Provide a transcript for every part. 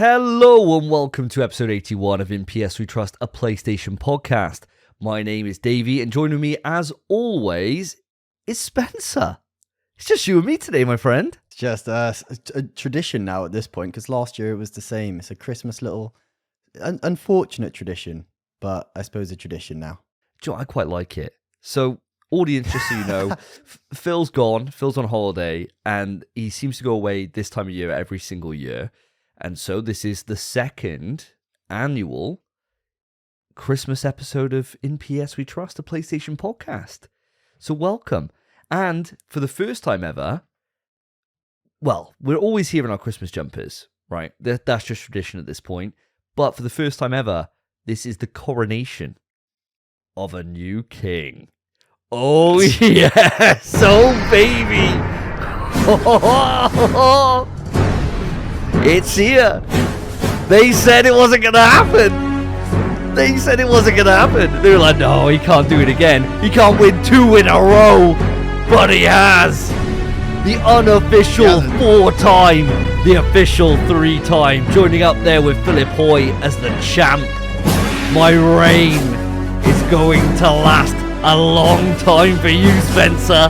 Hello and welcome to episode 81 of In PS We Trust, a PlayStation podcast. My name is Davey and joining me as always is Spencer. It's just you and me today, my friend. It's just a tradition now at this point, because last year it was the same. It's a Christmas little unfortunate tradition, but I suppose a tradition now. Joe, I quite like it. So, audience, just so you know, Phil's gone. Phil's on holiday and he seems to go away this time of year every single year. And so this is the second annual Christmas episode of In PS We Trust, a PlayStation podcast. So welcome. And for the first time ever, well, we're always here in our Christmas jumpers, right? That's just tradition at this point. But for the first time ever, this is the coronation of a new king. Oh, yes! Oh, baby! It's here. They said it wasn't going to happen. They were like, no, he can't do it again. He can't win 2 in a row. But he has. The unofficial 4-time, the official 3-time. Joining up there with Philip Hoy as the champ. My reign is going to last a long time for you, Spencer.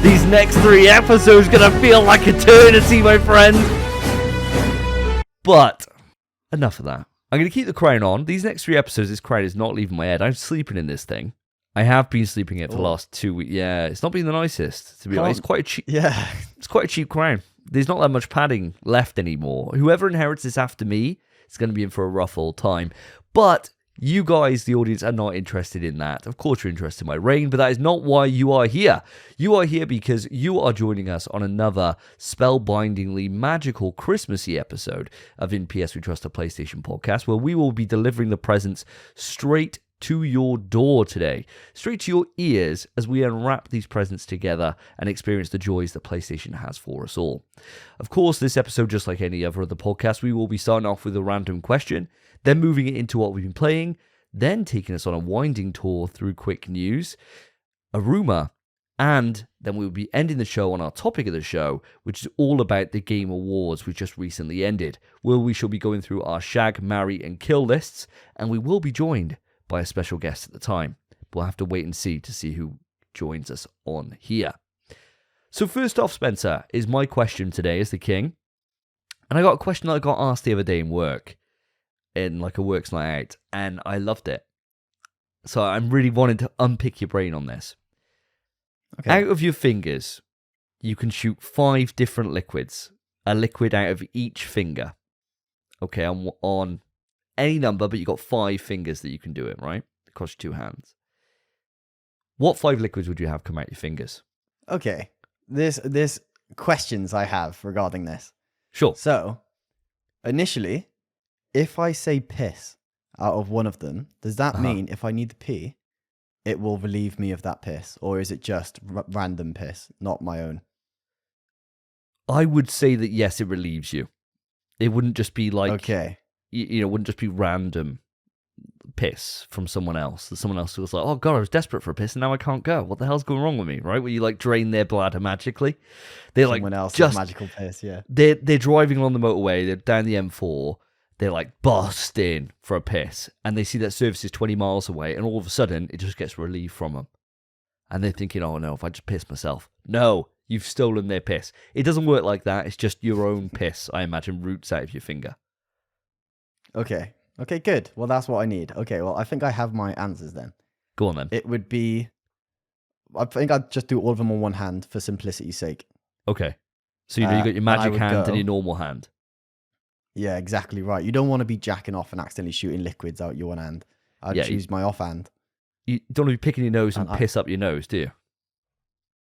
These next 3 episodes are going to feel like eternity, my friend. But enough of that. I'm going to keep the crown on. These next 3 episodes, this crown is not leaving my head. I'm sleeping in this thing. I have been sleeping it for the last 2 weeks. Yeah, it's not been the nicest, to be honest. It's quite a cheap. Yeah, it's quite a cheap crown. There's not that much padding left anymore. Whoever inherits this after me is going to be in for a rough old time. But you guys, the audience, are not interested in that. Of course, you're interested in my reign, but that is not why you are here. You are here because you are joining us on another spellbindingly magical Christmassy episode of In PS We Trust, a PlayStation podcast, where we will be delivering the presents straight to your door today, straight to your ears as we unwrap these presents together and experience the joys that PlayStation has for us all. Of course, this episode, just like any other of the podcasts, we will be starting off with a random question, then moving it into what we've been playing, then taking us on a winding tour through quick news, a rumour, and then we will be ending the show on our topic of the show, which is all about the Game Awards which just recently ended, where we shall be going through our Shag, Marry and Kill lists, and we will be joined by a special guest at the time. We'll have to wait and see to see who joins us on here. So first off, Spencer, is my question today as the king. And I got a question that I got asked the other day in work, in like a works night out, and I loved it. So I'm really wanting to unpick your brain on this. Okay. Out of your fingers, you can shoot 5 different liquids. A liquid out of each finger. Okay, on any number, but you got 5 fingers that you can do it, right? Across your 2 hands. What 5 liquids would you have come out your fingers? Okay, there's questions I have regarding this. Sure. So, initially, if I say piss out of one of them, does that mean if I need to pee, it will relieve me of that piss? Or is it just random piss, not my own? I would say that yes, it relieves you. It wouldn't just be like... Okay. You know, wouldn't just be random piss from someone else. That someone else was like, oh God, I was desperate for a piss and now I can't go. What the hell's going wrong with me, right? Where you like drain their bladder magically. They're someone like else's magical piss, yeah. They're driving along the motorway, they're down the M4, they're like bust in for a piss, and they see that service is 20 miles away, and all of a sudden it just gets relieved from them. And they're thinking, oh no, if I just piss myself. No, you've stolen their piss. It doesn't work like that. It's just your own piss, I imagine, roots out of your finger. Okay, good. Well, that's what I need. Okay, well, I think I have my answers then. Go on then. It would be... I think I'd just do all of them on one hand for simplicity's sake. Okay. So you got your magic hand and your normal hand. Yeah, exactly right. You don't want to be jacking off and accidentally shooting liquids out your one hand. I'd choose my offhand. You don't want to be picking your nose and piss up your nose, do you?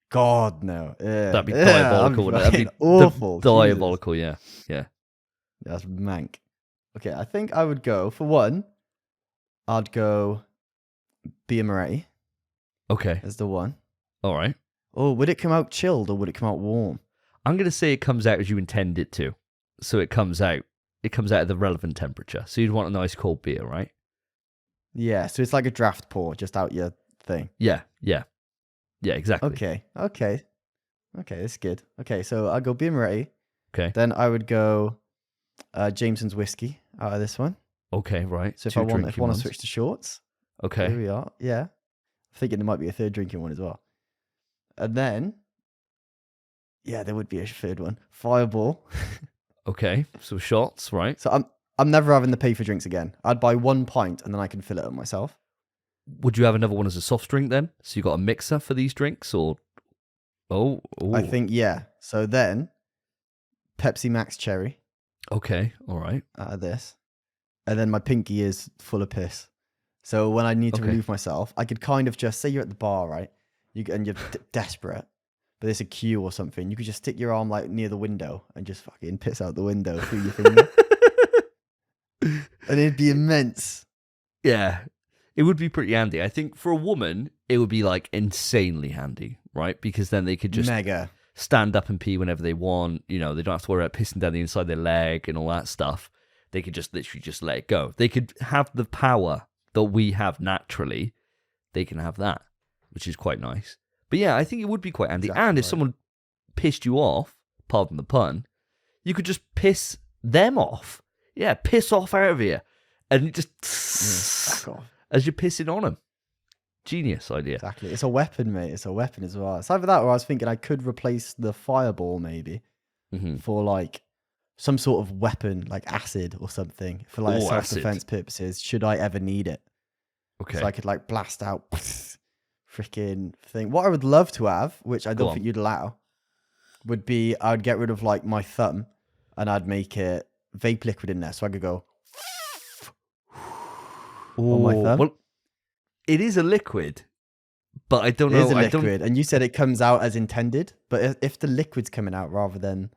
God, no. That'd be diabolical. That'd be awful. Diabolical, yeah. That's mank. Okay, I think I would go, for one, I'd go Bia Moretti. Okay. As the one. All right. Oh, would it come out chilled or would it come out warm? I'm going to say it comes out as you intend it to. So it comes out at the relevant temperature. So you'd want a nice cold beer, right? Yeah, so it's like a draft pour, just out your thing. Yeah, exactly. Okay, that's good. Okay, so I'll go Bia Moretti. Okay. Then I would go Jameson's whiskey out of this one. Okay, right. So if I want to switch to shorts, okay, here we are. Yeah, I'm thinking there might be a third drinking one as well. And then, yeah, there would be a third one. Fireball. Okay, so shots, right? So I'm never having to pay for drinks again. I'd buy 1 pint and then I can fill it up myself. Would you have another one as a soft drink then? So you got a mixer for these drinks, or? Oh, I think yeah. So then, Pepsi Max Cherry. Okay, all right. Out of this, and then my pinky is full of piss. So when I need to relieve myself, I could kind of just say you're at the bar, right? And you're desperate, but there's a queue or something. You could just stick your arm like near the window and just fucking piss out the window through your finger, and it'd be immense. Yeah, it would be pretty handy. I think for a woman, it would be like insanely handy, right? Because then they could just mega stand up and pee whenever they want. You know, they don't have to worry about pissing down the inside of their leg and all that stuff. They could just literally just let it go. They could have the power that we have naturally. They can have that, which is quite nice. But yeah, I think it would be quite handy. Exactly and if someone pissed you off, pardon the pun, you could just piss them off. Yeah, piss off out of here. And just as you're pissing on them. Genius idea. Exactly. It's a weapon, mate. It's a weapon as well. It's either that or I was thinking I could replace the fireball maybe for like some sort of weapon, like acid or something, for like self-defense purposes, should I ever need it. Okay. So I could like blast out freaking thing. What I would love to have, which I don't think you'd allow, would be I'd get rid of like my thumb and I'd make it vape liquid in there. So I could go on my thumb. Well, it is a liquid, but I don't know. It is a liquid, and you said it comes out as intended, but if the liquid's coming out rather than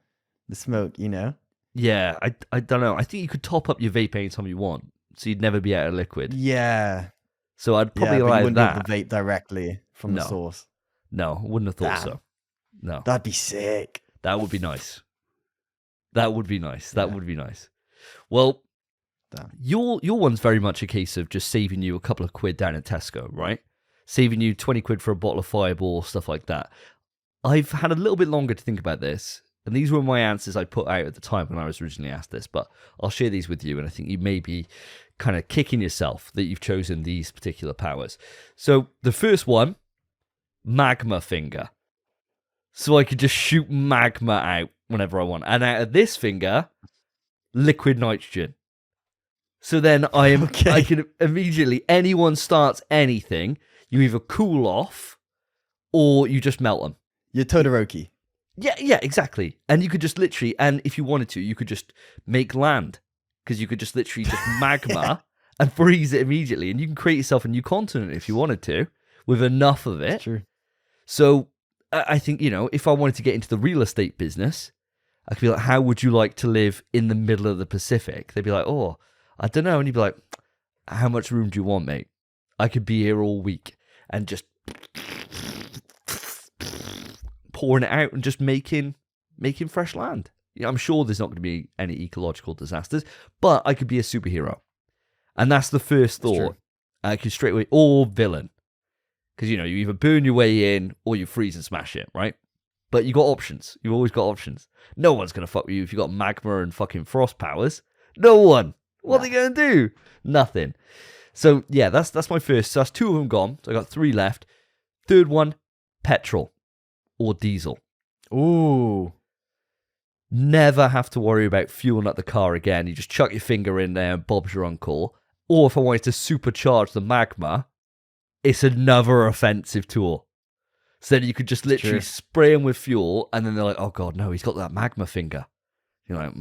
the smoke, you know? Yeah, I don't know. I think you could top up your vape anytime you want, so you'd never be out of liquid. Yeah. So I'd probably but you allow wouldn't that. have the vape directly from the source. No, I wouldn't have thought so. No. That'd be sick. That would be nice. That would be nice. That would be nice. Well, your one's very much a case of just saving you a couple of quid down at Tesco, right? Saving you 20 quid for a bottle of Fireball, stuff like that. I've had a little bit longer to think about this, and these were my answers I put out at the time when I was originally asked this, but I'll share these with you, and I think you may be kind of kicking yourself that you've chosen these particular powers. So the first one, magma finger. So I could just shoot magma out whenever I want. And out of this finger, liquid nitrogen. So then I can immediately, anyone starts anything, you either cool off or you just melt them. You're Todoroki. Yeah, exactly. And you could just literally, and if you wanted to, you could just make land. Because you could just literally just magma and freeze it immediately. And you can create yourself a new continent if you wanted to, with enough of it. That's true. So I think, if I wanted to get into the real estate business, I could be like, how would you like to live in the middle of the Pacific? They'd be like, oh, I don't know. And you'd be like, how much room do you want, mate? I could be here all week and just pouring it out and just making fresh land. I'm sure there's not going to be any ecological disasters, but I could be a superhero. And that's the first thought. I could straight away, or villain. Because, you either burn your way in or you freeze and smash it, right? But you got options. You've always got options. No one's going to fuck with you if you got magma and fucking frost powers. No one. What are they going to do? Nothing. So, yeah, that's my first. So that's 2 of them gone. So I got 3 left. Third one, petrol or diesel. Ooh. Never have to worry about fueling up the car again. You just chuck your finger in there and Bob's your uncle. Or if I wanted to supercharge the magma, it's another offensive tool. So then you could just literally spray them with fuel, and then they're like, oh God, no, he's got that magma finger. You're like,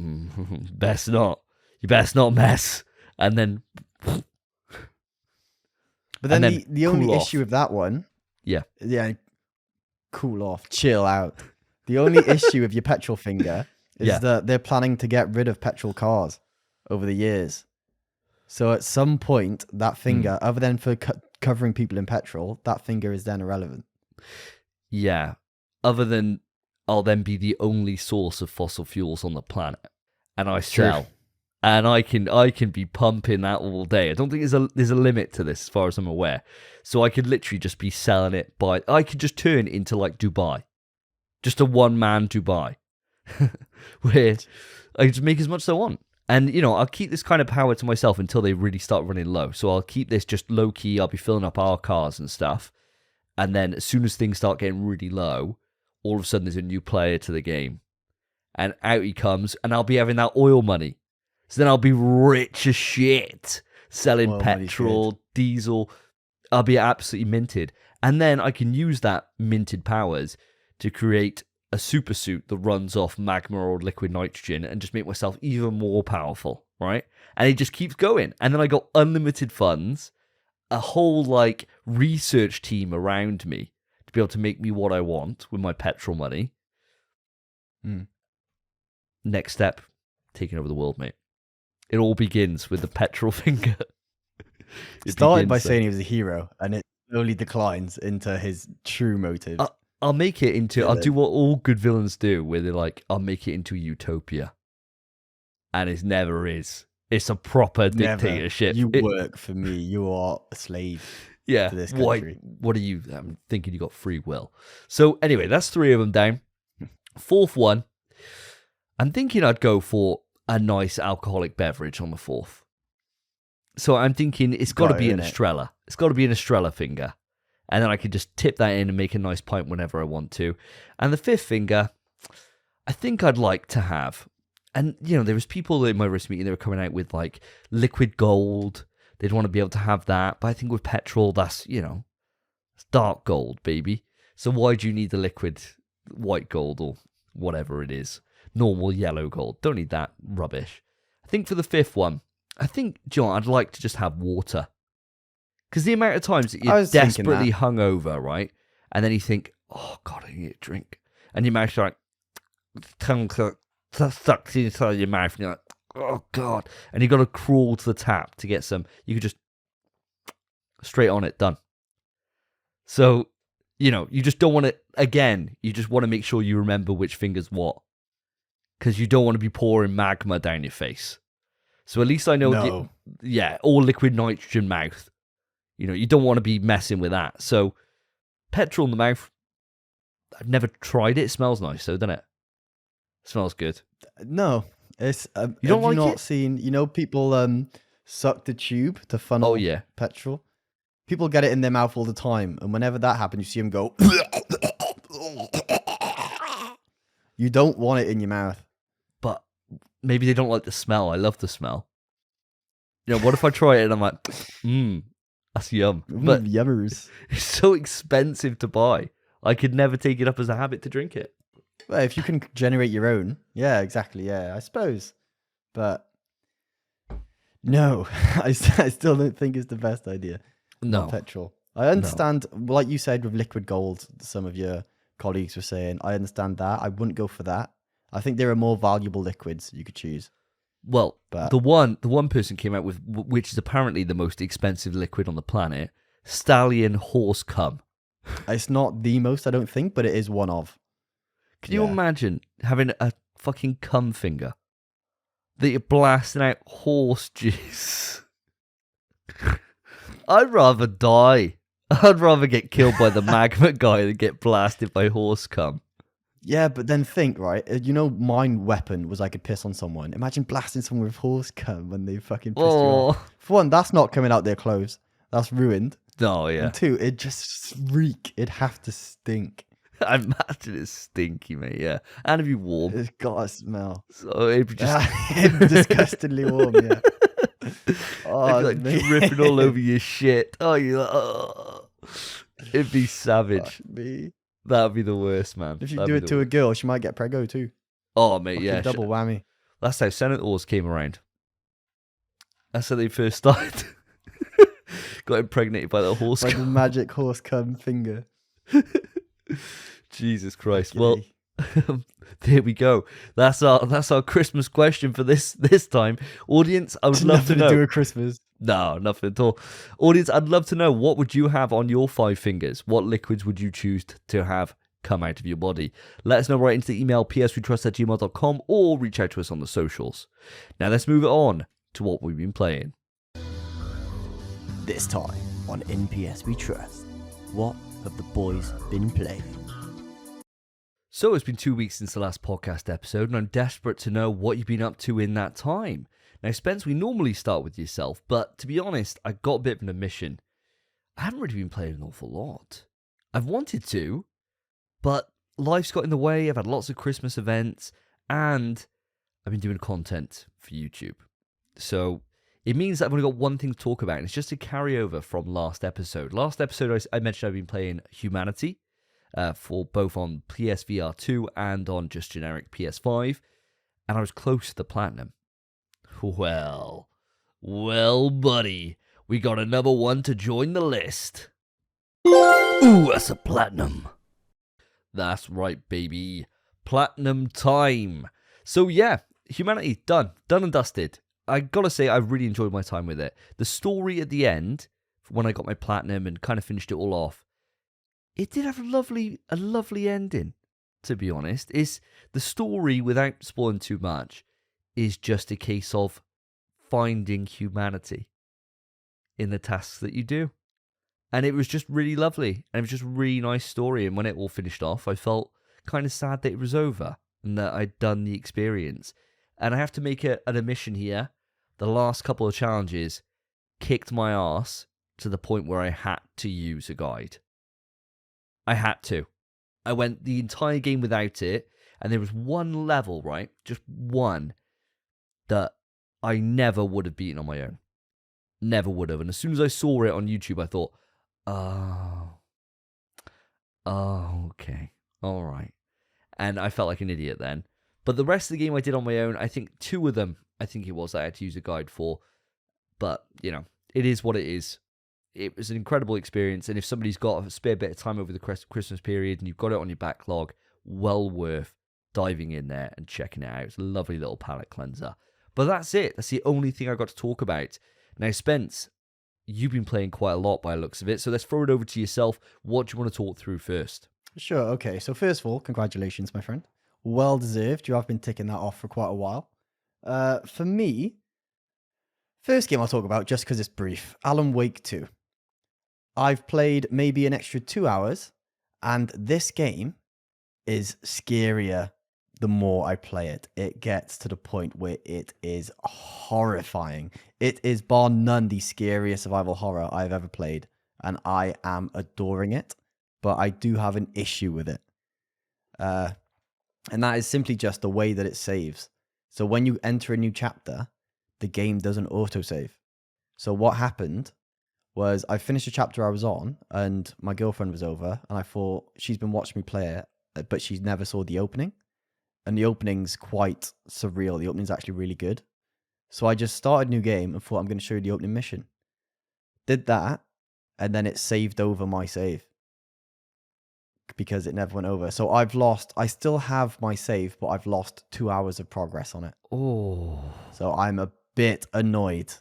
best not. You best not mess. And then... But then the only issue with that one... Yeah, cool off, chill out. The only issue with your petrol finger is that they're planning to get rid of petrol cars over the years. So at some point, that finger, other than for covering people in petrol, that finger is then irrelevant. Yeah. Other than I'll then be the only source of fossil fuels on the planet. And I sell. And I can be pumping that all day. I don't think there's a limit to this as far as I'm aware. So I could literally just be selling it I could just turn into like Dubai. Just a one-man Dubai. Where I just make as much as I want. And, I'll keep this kind of power to myself until they really start running low. So I'll keep this just low key. I'll be filling up our cars and stuff. And then as soon as things start getting really low, all of a sudden there's a new player to the game. And out he comes, and I'll be having that oil money. So then I'll be rich as shit, selling petrol, diesel. I'll be absolutely minted. And then I can use that minted powers to create a super suit that runs off magma or liquid nitrogen and just make myself even more powerful, right? And it just keeps going. And then I got unlimited funds, a whole research team around me to be able to make me what I want with my petrol money. Next step, taking over the world, mate. It all begins with the petrol finger. Started by saying he was a hero, and it slowly declines into his true motives. I'll make it into... I'll do what all good villains do, where they're like, I'll make it into utopia. And it never is. It's a proper dictatorship. You work for me. You are a slave to this country. What are you... I'm thinking you got free will. So anyway, that's 3 of them down. 4th one, I'm thinking I'd go for a nice alcoholic beverage on the 4th. So I'm thinking it's got to be an Estrella. It's got to be an Estrella finger. And then I could just tip that in and make a nice pint whenever I want to. And the 5th finger, I think I'd like to have... And, there was people in my wrist meeting, they were coming out with, liquid gold. They'd want to be able to have that. But I think with petrol, that's, it's dark gold, baby. So why do you need the liquid white gold or whatever it is? Normal yellow gold. Don't need that rubbish. I think for the 5th one, I'd like to just have water. Because the amount of times that you're desperately hungover, right? And then you think, oh, God, I need a drink. And your mouth's tongue sucks inside your mouth. And you're like, oh, God. And you've got to crawl to the tap to get some. You could just straight on it, done. So, you just don't want to, again, you just want to make sure you remember which finger's what. Because you don't want to be pouring magma down your face. So at least I know, all liquid nitrogen mouth. You don't want to be messing with that. So, petrol in the mouth, I've never tried it. It smells nice, though, doesn't it? Smells good. No. It's, you don't like it? Seen, people suck the tube to funnel petrol? People get it in their mouth all the time. And whenever that happens, you see them go... You don't want it in your mouth. But maybe they don't like the smell. I love the smell. What if I try it and I'm like, that's yum. But yummers. It's so expensive to buy. I could never take it up as a habit to drink it. Well, if you can generate your own. Yeah, exactly. Yeah, I suppose. But no, I still don't think it's the best idea. No. Petrol. I understand, like you said, with liquid gold, some of your colleagues were saying, I understand that. I wouldn't go for that. I think there are more valuable liquids you could choose. Well, the one person came out with, which is apparently the most expensive liquid on the planet, stallion horse cum. It's not the most, I don't think, but it is one of. Can you imagine having a fucking cum finger that you're blasting out horse juice? I'd rather die. I'd rather get killed by the magma guy than get blasted by horse cum. Yeah, but then think, right? My weapon was I could piss on someone. Imagine blasting someone with horse cum when they fucking pissed you off. For one, that's not coming out their clothes. That's ruined. Oh, yeah. And 2, it just reek. It'd have to stink. I imagine it's stinky, mate, yeah. And it'd be warm. It's got a smell. So it'd be just... disgustingly warm, yeah. It'd be dripping all over your shit. Oh, you're like, oh. It'd be savage. Me. That'd be the worst, man. If you do it to a girl, she might get preggo too. Oh, mate, yeah. Double whammy. That's how senators came around. That's how they first started. Got impregnated by the horse cum. By the magic horse cum finger. Jesus Christ. Well, there we go. That's our Christmas question for this time. Audience, I would love to know. Nothing to do with Christmas. No, nothing at all. Audience, I'd love to know, what would you have on your 5 fingers? What liquids would you choose to have come out of your body? Let us know right into the email pswetrust@gmail.com or reach out to us on the socials. Now let's move it on to what we've been playing. This time on NPS We Trust, what have the boys been playing? So it's been 2 weeks since the last podcast episode, and I'm desperate to know what you've been up to in that time. Now, Spence, we normally start with yourself, but to be honest, I got a bit of an admission. I haven't really been playing an awful lot. I've wanted to, but life's got in the way. I've had lots of Christmas events, and I've been doing content for YouTube. So it means that I've only got one thing to talk about, and it's just a carryover from last episode. Last episode, I mentioned I've been playing Humanity, for both on PSVR 2 and on just generic PS5, and I was close to the platinum. Well, buddy, we got another one to join the list. Ooh, that's a platinum. That's right, baby. Platinum time. So yeah, Humanity, done and dusted. I gotta say, I really enjoyed my time with it. The story at the end, when I got my platinum and kind of finished it all off, it did have a lovely ending, to be honest. Is the story, without spoiling too much, is just a case of finding humanity in the tasks that you do. And it was just really lovely. And it was just a really nice story. And when it all finished off, I felt kind of sad that it was over and that I'd done the experience. And I have to make an admission here. The last couple of challenges kicked my ass to the point where I had to use a guide. I had to. I went the entire game without it. And there was one level, right? Just one that I never would have beaten on my own. Never would have. And as soon as I saw it on YouTube, I thought, oh, okay. All right. And I felt like an idiot then. But the rest of the game I did on my own. I think 2 of them, I had to use a guide for. But, it is what it is. It was an incredible experience. And if somebody's got a spare bit of time over the Christmas period and you've got it on your backlog, well worth diving in there and checking it out. It's a lovely little palate cleanser. But that's it. That's the only thing I got to talk about. Now, Spence, you've been playing quite a lot by the looks of it, so let's throw it over to yourself. What do you want to talk through first? Sure, okay. So first of all, congratulations, my friend. Well deserved. You have been ticking that off for quite a while. For me, first game I'll talk about, just because it's brief, Alan Wake 2. I've played maybe an extra 2 hours, and this game is scarier the more I play it. It gets to the point where it is horrifying. It is bar none the scariest survival horror I've ever played, and I am adoring it, but I do have an issue with it. And that is simply just the way that it saves. So when you enter a new chapter, the game doesn't autosave. So what happened was I finished a chapter I was on, and my girlfriend was over, and I thought she's been watching me play it, but she never saw the opening. And the opening's quite surreal. The opening's actually really good. So I just started a new game and thought, I'm going to show you the opening mission. Did that, and then it saved over my save because it never went over. So I still have my save, but I've lost 2 hours of progress on it. Oh. So I'm a bit annoyed.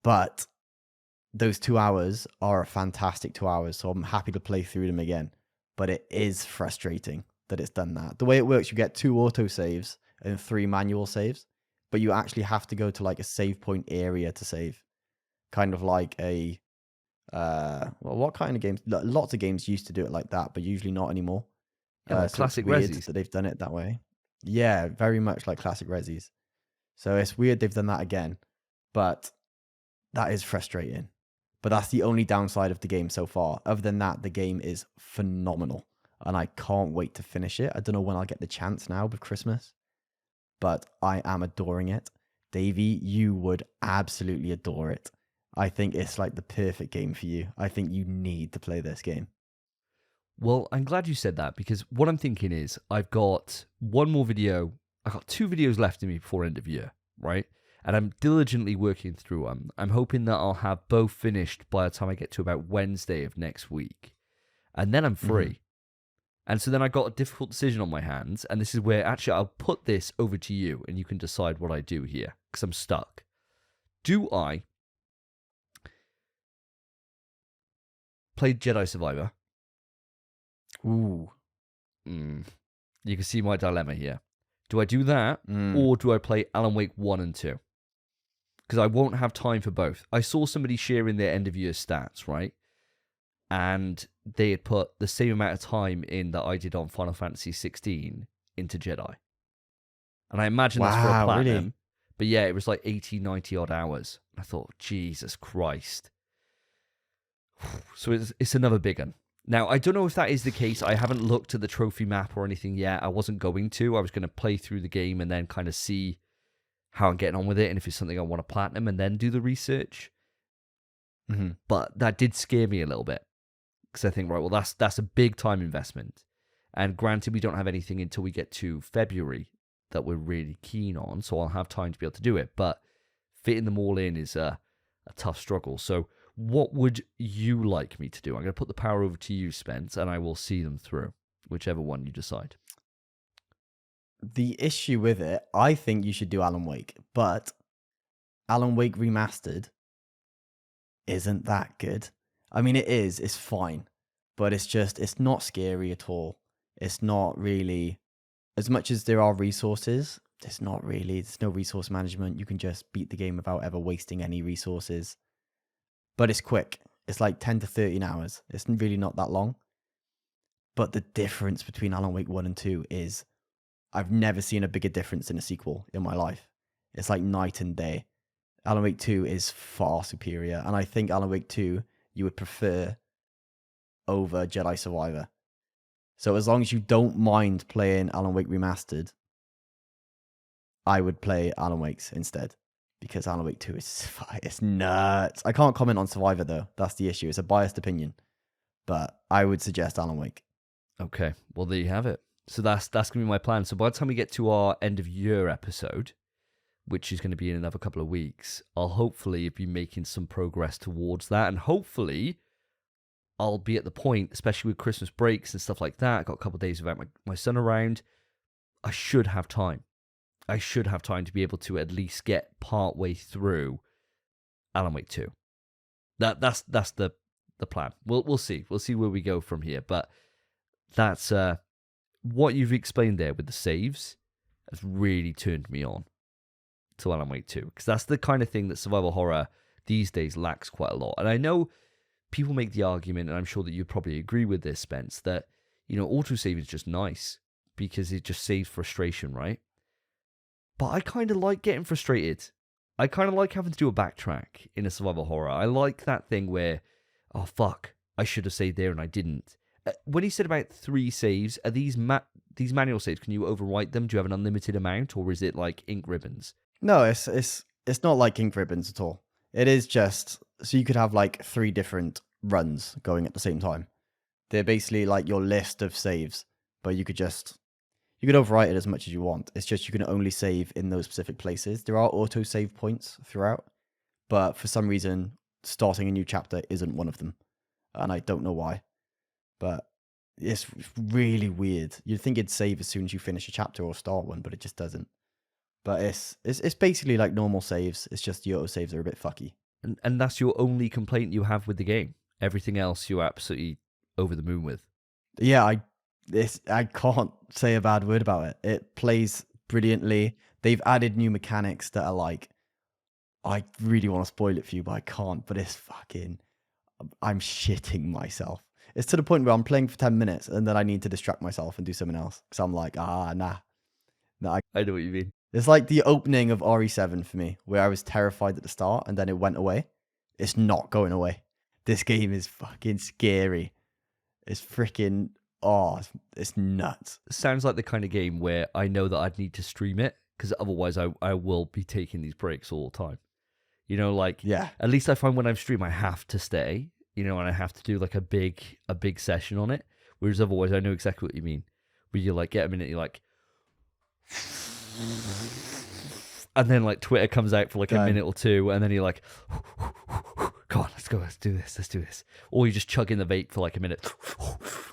But those 2 hours are a fantastic 2 hours, so I'm happy to play through them again. But it is frustrating that it's done that. The way it works, you get 2 auto saves and 3 manual saves, but you actually have to go to like a save point area to save. Kind of like a, what kind of games? Lots of games used to do it like that, but usually not anymore. Yeah, so classic it's weird Resis. that they've done it that way. Yeah, very much like classic Resis. So it's weird they've done that again, but that is frustrating. But that's the only downside of the game so far. Other than that, the game is phenomenal. And I can't wait to finish it. I don't know when I'll get the chance now with Christmas, but I am adoring it. Davey, you would absolutely adore it. I think it's like the perfect game for you. I think you need to play this game. Well, I'm glad you said that, because what I'm thinking is I've got one more video. I've got 2 videos left in me before end of year, right? And I'm diligently working through them. I'm hoping that I'll have both finished by the time I get to about Wednesday of next week. And then I'm free. Mm-hmm. And so then I got a difficult decision on my hands, and this is where actually I'll put this over to you, and you can decide what I do here, because I'm stuck. Do I play Jedi Survivor? Ooh. You can see my dilemma here. Do I do that, or do I play Alan Wake 1 and 2? Because I won't have time for both. I saw somebody sharing their end-of-year stats, right? And they had put the same amount of time in that I did on Final Fantasy 16 into Jedi. And I imagine that's for a platinum. Really? But yeah, it was like 80, 90 odd hours. I thought, Jesus Christ. So it's another big one. Now, I don't know if that is the case. I haven't looked at the trophy map or anything yet. I wasn't going to. I was going to play through the game and then kind of see how I'm getting on with it and if it's something I want to platinum and then do the research. Mm-hmm. But that did scare me a little bit because I think, right, well, that's a big time investment. And granted, we don't have anything until we get to February that we're really keen on, so I'll have time to be able to do it. But fitting them all in is a tough struggle. So what would you like me to do? I'm going to put the power over to you, Spence, and I will see them through, whichever one you decide. The issue with it, I think you should do Alan Wake, but Alan Wake Remastered isn't that good. I mean, it's fine, but it's not scary at all. It's not really, as much as there are resources, there's no resource management. You can just beat the game without ever wasting any resources. But it's quick. It's like 10 to 13 hours. It's really not that long. But the difference between Alan Wake 1 and 2 is I've never seen a bigger difference in a sequel in my life. It's like night and day. Alan Wake 2 is far superior. And I think Alan Wake 2 you would prefer over Jedi Survivor. So as long as you don't mind playing Alan Wake Remastered, I would play Alan Wake's instead. Because Alan Wake 2 it's nuts. I can't comment on Survivor though. That's the issue. It's a biased opinion. But I would suggest Alan Wake. Okay, well there you have it. So that's going to be my plan. So by the time we get to our end of year episode, which is going to be in another couple of weeks, I'll hopefully be making some progress towards that. And hopefully I'll be at the point, especially with Christmas breaks and stuff like that. I got a couple of days without my son around. I should have time. I should have time to be able to at least get part way through Alan Wake 2. That's the plan. We'll see. We'll see where we go from here. But that's what you've explained there with the saves has really turned me on to Alan Wake 2. Because that's the kind of thing that survival horror these days lacks quite a lot. And I know people make the argument, and I'm sure that you'd probably agree with this, Spence, that, autosave is just nice because it just saves frustration, right? But I kind of like getting frustrated. I kind of like having to do a backtrack in a survival horror. I like that thing where, oh, fuck, I should have saved there and I didn't. When you said about 3 saves, are these manual saves, can you overwrite them? Do you have an unlimited amount, or is it like ink ribbons? No, it's not like ink ribbons at all. It is just, so you could have like 3 different runs going at the same time. They're basically like your list of saves, but you could overwrite it as much as you want. It's just you can only save in those specific places. There are auto save points throughout, but for some reason, starting a new chapter isn't one of them. And I don't know why. But it's really weird. You'd think it'd save as soon as you finish a chapter or start one, but it just doesn't. But it's basically like normal saves. It's just the auto saves are a bit fucky. And that's your only complaint you have with the game. Everything else you're absolutely over the moon with. Yeah, I can't say a bad word about it. It plays brilliantly. They've added new mechanics that are like, I really want to spoil it for you, but I can't. But it's fucking, I'm shitting myself. It's to the point where I'm playing for 10 minutes and then I need to distract myself and do something else. Because I'm like, nah. I know what you mean. It's like the opening of RE7 for me, where I was terrified at the start and then it went away. It's not going away. This game is fucking scary. It's freaking, it's nuts. Sounds like the kind of game where I know that I'd need to stream it, because otherwise I will be taking these breaks all the time. Yeah. At least I find when I'm streaming, I have to stay, and I have to do like a big session on it. Whereas otherwise, I know exactly what you mean. Where you like get a minute, you're like, and then like Twitter comes out for like a minute or two, and then you're like, come on, let's go, let's do this. Or you just chug in the vape for like a minute,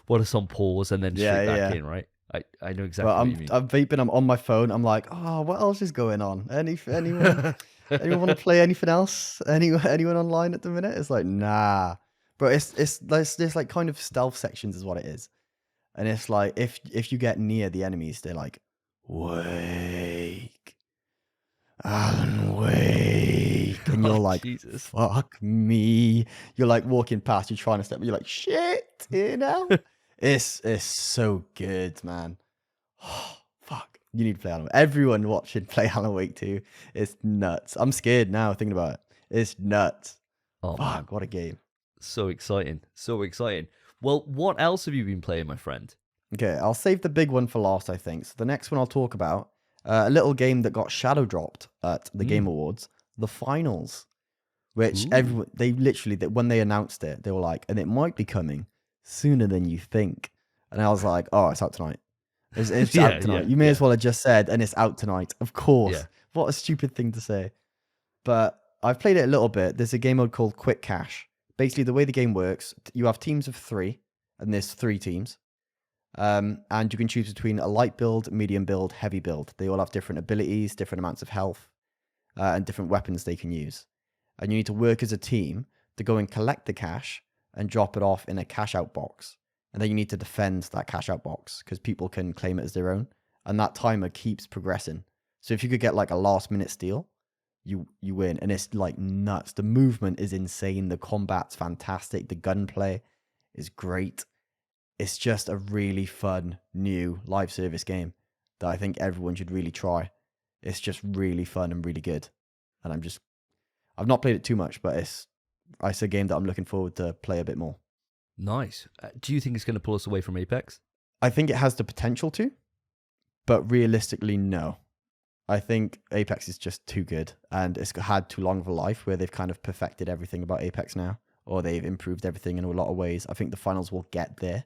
what is on pause, and then straight back in, right? I know exactly what you mean. I'm vaping, I'm on my phone, I'm like, what else is going on? Anyone want to play anything else? Anyone online at the minute? It's like, nah. But there's like kind of stealth sections is what it is. And it's like, if you get near the enemies, they're like, wake. Alan Wake. And you're like, Jesus. Fuck me. You're like walking past, you're trying to step, but you're like, shit, It's so good, man. Oh, fuck. You need to play Alan Wake. Everyone watching play Alan Wake 2. It's nuts. I'm scared now thinking about it. It's nuts. Oh, man. Fuck, what a game. So exciting. So exciting. Well, what else have you been playing, my friend? Okay, I'll save the big one for last, I think. So the next one I'll talk about, a little game that got shadow dropped at the Game Awards, the finals, which everyone, they literally, when they announced it, they were like, and it might be coming sooner than you think. And I was like, oh, it's out tonight. It's out tonight. You may as well have just said, and it's out tonight. Of course. Yeah. What a stupid thing to say. But I've played it a little bit. There's a game mode called Quick Cash. Basically, the way the game works, you have teams of 3, and there's 3 teams. And you can choose between a light build, medium build, heavy build. They all have different abilities, different amounts of health, and different weapons they can use. And you need to work as a team to go and collect the cash and drop it off in a cash out box. And then you need to defend that cash out box because people can claim it as their own. And that timer keeps progressing. So if you could get like a last minute steal, you win. And it's like nuts. The movement is insane. The combat's fantastic. The gunplay is great. It's just a really fun new live service game that I think everyone should really try. It's just really fun and really good. And I've not played it too much, but it's a game that I'm looking forward to play a bit more. Nice. Do you think it's going to pull us away from Apex? I think it has the potential to, but realistically, no. I think Apex is just too good, and it's had too long of a life where they've kind of perfected everything about Apex now, or they've improved everything in a lot of ways. I think the finals will get there,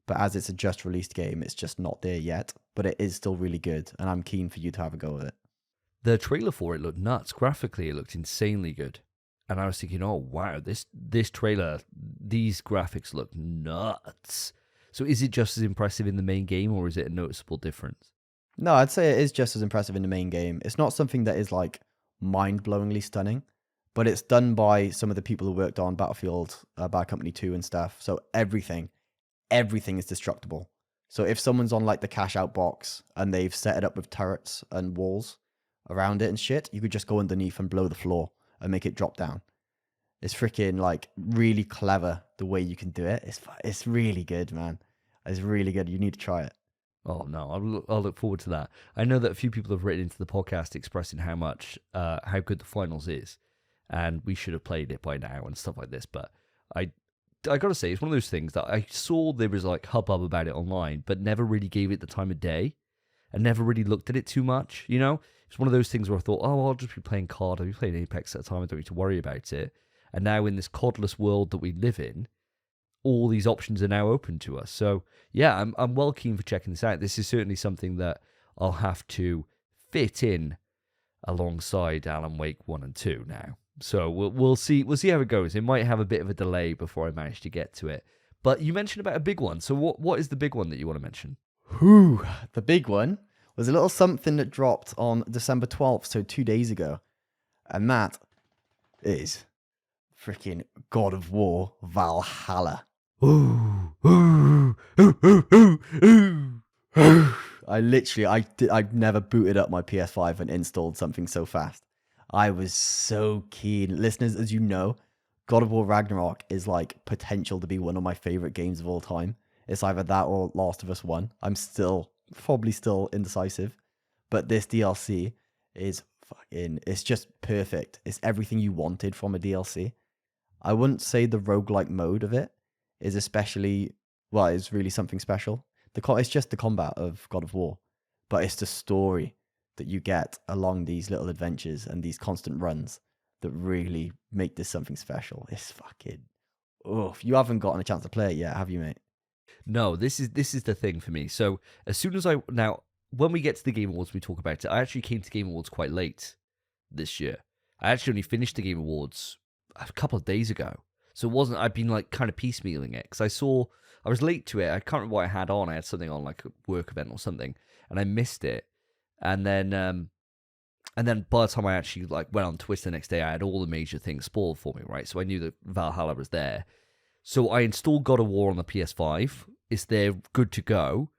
but as it's a just released game, it's just not there yet, but it is still really good, and I'm keen for you to have a go with it. The trailer for it looked nuts. Graphically, it looked insanely good. And I was thinking, oh, wow, this trailer, these graphics look nuts. So is it just as impressive in the main game, or is it a noticeable difference? No, I'd say it is just as impressive in the main game. It's not something that is like mind-blowingly stunning, but it's done by some of the people who worked on Battlefield, Bad Company 2 and stuff. So everything is destructible. So if someone's on like the cash out box and they've set it up with turrets and walls around it and shit, you could just go underneath and blow the floor and make it drop down. It's freaking like really clever the way you can do it. It's really good, man. It's really good. You need to try it. Oh no, I'll look forward to that. I know that a few people have written into the podcast expressing how good the finals is, and we should have played it by now and stuff like this. But I gotta say, it's one of those things that I saw there was like hubbub about it online, but never really gave it the time of day, and never really looked at it too much. You know, it's one of those things where I thought, oh, I'll just be playing COD. I'll be playing Apex at a time. I don't need to worry about it. And now in this CODless world that we live in, all these options are now open to us. So yeah, I'm well keen for checking this out. This is certainly something that I'll have to fit in alongside Alan Wake 1 and 2 now. So we'll see how it goes. It might have a bit of a delay before I manage to get to it. But you mentioned about a big one. So what is the big one that you want to mention? The big one was a little something that dropped on December 12th, so 2 days ago. And that is freaking God of War Valhalla. I've never booted up my PS5 and installed something so fast. I was so keen. Listeners, as you know, God of War Ragnarok is like potential to be one of my favorite games of all time. It's either that or Last of Us 1. I'm probably still indecisive, but this DLC is it's just perfect. It's everything you wanted from a DLC. I wouldn't say the roguelike mode of it is is really something special. It's just the combat of God of War, but it's the story that you get along these little adventures and these constant runs that really make this something special. It's fucking... if you haven't gotten a chance to play it yet, have you, mate? No, this is the thing for me. So as soon as when we get to the Game Awards, we talk about it. I actually came to Game Awards quite late this year. I actually only finished the Game Awards a couple of days ago. So it wasn't, I've been like kind of piecemealing it because I was late to it. I can't remember what I had on. I had something on like a work event or something and I missed it. And then by the time I actually like went on Twitter the next day, I had all the major things spoiled for me, right? So I knew that Valhalla was there. So I installed God of War on the PS5. It's there, good to go.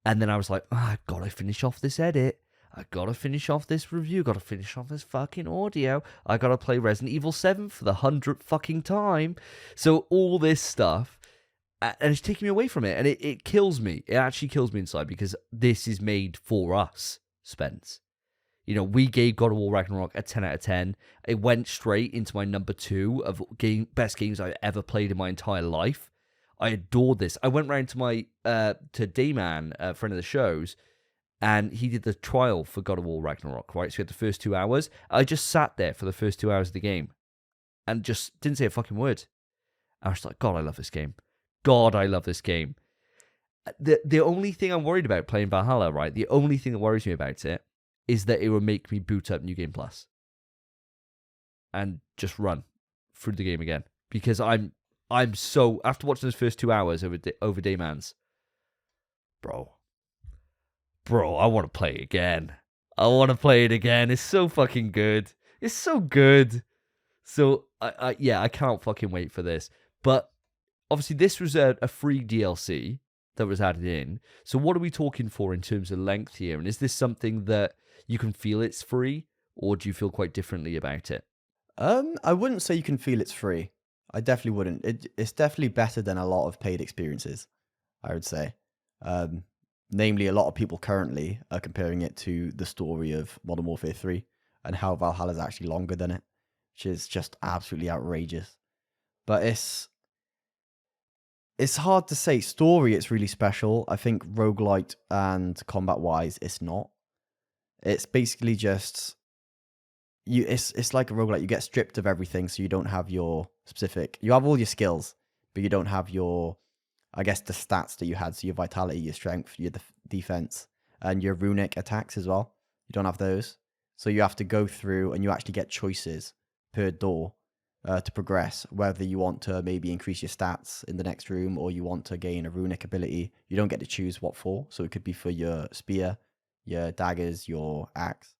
And then I was like, I've got to finish off this edit. I got to finish off this review. Got to finish off this fucking audio. I got to play Resident Evil 7 for the 100th fucking time. So all this stuff. And it's taking me away from it. And it kills me. It actually kills me inside because this is made for us, Spence. We gave God of War Ragnarok a 10 out of 10. It went straight into my number 2 of best games I've ever played in my entire life. I adored this. I went round to to Dayman, a friend of the show's, and he did the trial for God of War Ragnarok, right? So we had the first 2 hours. I just sat there for the first 2 hours of the game and just didn't say a fucking word. I was like, God, I love this game. God, I love this game. The only thing I'm worried about playing Valhalla, right? The only thing that worries me about it is that it will make me boot up New Game Plus and just run through the game again. Because I'm so, after watching those first 2 hours over Dayman's, bro, I want to play it again. I want to play it again. It's so fucking good. It's so good. So, I can't fucking wait for this. But, obviously, this was a free DLC that was added in. So, what are we talking for in terms of length here? And is this something that you can feel it's free? Or do you feel quite differently about it? I wouldn't say you can feel it's free. I definitely wouldn't. It's definitely better than a lot of paid experiences, I would say. Namely, a lot of people currently are comparing it to the story of Modern Warfare 3 and how Valhalla is actually longer than it, which is just absolutely outrageous. But it's hard to say. Story, it's really special. I think roguelite and combat-wise, it's not. It's basically just... It's like a roguelite. You get stripped of everything, so you don't have your specific... You have all your skills, but you don't have your... I guess the stats that you had, so your vitality, your strength, your defense, and your runic attacks as well. You don't have those. So you have to go through and you actually get choices per door to progress, whether you want to maybe increase your stats in the next room or you want to gain a runic ability. You don't get to choose what for. So it could be for your spear, your daggers, your axe.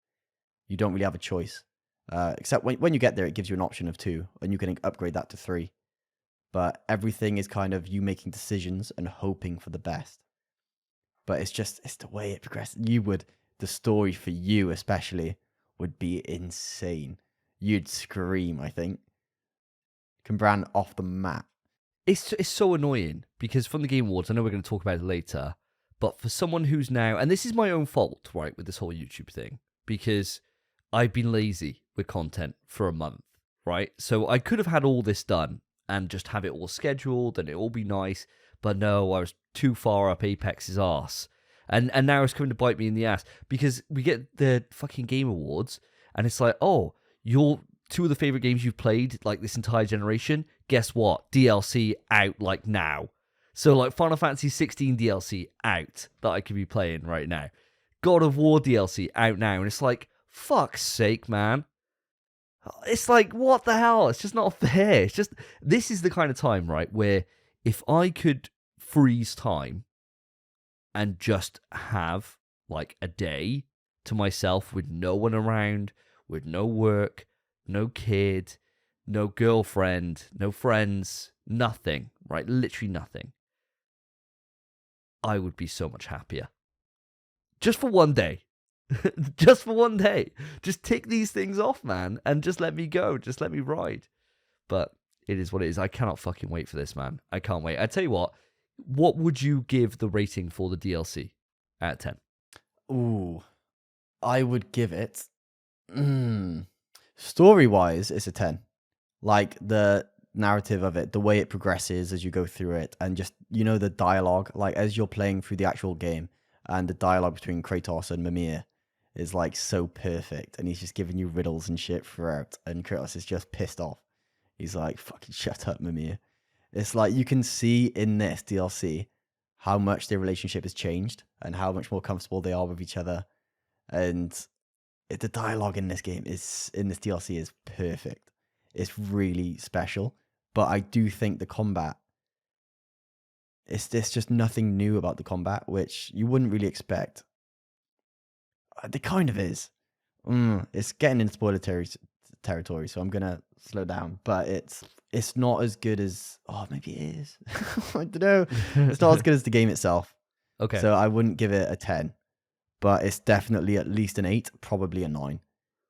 You don't really have a choice. Except when you get there, it gives you an option of 2, and you can upgrade that to 3. But everything is kind of you making decisions and hoping for the best. But it's the way it progresses. The story for you especially would be insane. You'd scream, I think. Cambran off the map. It's so annoying because from the Game Awards, I know we're going to talk about it later, but for someone who's now, and this is my own fault, right, with this whole YouTube thing, because I've been lazy with content for a month, right? So I could have had all this done and just have it all scheduled and it all be nice. But no, I was too far up Apex's arse. And now it's coming to bite me in the ass because we get the fucking Game Awards and it's like, oh, your 2 of the favorite games you've played like this entire generation, guess what? DLC out like now. So like Final Fantasy 16 DLC out that I could be playing right now. God of War DLC out now. And it's like, fuck's sake, man. It's like, what the hell? It's just not fair. It's just, this is the kind of time, right, where if I could freeze time and just have like a day to myself with no one around, with no work, no kid, no girlfriend, no friends, nothing, right? Literally nothing. I would be so much happier. Just for one day. Just for one day. Just tick these things off, man, and just let me go. Just let me ride. But it is what it is. I cannot fucking wait for this, man. I can't wait. I tell you what would you give the rating for the DLC out of 10? Ooh, I would give it... Story-wise, it's a 10. Like, the narrative of it, the way it progresses as you go through it, and just, the dialogue, like, as you're playing through the actual game, and the dialogue between Kratos and Mimir is like so perfect, and he's just giving you riddles and shit throughout, and Kratos is just pissed off. He's like, fucking shut up, Mimir. It's like you can see in this DLC how much their relationship has changed and how much more comfortable they are with each other. And the dialogue in this DLC is perfect. It's really special. But I do think the combat, it's just nothing new about the combat, which you wouldn't really expect. It kind of is. It's getting into spoiler territory, so I'm gonna slow down. But it's not as good as... Oh, maybe it is. I don't know. It's not as good as the game itself. Okay. So I wouldn't give it a 10. But it's definitely at least an 8, probably a 9.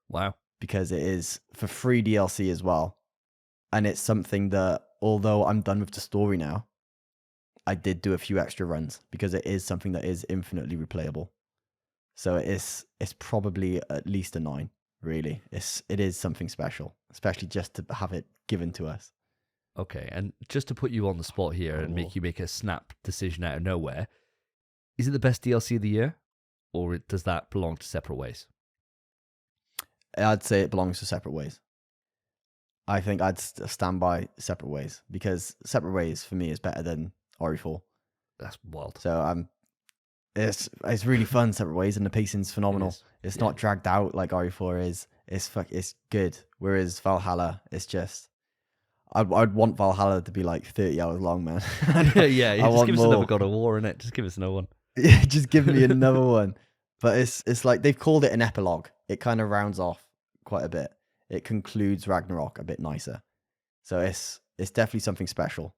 Wow. Because it is for free DLC as well. And it's something that, although I'm done with the story now, I did do a few extra runs because it is something that is infinitely replayable. So it's probably at least a 9. Really, it is something special, especially just to have it given to us. Okay, and just to put you on the spot here and make you make a snap decision out of nowhere, is it the best DLC of the year, or does that belong to separate ways? I'd say it belongs to separate ways. I think I'd stand by separate ways because separate ways for me is better than RE4. That's wild. So it's really fun separate ways, and the pacing's phenomenal. It's not dragged out like RE4 is. It's good. Whereas Valhalla, it's just I'd want Valhalla to be like 30 hours long, man. Yeah. Just give us another God of War, innit? Just give us another one. Yeah, just give me another one. But it's like they've called it an epilogue. It kind of rounds off quite a bit. It concludes Ragnarok a bit nicer. So it's definitely something special.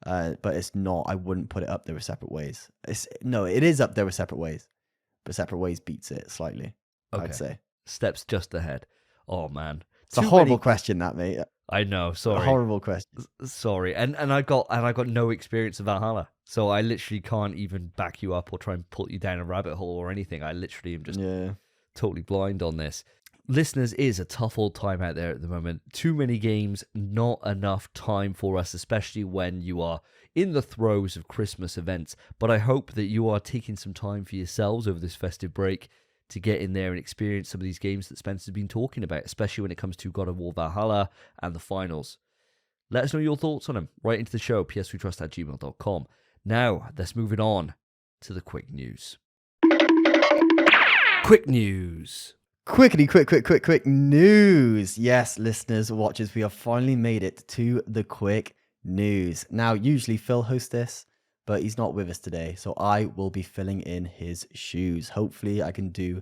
But it's not. I wouldn't put it up there with separate ways. It is up there with separate ways, but separate ways beats it slightly. Okay. I'd say steps just ahead. Oh man, it's a horrible question, that mate. I know. Sorry, a horrible question. Sorry, and I got no experience of Valhalla, so I literally can't even back you up or try and pull you down a rabbit hole or anything. I literally am just totally blind on this. Listeners, it is a tough old time out there at the moment. Too many games, not enough time for us, especially when you are in the throes of Christmas events. But I hope that you are taking some time for yourselves over this festive break to get in there and experience some of these games that Spencer's been talking about, especially when it comes to God of War Valhalla and the finals. Let us know your thoughts on them right into the show, ps3trust@gmail.com. Now, let's move it on to the quick news. Quick news. Quick news. Yes, listeners, watchers, we have finally made it to the quick news. Now, usually Phil hosts this, but he's not with us today, so I will be filling in his shoes. Hopefully, I can do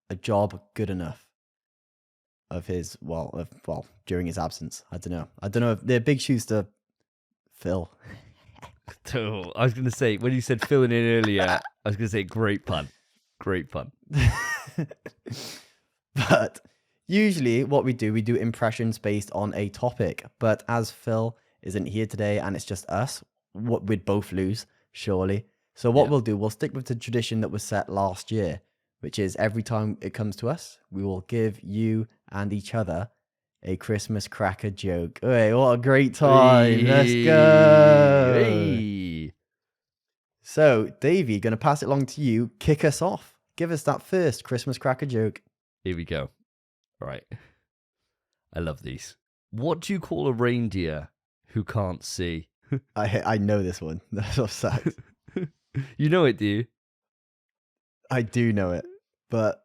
a job good enough of his, during his absence. I don't know if they're big shoes to fill. Oh, I was going to say, when you said filling in earlier, I was going to say great pun. But usually what we do impressions based on a topic. But as Phil isn't here today and it's just us, we'd both lose, surely. So what we'll do, we'll stick with the tradition that was set last year, which is every time it comes to us, we will give you and each other a Christmas cracker joke. Hey, what a great time. Let's go. Hey. So, Davey, going to pass it along to you. Kick us off. Give us that first Christmas cracker joke. Here we go. All right. I love these. What do you call a reindeer who can't see? I know this one. That's what sucks. You know it, do you? I do know it, but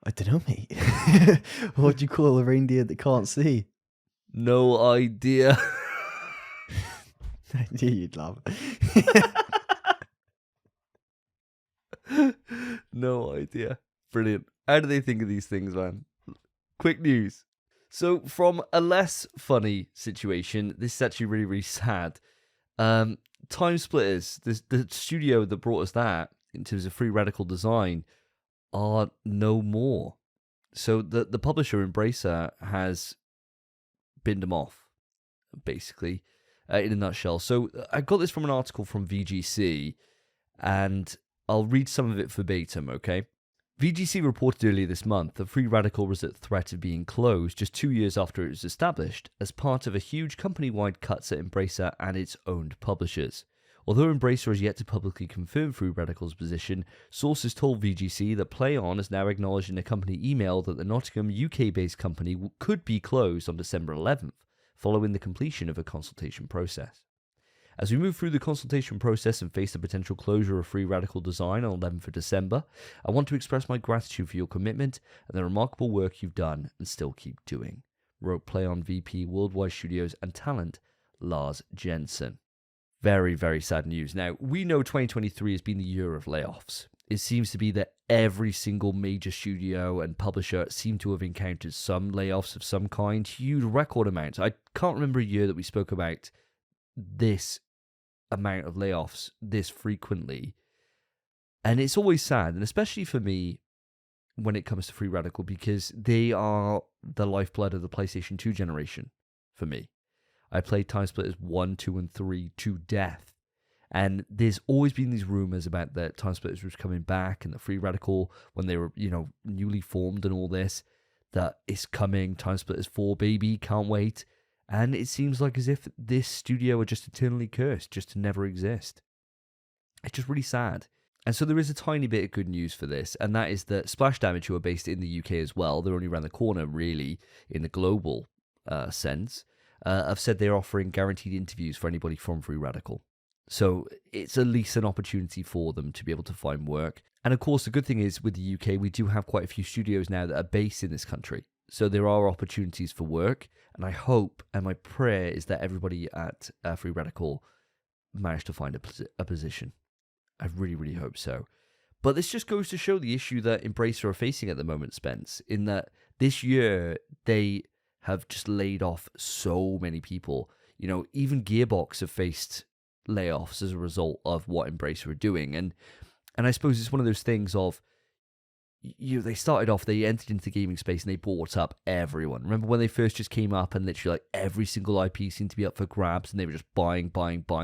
I don't know, mate. What do you call a reindeer that can't see? No idea. I knew you'd laugh. No idea. Brilliant. How do they think of these things, man? Quick news. So, from a less funny situation, this is actually really, really sad. Time Splitters, the studio that brought us that, in terms of Free Radical Design, are no more. So, the publisher, Embracer, has binned them off, basically, in a nutshell. So, I got this from an article from VGC, and I'll read some of it verbatim, okay? VGC reported earlier this month that Free Radical was at threat of being closed just 2 years after it was established as part of a huge company-wide cuts at Embracer and its owned publishers. Although Embracer has yet to publicly confirm Free Radical's position, sources told VGC that PlayOn has now acknowledged in a company email that the Nottingham UK-based company could be closed on December 11th, following the completion of a consultation process. As we move through the consultation process and face the potential closure of Free Radical Design on 11th of December, I want to express my gratitude for your commitment and the remarkable work you've done and still keep doing, wrote PlayOn VP Worldwide Studios and Talent, Lars Jensen. Very, very sad news. Now, we know 2023 has been the year of layoffs. It seems to be that every single major studio and publisher seem to have encountered some layoffs of some kind, huge record amounts. I can't remember a year that we spoke about this amount of layoffs this frequently. And it's always sad, and especially for me when it comes to Free Radical, because they are the lifeblood of the PlayStation 2 generation for me. I played Time Splitters 1, 2, and 3 to death. And there's always been these rumors about that Time Splitters was coming back and the Free Radical, when they were, newly formed and all this, that it's coming, Time Splitters 4, baby, can't wait. And it seems like as if this studio are just eternally cursed, just to never exist. It's just really sad. And so there is a tiny bit of good news for this, and that is that Splash Damage, who are based in the UK as well, they're only around the corner, really, in the global sense, have said they're offering guaranteed interviews for anybody from Free Radical. So it's at least an opportunity for them to be able to find work. And of course, the good thing is with the UK, we do have quite a few studios now that are based in this country. So there are opportunities for work. And I hope, and my prayer is that everybody at Free Radical managed to find a position. I really, really hope so. But this just goes to show the issue that Embracer are facing at the moment, Spence, in that this year they have just laid off so many people. Even Gearbox have faced layoffs as a result of what Embracer are doing. And I suppose it's one of those things of, they started off, they entered into the gaming space and they bought up everyone. Remember when they first just came up and literally like every single IP seemed to be up for grabs and they were just buying,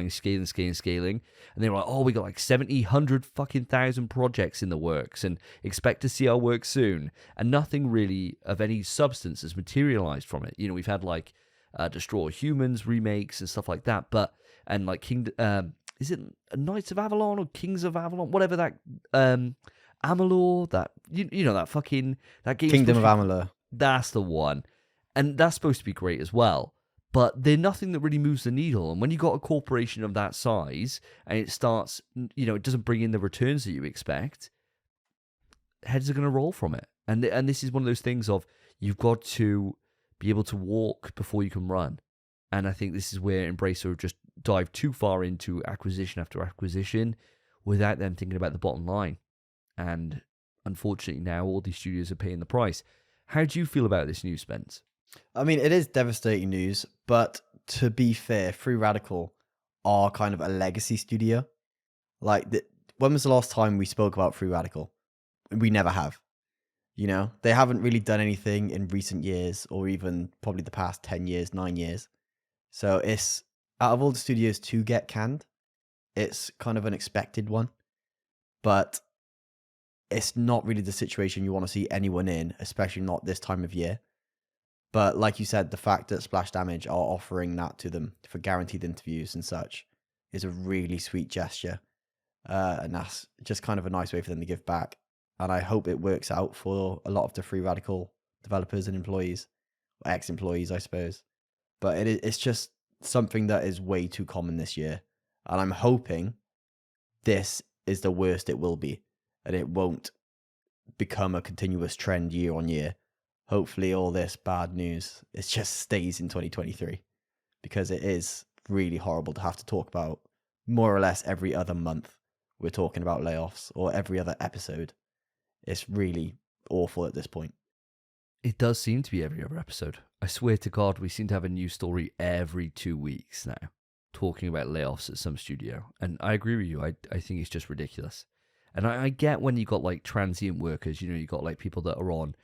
scaling. And they were like, oh, we got like 70, 100 fucking thousand projects in the works and expect to see our work soon. And nothing really of any substance has materialized from it. We've had like Destroy Humans remakes and stuff like that. And like is it Knights of Avalon or Kings of Avalon? Whatever that... Amalur, that that fucking that game, Kingdom of Amalur. That's the one, and that's supposed to be great as well. But they're nothing that really moves the needle. And when you got a corporation of that size and it starts, it doesn't bring in the returns that you expect, heads are going to roll from it. And this is one of those things of you've got to be able to walk before you can run. And I think this is where Embracer just dive too far into acquisition after acquisition without them thinking about the bottom line. And unfortunately now all these studios are paying the price. How do you feel about this news, Spence? I mean, it is devastating news, but to be fair, Free Radical are kind of a legacy studio. Like, when was the last time we spoke about Free Radical? We never have. They haven't really done anything in recent years or even probably the past 10 years, 9 years. So it's, out of all the studios to get canned, it's kind of an expected one. But it's not really the situation you want to see anyone in, especially not this time of year. But like you said, the fact that Splash Damage are offering that to them for guaranteed interviews and such is a really sweet gesture. And that's just kind of a nice way for them to give back. And I hope it works out for a lot of the Free Radical developers and employees, or ex-employees, I suppose. But it's just something that is way too common this year. And I'm hoping this is the worst it will be. And it won't become a continuous trend year on year. Hopefully all this bad news, it just stays in 2023. Because it is really horrible to have to talk about more or less every other month. We're talking about layoffs, or every other episode. It's really awful at this point. It does seem to be every other episode. I swear to God, we seem to have a new story every 2 weeks now, talking about layoffs at some studio. And I agree with you. I think it's just ridiculous. And I get when you got like transient workers, you got like people that are on,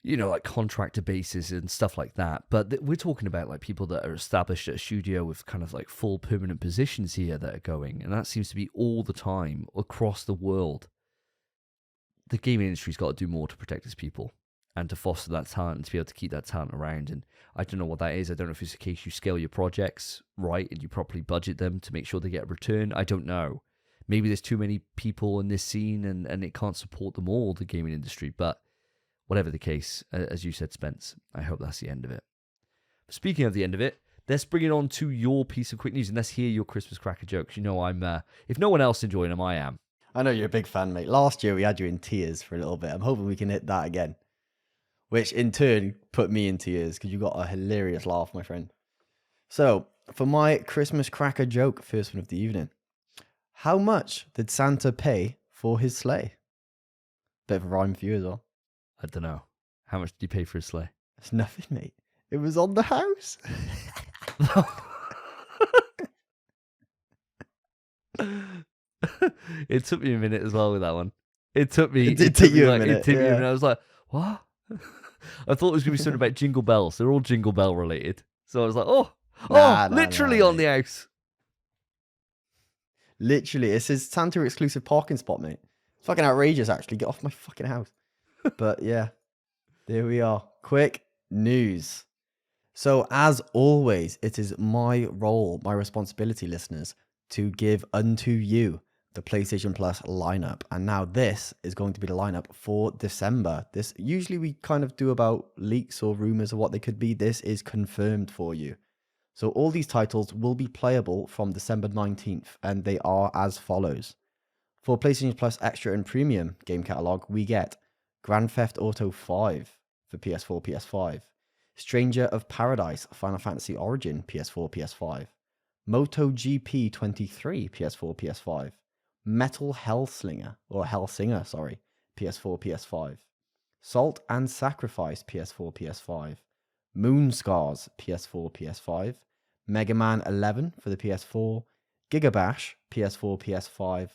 like contractor basis and stuff like that. But we're talking about like people that are established at a studio with kind of like full permanent positions here that are going. And that seems to be all the time across the world. The gaming industry's got to do more to protect its people and to foster that talent and to be able to keep that talent around. And I don't know what that is. I don't know if it's a case you scale your projects right and you properly budget them to make sure they get a return. I don't know. Maybe there's too many people in this scene and it can't support them all, the gaming industry. But whatever the case, as you said, Spence, I hope that's the end of it. Speaking of the end of it, let's bring it on to your piece of quick news and let's hear your Christmas cracker jokes. I'm, if no one else enjoying them, I am. I know you're a big fan, mate. Last year we had you in tears for a little bit. I'm hoping we can hit that again. Which in turn put me in tears because you got a hilarious laugh, my friend. So, for my Christmas cracker joke, first one of the evening. How much did Santa pay for his sleigh? Bit of a rhyme for you as well. I don't know. How much did he pay for his sleigh? It's nothing, mate. It was on the house. It took me a minute as well with that one. It took me. It did take you a minute. It took me a minute. I was like, what? I thought it was going to be something about Jingle Bells. They're all Jingle Bell related. So I was like, oh, Literally on the house. Literally, it's his Santa exclusive parking spot, mate. It's fucking outrageous, actually. Get off my fucking house. But yeah, there we are. Quick news. So as always, it is my role, my responsibility, listeners, to give unto you the PlayStation Plus lineup. And now this is going to be the lineup for December. This usually we kind of do about leaks or rumors of what they could be. This is confirmed for you. So all these titles will be playable from December 19th, and they are as follows. For PlayStation Plus Extra and Premium game catalog, we get Grand Theft Auto 5 for PS4, PS5, Stranger of Paradise Final Fantasy Origin PS4, PS5, MotoGP 23 PS4, PS5, Metal Hellsinger, PS4, PS5, Salt and Sacrifice PS4, PS5, Moonscars PS4, PS5, Mega Man 11 for the PS4, Gigabash PS4, PS5,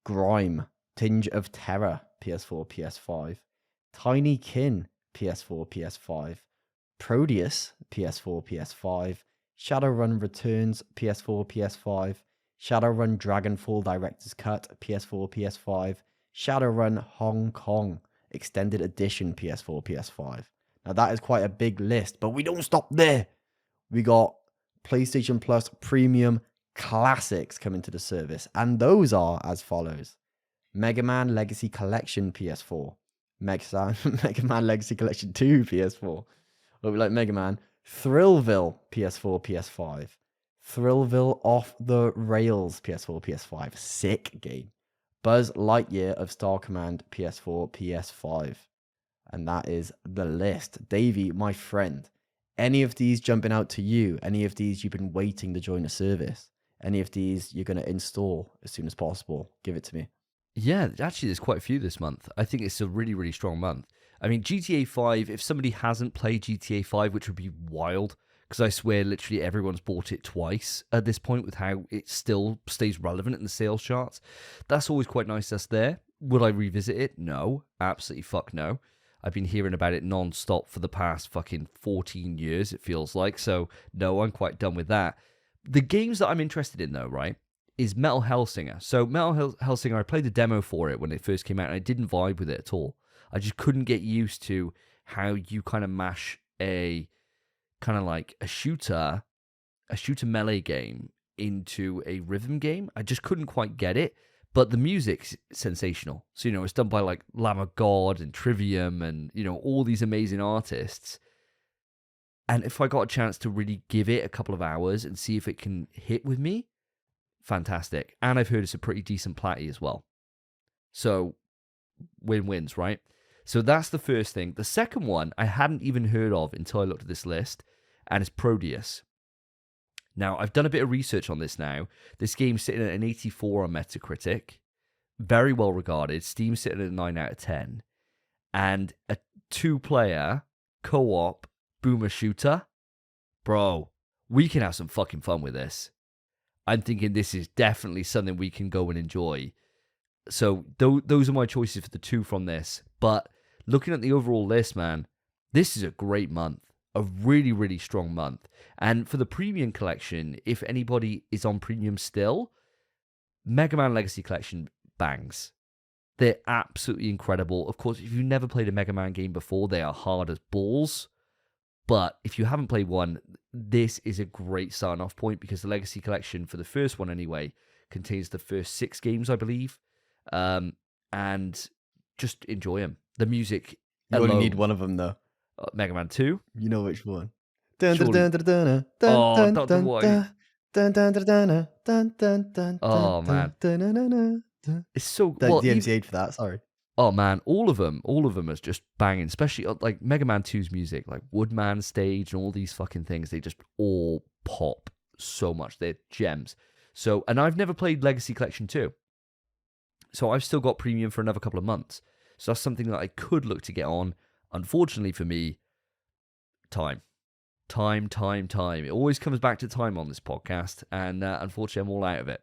Grime, Tinge of Terror PS4, PS5, Tiny Kin PS4, PS5, Proteus PS4, PS5, Shadowrun Returns PS4, PS5, Shadowrun Dragonfall Director's Cut PS4, PS5, Shadowrun Hong Kong Extended Edition PS4, PS5. Now that is quite a big list, but we don't stop there. We got PlayStation Plus Premium Classics coming to the service, and those are as follows. Mega Man Legacy Collection PS4, Mega Man Legacy Collection 2 PS4, but we like Mega Man, Thrillville PS4, PS5, Thrillville Off the Rails PS4, PS5, sick game, Buzz Lightyear of Star Command PS4, PS5. And that is the list. Davey, my friend, any of these jumping out to you? Any of these you've been waiting to join the service? Any of these you're going to install as soon as possible? Give it to me. Yeah, actually, there's quite a few this month. I think it's a really, really strong month. I mean, GTA 5, if somebody hasn't played GTA 5, which would be wild, because I swear literally everyone's bought it twice at this point with how it still stays relevant in the sales charts. That's always quite nice that's there. Would I revisit it? No. Absolutely fuck no. I've been hearing about it non-stop for the past fucking 14 years, it feels like. So, no, I'm quite done with that. The games that I'm interested in, though, right, is Metal Hellsinger. So, Metal Hellsinger, I played the demo for it when it first came out, and I didn't vibe with it at all. I just couldn't get used to how you kind of mash a kind of like a shooter melee game into a rhythm game. I just couldn't quite get it. But the music's sensational. So, it's done by like Lamb of God and Trivium and, all these amazing artists. And if I got a chance to really give it a couple of hours and see if it can hit with me, fantastic. And I've heard it's a pretty decent platty as well. So, win-wins, right? So that's the first thing. The second one I hadn't even heard of until I looked at this list, and it's Proteus. Now, I've done a bit of research on this now. This game's sitting at an 84 on Metacritic. Very well regarded. Steam's sitting at a 9 out of 10. And a 2-player co-op boomer shooter. Bro, we can have some fucking fun with this. I'm thinking this is definitely something we can go and enjoy. So those are my choices for the two from this. But looking at the overall list, man, this is a great month. A really, really strong month. And for the Premium Collection, if anybody is on Premium still, Mega Man Legacy Collection bangs. They're absolutely incredible. Of course, if you've never played a Mega Man game before, they are hard as balls. But if you haven't played one, this is a great starting off point because the Legacy Collection, for the first one anyway, contains the first 6 games, I believe. And just enjoy them. The music You alone, only need one of them, though. Mega Man 2. You know which one. Oh, man. It's so... The MC8 for that, sorry. Oh, man, all of them are just banging, especially like Mega Man 2's music, like Woodman Stage and all these fucking things. They just all pop so much. They're gems. So, and I've never played Legacy Collection 2. So I've still got Premium for another couple of months. So that's something that I could look to get on. Unfortunately for me, time. It always comes back to time on this podcast, and unfortunately I'm all out of it.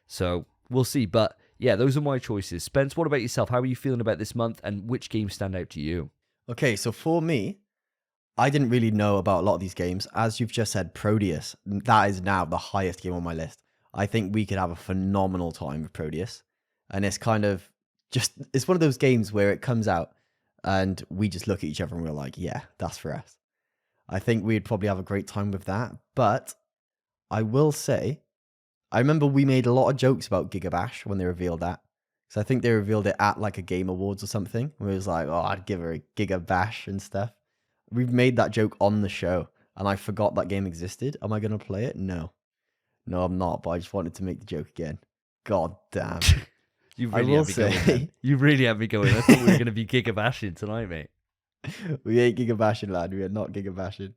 So we'll see. But yeah, those are my choices. Spence, what about yourself? How are you feeling about this month, and which games stand out to you? Okay, so for me, I didn't really know about a lot of these games. As you've just said, Proteus, that is now the highest game on my list. I think we could have a phenomenal time with Proteus. And it's kind of it's one of those games where it comes out and we just look at each other and we're like, yeah, that's for us. I think we'd probably have a great time with that. But I will say, I remember we made a lot of jokes about Gigabash when they revealed that. So I think they revealed it at like a Game Awards or something. Where it was like, oh, I'd give her a Gigabash and stuff. We've made that joke on the show, and I forgot that game existed. Am I going to play it? No. No, I'm not, but I just wanted to make the joke again. God damn. You really have me going. You really have me going. I thought we were going to be Gigabashing tonight, mate. We ain't Gigabashing, lad. We are not Gigabashing.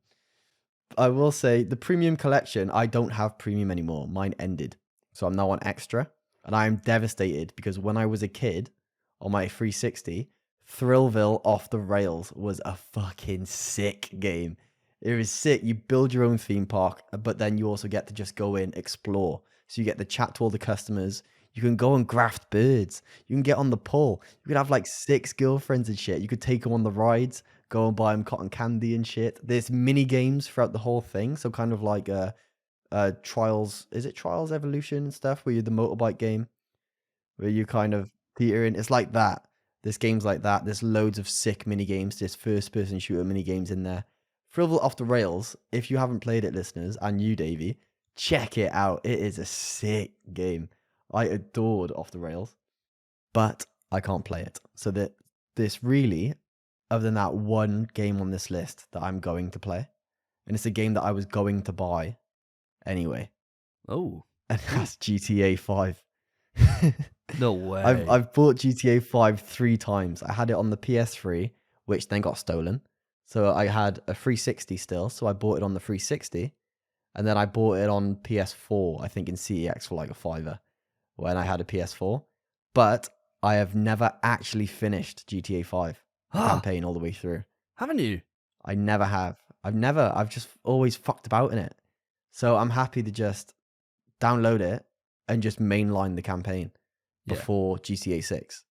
I will say, the premium collection, I don't have premium anymore. Mine ended. So I'm now on extra. And I am devastated because when I was a kid on my 360, Thrillville Off the Rails was a fucking sick game. It was sick. You build your own theme park, but then you also get to just go in, explore. So you get to chat to all the customers. You can go and graft birds. You can get on the pole. You could have like 6 girlfriends and shit. You could take them on the rides, go and buy them cotton candy and shit. There's mini games throughout the whole thing. So kind of like Trials, is it Trials Evolution and stuff, where you're the motorbike game, where you kind of theater in. It's like that. There's games like that. There's loads of sick mini games. There's first-person shooter mini games in there. Thrillville Off the Rails, if you haven't played it, listeners, and you, Davey, check it out. It is a sick game. I adored Off the Rails, but I can't play it. So that this really, other than that one game on this list that I'm going to play, and it's a game that I was going to buy anyway. Oh. And that's GTA 5. No way. I've bought GTA 5 3 times. I had it on the PS3, which then got stolen. So I had a 360 still, so I bought it on the 360. And then I bought it on PS4, I think in CEX for like a $5 when I had a PS4. But I have never actually finished GTA 5 campaign all the way through. Haven't you? I never have. I've just always fucked about in it. So I'm happy to just download it and just mainline the campaign before GTA 6.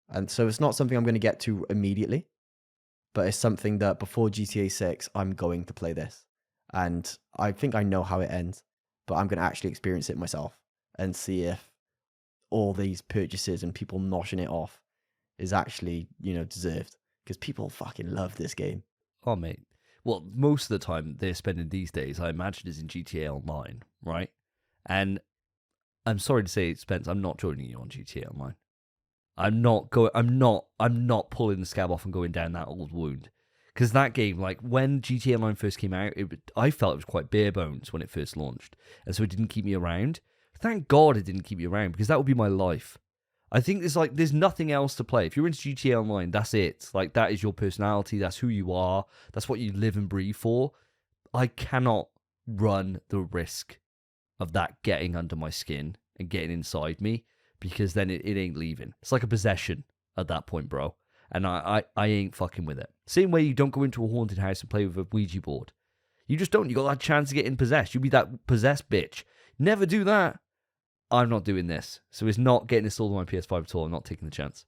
And so it's not something I'm going to get to immediately, but it's something that before GTA 6, I'm going to play this. And I think I know how it ends, but I'm going to actually experience it myself and see if all these purchases and people noshing it off is actually, deserved. Because people fucking love this game. Oh, mate. Well, most of the time they're spending these days, I imagine, is in GTA Online, right? And I'm sorry to say, Spence, I'm not joining you on GTA Online. I'm not pulling the scab off and going down that old wound. Because that game, like when GTA Online first came out, I felt it was quite bare bones when it first launched. And so it didn't keep me around. Thank God it didn't keep me around, because that would be my life. I think there's nothing else to play. If you're into GTA Online, that's it. Like, that is your personality. That's who you are. That's what you live and breathe for. I cannot run the risk of that getting under my skin and getting inside me, because then it ain't leaving. It's like a possession at that point, bro. And I ain't fucking with it. Same way you don't go into a haunted house and play with a Ouija board. You just don't. You got that chance to get in possessed. You'll be that possessed bitch. Never do that. I'm not doing this. So it's not getting installed on my PS5 at all. I'm not taking the chance.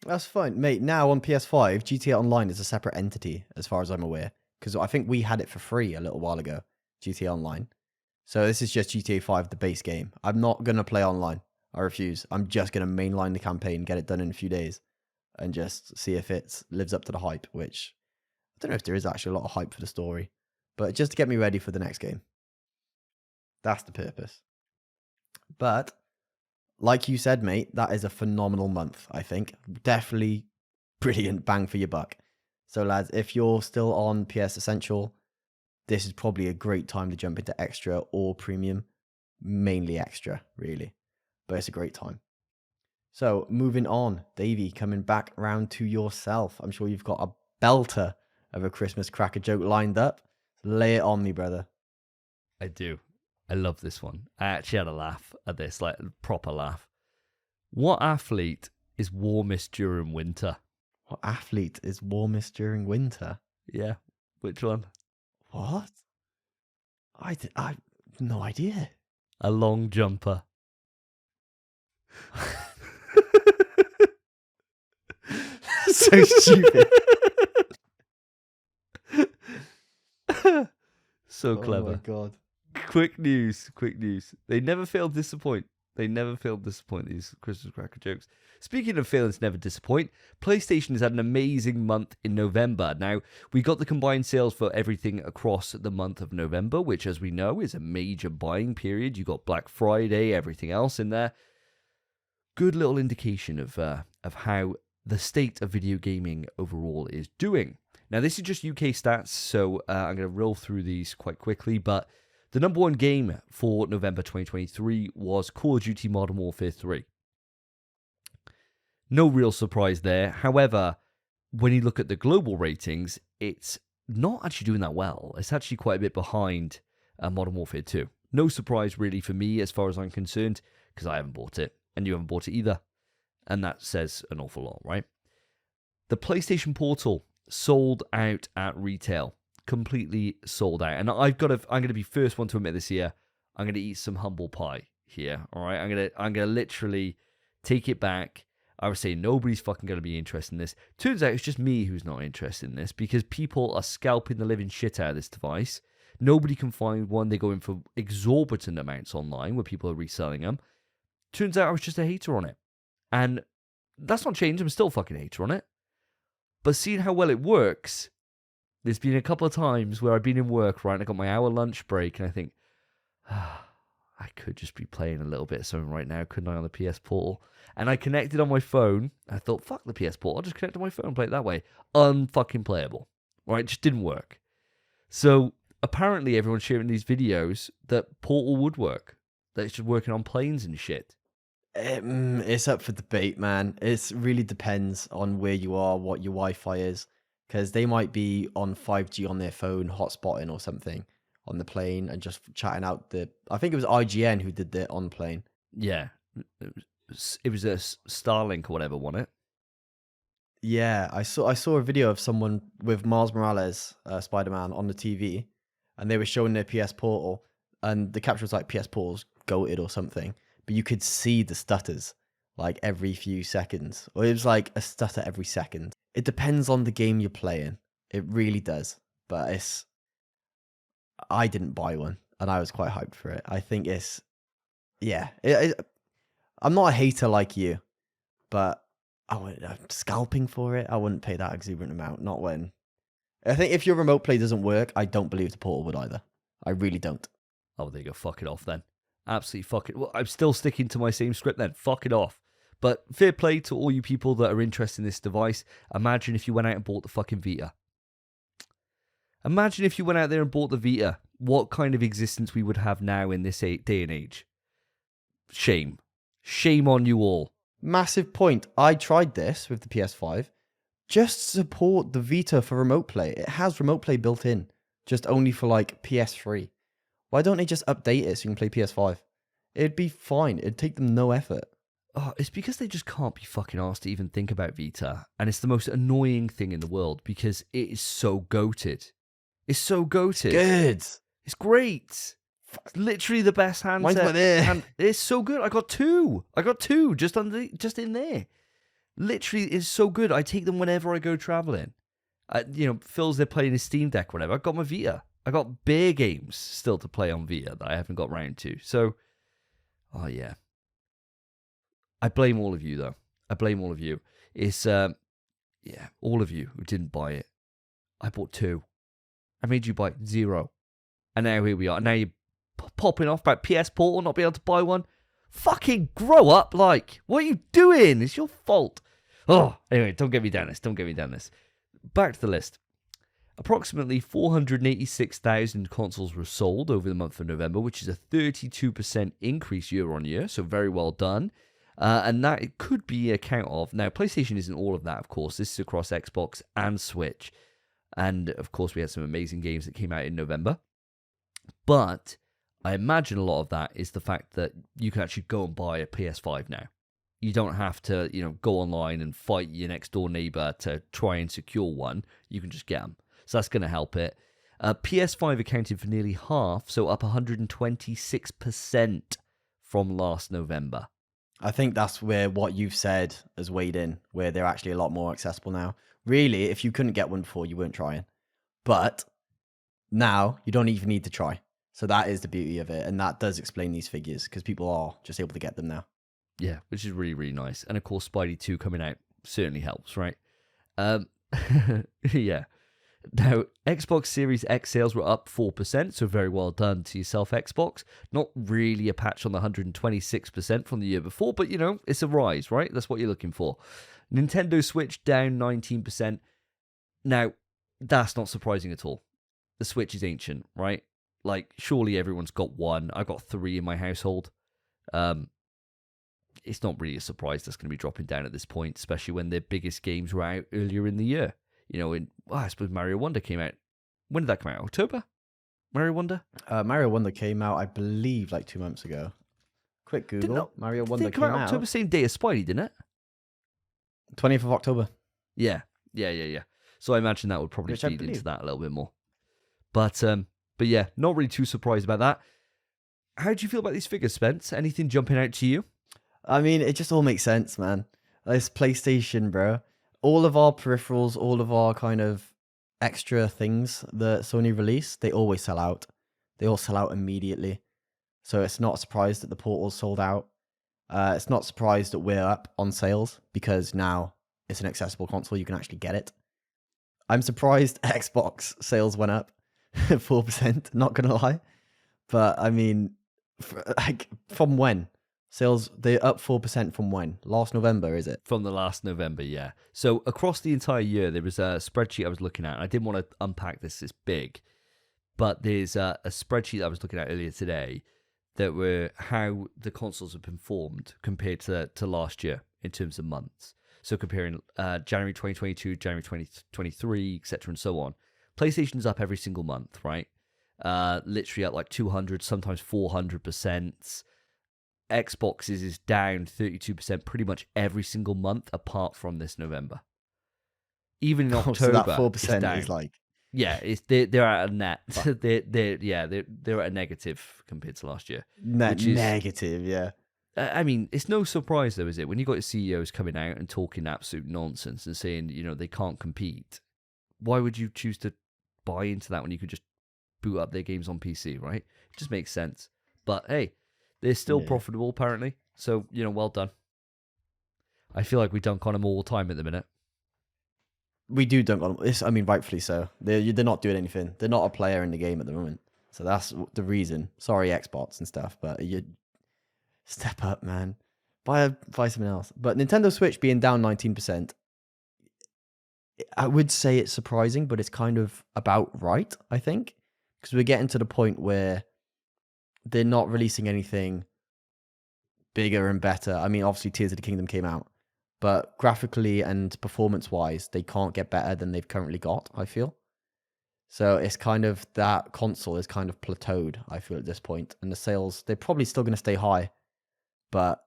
That's fine. Mate, now on PS5, GTA Online is a separate entity, as far as I'm aware. Because I think we had it for free a little while ago, GTA Online. So this is just GTA 5, the base game. I'm not going to play online. I refuse. I'm just going to mainline the campaign, get it done in a few days, and just see if it lives up to the hype, which I don't know if there is actually a lot of hype for the story. But just to get me ready for the next game. That's the purpose. But, like you said, mate, that is a phenomenal month, I think. Definitely brilliant bang for your buck. So, lads, if you're still on PS Essential, this is probably a great time to jump into Extra or Premium. Mainly Extra, really. But it's a great time. So, moving on, Davey, coming back around to yourself. I'm sure you've got a belter of a Christmas cracker joke lined up. Lay it on me, brother. I do. I love this one. I actually had a laugh at this, like a proper laugh. What athlete is warmest during winter? What athlete is warmest during winter? Yeah, which one? What? I have no idea. A long jumper. So stupid. So clever. Oh my god. Quick news. They never fail to disappoint. These Christmas cracker jokes. Speaking of failing to never disappoint, PlayStation has had an amazing month in November. Now, we got the combined sales for everything across the month of November, which, as we know, is a major buying period. You got Black Friday, everything else in there. Good little indication of how the state of video gaming overall is doing. Now, this is just UK stats, so I'm going to roll through these quite quickly, but the number one game for November 2023 was Call of Duty Modern Warfare 3. No real surprise there. However, when you look at the global ratings, it's not actually doing that well. It's actually quite a bit behind Modern Warfare 2. No surprise really for me as far as I'm concerned, because I haven't bought it, and you haven't bought it either. And that says an awful lot, right? The PlayStation Portal sold out at retail. Completely sold out. And I'm going to be first one to admit this year. I'm going to eat some humble pie here, all right? I'm going to literally take it back. I was saying nobody's fucking going to be interested in this. Turns out it's just me who's not interested in this because people are scalping the living shit out of this device. Nobody can find one. They go in for exorbitant amounts online where people are reselling them. Turns out I was just a hater on it. And that's not changed. I'm still a fucking hater on it. But seeing how well it works, there's been a couple of times where I've been in work, right, and I got my hour lunch break, and I think, I could just be playing a little bit of something right now, couldn't I, on the PS Portal? And I connected on my phone. I thought, fuck the PS Portal, I'll just connect on my phone and play it that way. Unfucking playable. Right, it just didn't work. So apparently everyone's sharing these videos that Portal would work. That it's just working on planes and shit. It's up for debate, man. It really depends on where you are, what your Wi-Fi is. Because they might be on 5G on their phone, hotspotting or something on the plane and just chatting out the... I think it was IGN who did the on plane. Yeah. It was a Starlink or whatever, wasn't it? Yeah, I saw a video of someone with Miles Morales, Spider-Man, on the TV, and they were showing their PS Portal, and the capture was like, PS Portal's goated or something, but you could see the stutters like every few seconds, or it was like a stutter every second. It depends on the game you're playing. It really does. But I didn't buy one, and I was quite hyped for it. I think I'm not a hater like you, but I'm scalping for it. I wouldn't pay that exuberant amount. Not when. I think if your remote play doesn't work, I don't believe the Portal would either. I really don't. Oh, there you go. Fuck it off then. Absolutely fuck it. Well, I'm still sticking to my same script then. Fuck it off. But fair play to all you people that are interested in this device. Imagine if you went out and bought the fucking Vita. Imagine if you went out there and bought the Vita. What kind of existence we would have now in this day and age. Shame. Shame on you all. Massive point. I tried this with the PS5. Just support the Vita for remote play. It has remote play built in. Just only for like PS3. Why don't they just update it so you can play PS5? It'd be fine. It'd take them no effort. Oh, it's because they just can't be fucking asked to even think about Vita. And it's the most annoying thing in the world because it is so goated. It's so goated. Good. It's great. It's literally the best handset. Mine's right there. And it's so good. I got two just in there. Literally, it's so good. I take them whenever I go traveling. Phil's there playing his Steam Deck, or whatever. I got my Vita. I got bare games still to play on Vita that I haven't got round to. So, oh yeah. I blame all of you, though. I blame all of you. It's, all of you who didn't buy it. I bought 2. I made you buy 0. And now here we are. Now you're popping off about PS Portal not being able to buy one. Fucking grow up, like. What are you doing? It's your fault. Oh, anyway, don't get me down this. Back to the list. Approximately 486,000 consoles were sold over the month of November, which is a 32% increase year on year. So very well done. And that it could be a count of... Now, PlayStation isn't all of that, of course. This is across Xbox and Switch. And, of course, we had some amazing games that came out in November. But I imagine a lot of that is the fact that you can actually go and buy a PS5 now. You don't have to, go online and fight your next door neighbor to try and secure one. You can just get them. So that's going to help it. PS5 accounted for nearly half, so up 126% from last November. I think that's where what you've said has weighed in, where they're actually a lot more accessible now. Really, if you couldn't get one before, you weren't trying. But now you don't even need to try. So that is the beauty of it. And that does explain these figures because people are just able to get them now. Yeah, which is really, really nice. And of course, Spidey 2 coming out certainly helps, right? Yeah. Now, Xbox Series X sales were up 4%, so very well done to yourself, Xbox. Not really a patch on the 126% from the year before, but, it's a rise, right? That's what you're looking for. Nintendo Switch down 19%. Now, that's not surprising at all. The Switch is ancient, right? Like, surely everyone's got one. I got 3 in my household. It's not really a surprise that's going to be dropping down at this point, especially when their biggest games were out earlier in the year. I suppose Mario Wonder came out. When did that come out? October? Mario Wonder? Mario Wonder came out, I believe, like 2 months ago. Quick Google. Mario Wonder came out October, same day as Spidey, didn't it? 20th of October. Yeah. So I imagine that would probably feed into that a little bit more. But yeah, not really too surprised about that. How do you feel about these figures, Spence? Anything jumping out to you? I mean, it just all makes sense, man. It's PlayStation, bro. All of our peripherals, all of our kind of extra things that Sony release, they always sell out. They all sell out immediately. So it's not a surprise that the Portal's sold out. It's not a surprise that we're up on sales because now it's an accessible console. You can actually get it. I'm surprised Xbox sales went up 4%, not going to lie. But I mean, from when? Sales, they're up 4% from when? Last November, is it? From the last November, yeah. So across the entire year, there was a spreadsheet I was looking at. I didn't want to unpack this big, but there's a spreadsheet I was looking at earlier today that were how the consoles have performed compared to last year in terms of months. So comparing January 2022, January 2023, etc. and so on. PlayStation's up every single month, right? Literally at like 200, sometimes 400%. Xbox's is down 32% pretty much every single month apart from this November. Even in October, so that 4% it's down. is like... Yeah, they're at a net. they're at a negative compared to last year. Negative, yeah. I mean, it's no surprise though, is it? When you got CEOs coming out and talking absolute nonsense and saying, they can't compete, why would you choose to buy into that when you could just boot up their games on PC, right? It just makes sense. But hey, they're still profitable apparently. So, well done. I feel like we dunk on them all the time at the minute. We do dunk on them. I mean, rightfully so. They're not doing anything. They're not a player in the game at the moment. So that's the reason. Sorry, Xbox and stuff, but you step up, man. Buy something else. But Nintendo Switch being down 19%, I would say it's surprising, but it's kind of about right, I think. Because we're getting to the point where they're not releasing anything bigger and better. I mean, obviously Tears of the Kingdom came out, but graphically and performance-wise, they can't get better than they've currently got, I feel. So it's kind of, that console is kind of plateaued, I feel, at this point. And the sales, they're probably still going to stay high, but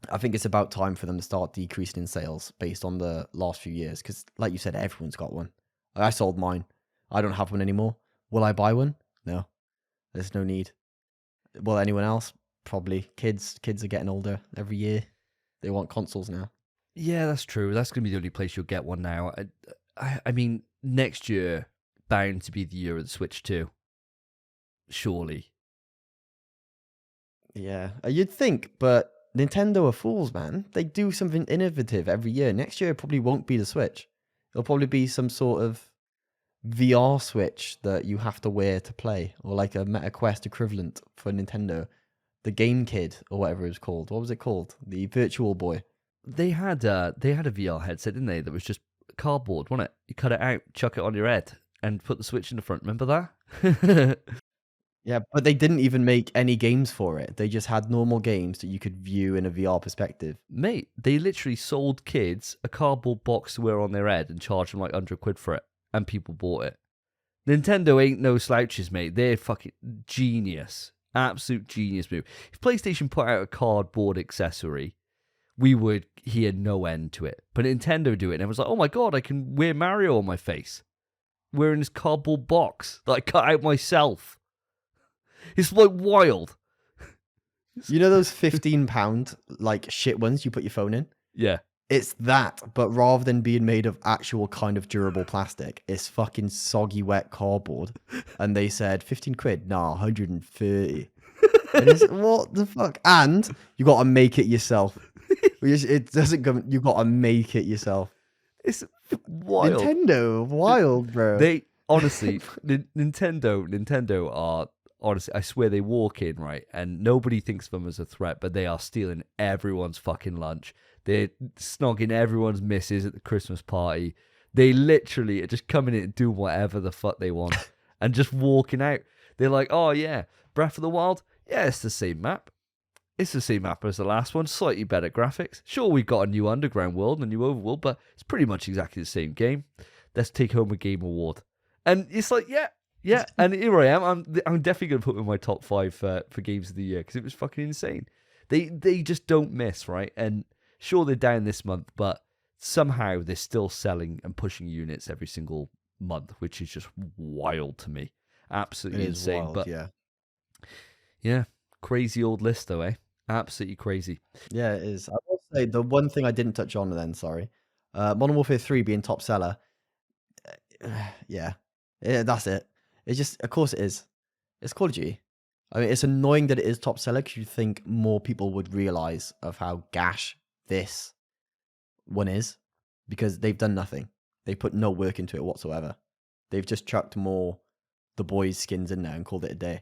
I think it's about time for them to start decreasing in sales based on the last few years. Because like you said, everyone's got one. I sold mine. I don't have one anymore. Will I buy one? No. There's no need. Will anyone else? Probably. Kids are getting older every year. They want consoles now. Yeah, that's true. That's going to be the only place you'll get one now. I mean, next year, bound to be the year of the Switch 2. Surely. Yeah, you'd think, but Nintendo are fools, man. They do something innovative every year. Next year, it probably won't be the Switch. It'll probably be some sort of VR Switch that you have to wear to play, or like a Meta Quest equivalent for Nintendo. The Game Kid, or whatever it was called. What was it called? The Virtual Boy. They had a VR headset, didn't they? That was just cardboard, wasn't it? You cut it out, chuck it on your head, and put the Switch in the front. Remember that? Yeah, but they didn't even make any games for it. They just had normal games that you could view in a VR perspective. Mate, they literally sold kids a cardboard box to wear on their head and charged them like 100 quid for it. And people bought it. Nintendo ain't no slouches, mate. They're fucking genius. Absolute genius move. If PlayStation put out a cardboard accessory, we would hear no end to it. But Nintendo do it, and everyone's like, oh my god, I can wear Mario on my face. Wearing this cardboard box that I cut out myself. It's like wild. You know those £15 like shit ones you put your phone in? Yeah. It's that, but rather than being made of actual kind of durable plastic, it's fucking soggy wet cardboard. And they said 15 quid, nah, 130. And it's what the fuck? And you gotta make it yourself. It doesn't come. You gotta make it yourself. It's wild. Nintendo, wild, bro. They honestly, Nintendo are honestly. I swear they walk in right, and nobody thinks of them as a threat, but they are stealing everyone's fucking lunch. They're snogging everyone's misses at the Christmas party. They literally are just coming in and doing whatever the fuck they want, and just walking out. They're like, oh yeah, Breath of the Wild. Yeah, it's the same map. It's the same map as the last one, slightly better graphics. Sure, we've got a new underground world and a new overworld, but it's pretty much exactly the same game. Let's take home a game award. And it's like, yeah. And here I am. I'm definitely going to put them in my top 5 for games of the year because it was fucking insane. They just don't miss, right? And sure, they're down this month, but somehow they're still selling and pushing units every single month, which is just wild to me. Absolutely insane. Wild, but yeah, crazy old list though, eh? Absolutely crazy. Yeah, it is. I will say the one thing I didn't touch on then, sorry. Modern Warfare 3 being top seller. Yeah, that's it. It's just, of course it is. It's Call of Duty. I mean, it's annoying that it is top seller because you think more people would realize of how gash this one is because they've done nothing. They put no work into it whatsoever. They've just chucked more the boys' skins in there and called it a day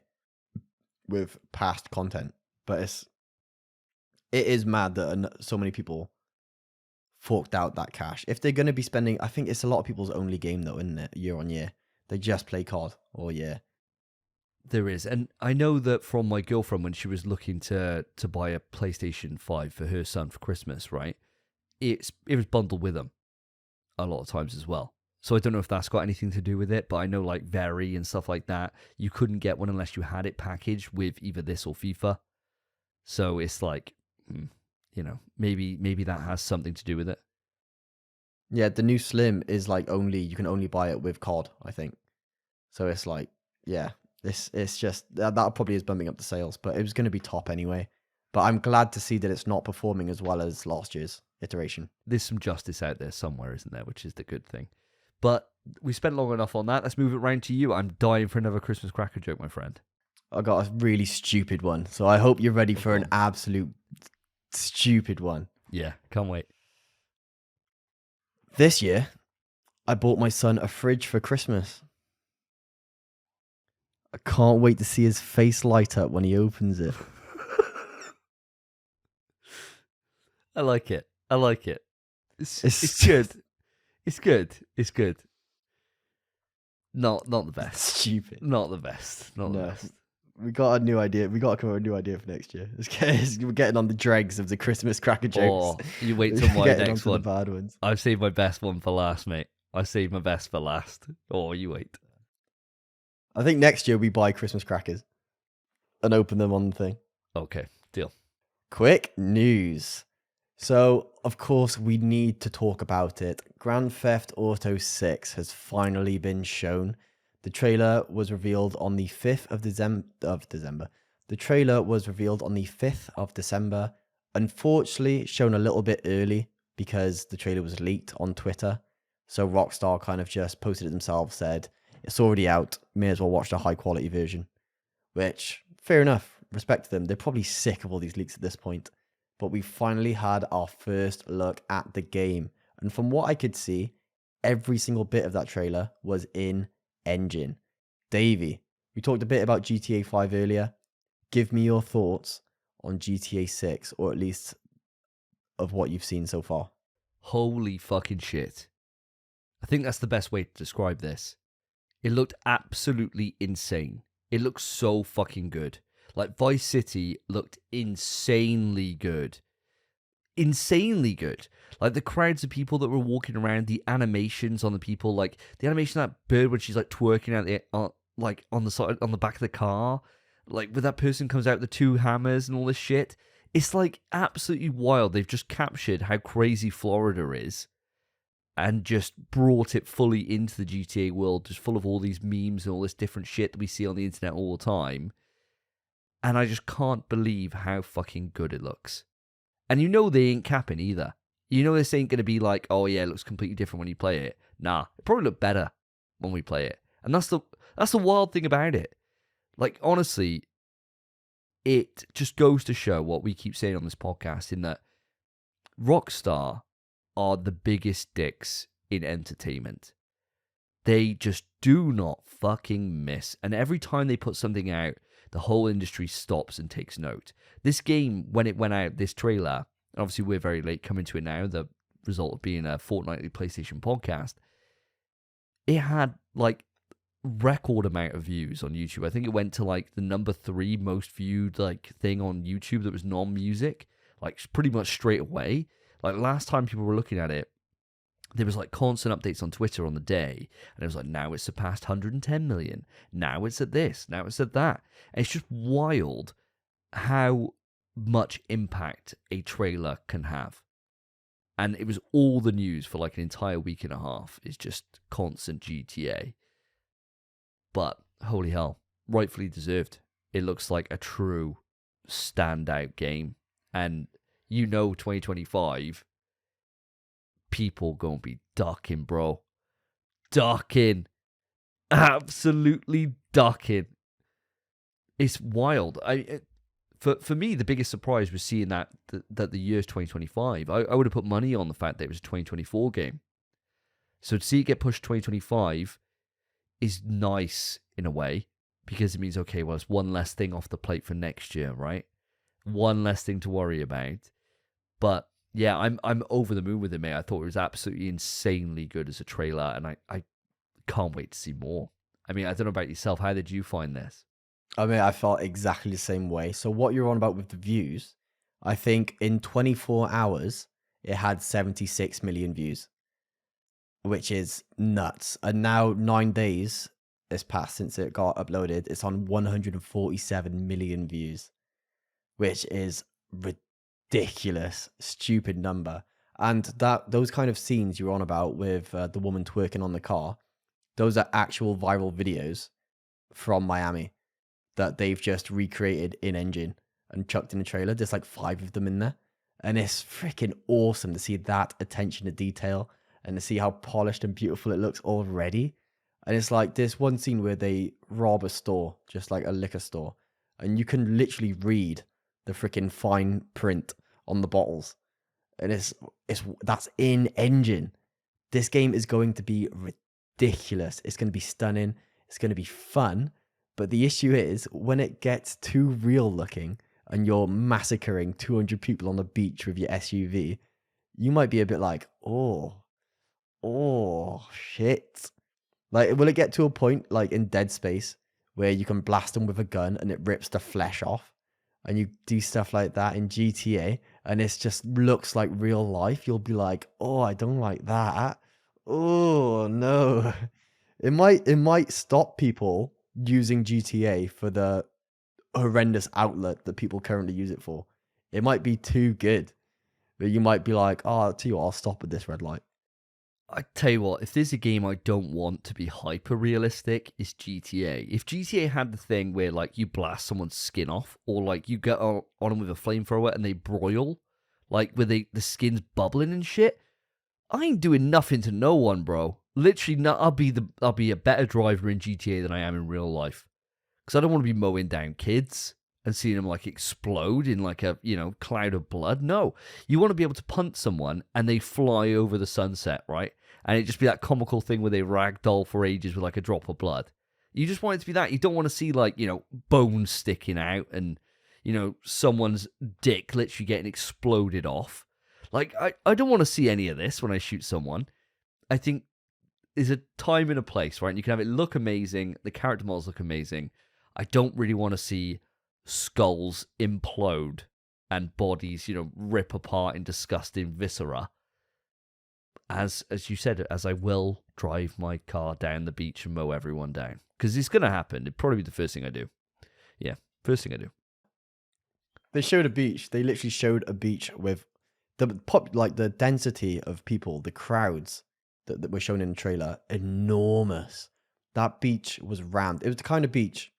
with past content. But it is mad that so many people forked out that cash. If they're going to be spending, I think it's a lot of people's only game though, isn't it? Year on year. They just play COD all year. There is. And I know that from my girlfriend when she was looking to buy a PlayStation 5 for her son for Christmas, right? It was bundled with them a lot of times as well. So I don't know if that's got anything to do with it, but I know like Very and stuff like that, you couldn't get one unless you had it packaged with either this or FIFA. So it's like, maybe that has something to do with it. Yeah, the new Slim is like you can only buy it with COD, I think. So it's like, yeah, it's just, that probably is bumping up the sales, but it was going to be top anyway. But I'm glad to see that it's not performing as well as last year's iteration. There's some justice out there somewhere, isn't there? Which is the good thing. But we spent long enough on that. Let's move it round to you. I'm dying for another Christmas cracker joke, my friend. I got a really stupid one, so I hope you're ready for an absolute stupid one. Yeah, can't wait. This year, I bought my son a fridge for Christmas. I can't wait to see his face light up when he opens it. I like it. It's good. It's good. Not the best. Stupid. Not the best. Not the best. We got a new idea. We got to come up with a new idea for next year. We're getting on the dregs of the Christmas cracker jokes. Oh, you wait till my next one. The bad ones. I've saved my best one for last, mate. I saved my best for last. Oh, you wait. I think next year we buy Christmas crackers and open them on the thing. Okay, deal. Quick news. So, of course, we need to talk about it. Grand Theft Auto 6 has finally been shown. The trailer was revealed on the 5th of December. The trailer was revealed on the 5th of December. Unfortunately, shown a little bit early because the trailer was leaked on Twitter. So Rockstar kind of just posted it themselves, said, it's already out, may as well watch the high quality version. Which, fair enough, respect to them. They're probably sick of all these leaks at this point. But we finally had our first look at the game. And from what I could see, every single bit of that trailer was in engine. Davey, we talked a bit about GTA 5 earlier. Give me your thoughts on GTA 6, or at least of what you've seen so far. Holy fucking shit. I think that's the best way to describe this. It looked absolutely insane. It looked so fucking good. Like, Vice City looked insanely good. Insanely good. Like, the crowds of people that were walking around, the animations on the people, like, the animation of that bird when she's, like, twerking out the, on the side, on the back of the car, like, when that person comes out with the 2 hammers and all this shit. It's, like, absolutely wild. They've just captured how crazy Florida is and just brought it fully into the GTA world, just full of all these memes and all this different shit that we see on the internet all the time. And I just can't believe how fucking good it looks. And you know they ain't capping either. You know this ain't going to be like, oh yeah, it looks completely different when you play it. Nah, it probably look better when we play it. And that's the wild thing about it. Like, honestly, it just goes to show what we keep saying on this podcast, in that Rockstar are the biggest dicks in entertainment. They just do not fucking miss. And every time they put something out, the whole industry stops and takes note. This game, when it went out, this trailer, and obviously we're very late coming to it now, the result of being a fortnightly PlayStation podcast, it had like record amount of views on YouTube. I think it went to like the number 3 most viewed like thing on YouTube that was non-music, like pretty much straight away. Like last time people were looking at it, there was like constant updates on Twitter on the day, and it was like, now it's surpassed 110 million. Now it's at this. Now it's at that. And it's just wild how much impact a trailer can have. And it was all the news for like an entire week and a half. It's just constant GTA. But holy hell, rightfully deserved. It looks like a true standout game. And 2025, people gonna be ducking, bro. Ducking. Absolutely ducking. It's wild. For me, the biggest surprise was seeing that the year's 2025. I would have put money on the fact that it was a 2024 game. So to see it get pushed to 2025 is nice in a way, because it means, okay, well, it's one less thing off the plate for next year, right? One less thing to worry about. But yeah, I'm over the moon with it, mate. I thought it was absolutely insanely good as a trailer, and I can't wait to see more. I mean, I don't know about yourself. How did you find this? I mean, I felt exactly the same way. So what you're on about with the views, I think in 24 hours, it had 76 million views, which is nuts. And now 9 days has passed since it got uploaded. It's on 147 million views, which is ridiculous, stupid number. And those kind of scenes you're on about with the woman twerking on the car, those are actual viral videos from Miami that they've just recreated in engine and chucked in a trailer. There's like 5 of them in there. And it's freaking awesome to see that attention to detail and to see how polished and beautiful it looks already. And it's like this one scene where they rob a store, just like a liquor store, and you can literally read the freaking fine print on the bottles. And that's in engine. This game is going to be ridiculous. It's going to be stunning. It's going to be fun. But the issue is, when it gets too real looking and you're massacring 200 people on the beach with your SUV, you might be a bit like, oh, shit. Like, will it get to a point like in Dead Space where you can blast them with a gun and it rips the flesh off? And you do stuff like that in GTA and it just looks like real life. You'll be like, oh, I don't like that. Oh, no. It might stop people using GTA for the horrendous outlet that people currently use it for. It might be too good. But you might be like, oh, I'll tell you what, I'll stop at this red light. I tell you what, if there's a game I don't want to be hyper realistic, it's GTA. If GTA had the thing where like you blast someone's skin off, or like you get on them with a flamethrower and they broil, like with the skin's bubbling and shit, I ain't doing nothing to no one, bro. Literally, I'll be a better driver in GTA than I am in real life, because I don't want to be mowing down kids and seeing them like explode in like a cloud of blood. No, you want to be able to punt someone and they fly over the sunset, right? And it just be that comical thing where they ragdoll for ages with like a drop of blood. You just want it to be that. You don't want to see like bones sticking out and someone's dick literally getting exploded off. Like I don't want to see any of this when I shoot someone. I think there's a time and a place, right? And you can have it look amazing. The character models look amazing. I don't really want to see skulls implode and bodies, rip apart in disgusting viscera. As you said, as I will drive my car down the beach and mow everyone down. Because it's going to happen. It'd probably be the first thing I do. Yeah, first thing I do. They showed a beach. They literally showed a beach with the density of people, the crowds that were shown in the trailer, enormous. That beach was rammed. It was the kind of beach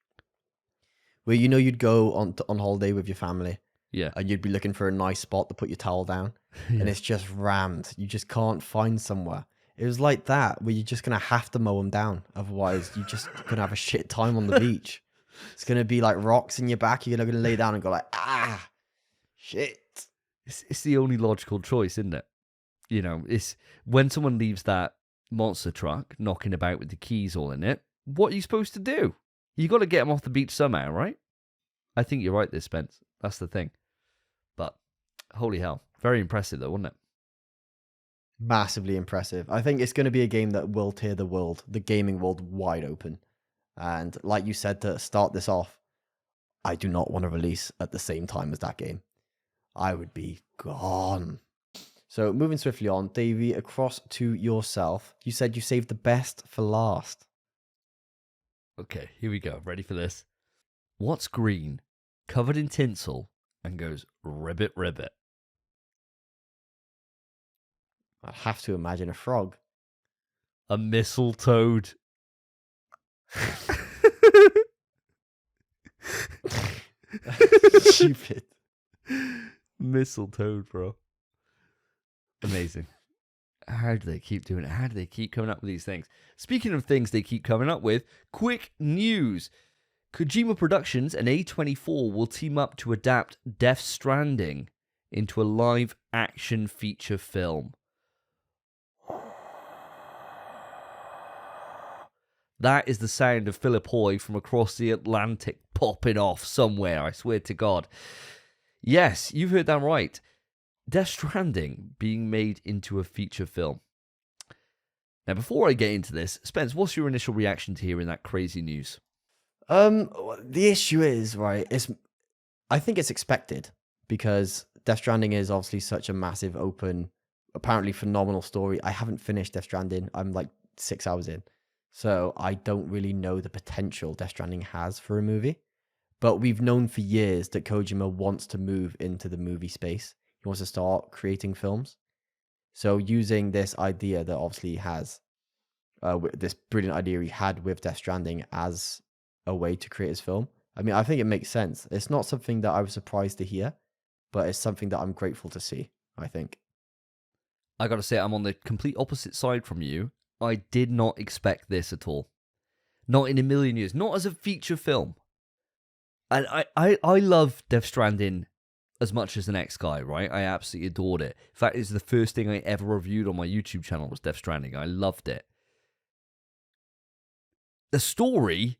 where you'd go on holiday with your family, Yeah. And you'd be looking for a nice spot to put your towel down. Yeah. And it's just rammed. You just can't find somewhere. It was like that, where you're just going to have to mow them down. Otherwise, you're just going to have a shit time on the beach. It's going to be like rocks in your back. You're going to lay down and go like, shit. It's the only logical choice, isn't it? You know, it's when someone leaves that monster truck knocking about with the keys all in it, what are you supposed to do? You got to get them off the beach somehow, right? I think you're right there, Spence. That's the thing. But, holy hell. Very impressive, though, wasn't it? Massively impressive. I think it's going to be a game that will tear the gaming world wide open. And like you said to start this off, I do not want to release at the same time as that game. I would be gone. So moving swiftly on, Davey, across to yourself. You said you saved the best for last. Okay, here we go. Ready for this? What's green, covered in tinsel, and goes ribbit ribbit? I have to imagine a frog. A mistletoe. Stupid. Mistletoe, bro. Amazing. How do they keep doing it? How do they keep coming up with these things? Speaking of things they keep coming up with, quick news. Kojima Productions and A24 will team up to adapt Death Stranding into a live-action feature film. That is the sound of Philip Hoy from across the Atlantic popping off somewhere, I swear to God. Yes, you've heard that right. Death Stranding being made into a feature film. Now, before I get into this, Spence, what's your initial reaction to hearing that crazy news? The issue is, right, I think it's expected, because Death Stranding is obviously such a massive, open, apparently phenomenal story. I haven't finished Death Stranding. I'm like 6 hours in. So I don't really know the potential Death Stranding has for a movie. But we've known for years that Kojima wants to move into the movie space. He wants to start creating films. So using this idea that obviously he has, this brilliant idea he had with Death Stranding as a way to create his film, I mean, I think it makes sense. It's not something that I was surprised to hear, but it's something that I'm grateful to see, I think. I gotta say, I'm on the complete opposite side from you. I did not expect this at all. Not in a million years. Not as a feature film. And I love Death Stranding as much as the next guy, right? I absolutely adored it. In fact, it's the first thing I ever reviewed on my YouTube channel was Death Stranding. I loved it. The story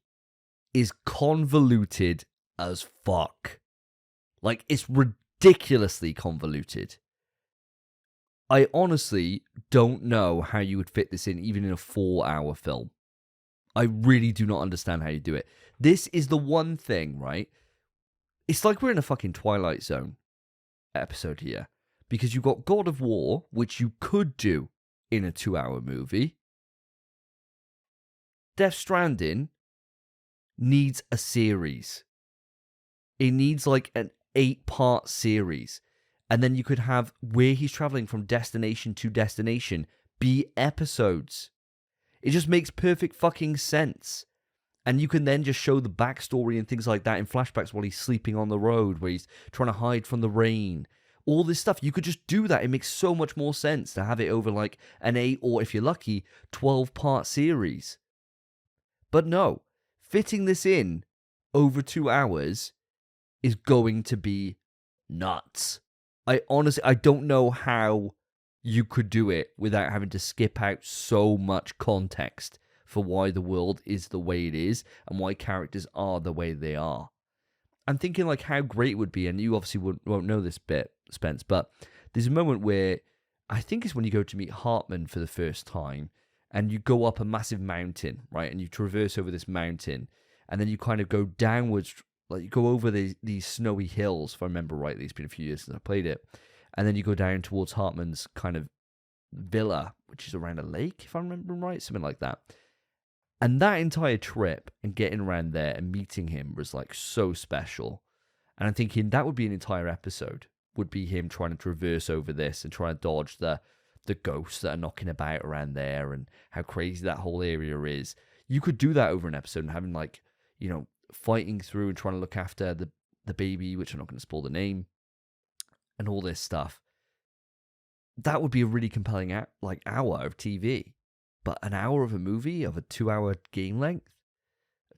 is convoluted as fuck. Like, it's ridiculously convoluted. I honestly don't know how you would fit this in, even in a 4-hour film. I really do not understand how you do it. This is the one thing, right? It's like we're in a fucking Twilight Zone episode here. Because you've got God of War, which you could do in a 2-hour movie. Death Stranding needs a series. It needs like an 8-part series. And then you could have where he's traveling from destination to destination be episodes. It just makes perfect fucking sense. And you can then just show the backstory and things like that in flashbacks while he's sleeping on the road, where he's trying to hide from the rain. All this stuff, you could just do that. It makes so much more sense to have it over like an 8 or, if you're lucky, 12-part series. But no, fitting this in over 2 hours is going to be nuts. I don't know how you could do it without having to skip out so much context for why the world is the way it is and why characters are the way they are. I'm thinking like how great it would be, and you obviously won't know this bit, Spence, but there's a moment where I think it's when you go to meet Hartman for the first time, and you go up a massive mountain, right? And you traverse over this mountain, and then you kind of go downwards, like you go over these snowy hills, if I remember rightly. It's been a few years since I played it. And then you go down towards Hartman's kind of villa, which is around a lake, if I remember right, something like that. And that entire trip and getting around there and meeting him was like so special. And I'm thinking that would be an entire episode, would be him trying to traverse over this and trying to dodge the ghosts that are knocking about around there and how crazy that whole area is. You could do that over an episode and having like, you know, fighting through and trying to look after the baby, which I'm not going to spoil the name. and all this stuff. That would be a really compelling hour of TV. But an hour of a movie of a 2-hour game length,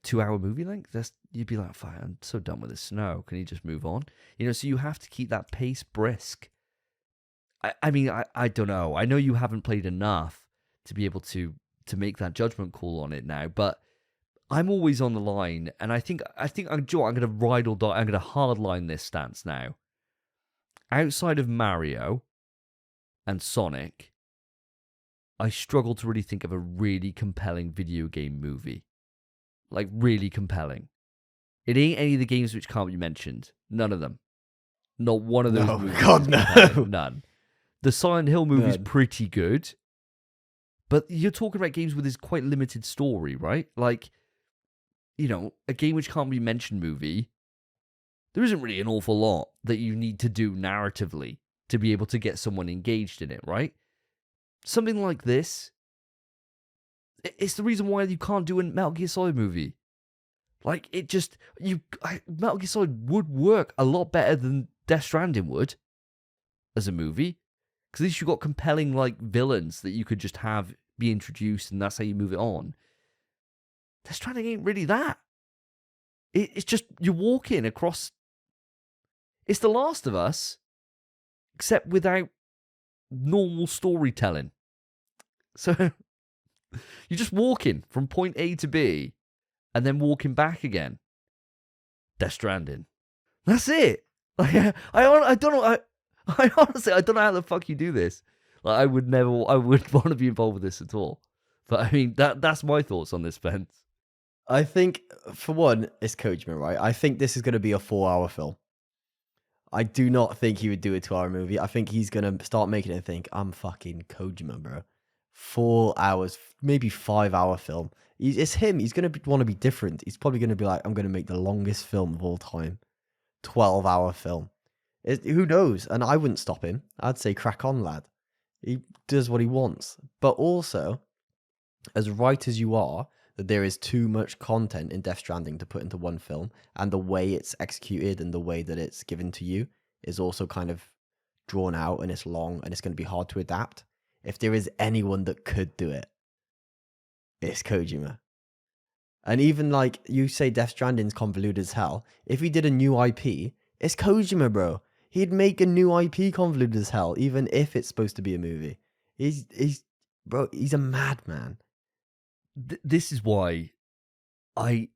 2-hour movie length, you'd be like, fine, I'm so done with this now. Can you just move on? So you have to keep that pace brisk. I mean, I don't know. I know you haven't played enough to be able to make that judgment call on it now, but I'm always on the line, and I think I'm going to ride or die. I'm going to hardline this stance now. Outside of Mario and Sonic, I struggle to really think of a really compelling video game movie. Like, really compelling. It ain't any of the games which can't be mentioned. None of them. Not one of those movies. God, no. None. The Silent Hill movie's pretty good, but you're talking about games with this quite limited story, right? Like, a game which can't be mentioned movie, there isn't really an awful lot that you need to do narratively to be able to get someone engaged in it, right? Something like this, it's the reason why you can't do a Metal Gear Solid movie. Like, Metal Gear Solid would work a lot better than Death Stranding would as a movie. Because at least you got compelling, villains that you could just have be introduced, and that's how you move it on. Death Stranding ain't really that. It's just, you're walking across... It's The Last of Us, except without normal storytelling. So, you're just walking from point A to B, and then walking back again. Death Stranding. That's it. I don't know... I honestly, I don't know how the fuck you do this. I would want to be involved with this at all. But I mean, that's my thoughts on this, Spence. I think, for one, it's Kojima, right? I think this is going to be a 4-hour film. I do not think he would do a 2-hour movie. I think he's going to start making it and think, I'm fucking Kojima, bro. 4 hours, maybe 5-hour film. It's him. He's going to want to be different. He's probably going to be like, I'm going to make the longest film of all time. 12-hour film. Who knows? And I wouldn't stop him. I'd say crack on, lad. He does what he wants. But also, as right as you are, that there is too much content in Death Stranding to put into one film, and the way it's executed and the way that it's given to you is also kind of drawn out, and it's long, and it's going to be hard to adapt. If there is anyone that could do it, it's Kojima. And even you say Death Stranding's convoluted as hell. If he did a new IP, it's Kojima, bro. He'd make a new IP convoluted as hell, even if it's supposed to be a movie. He's a madman. This is why I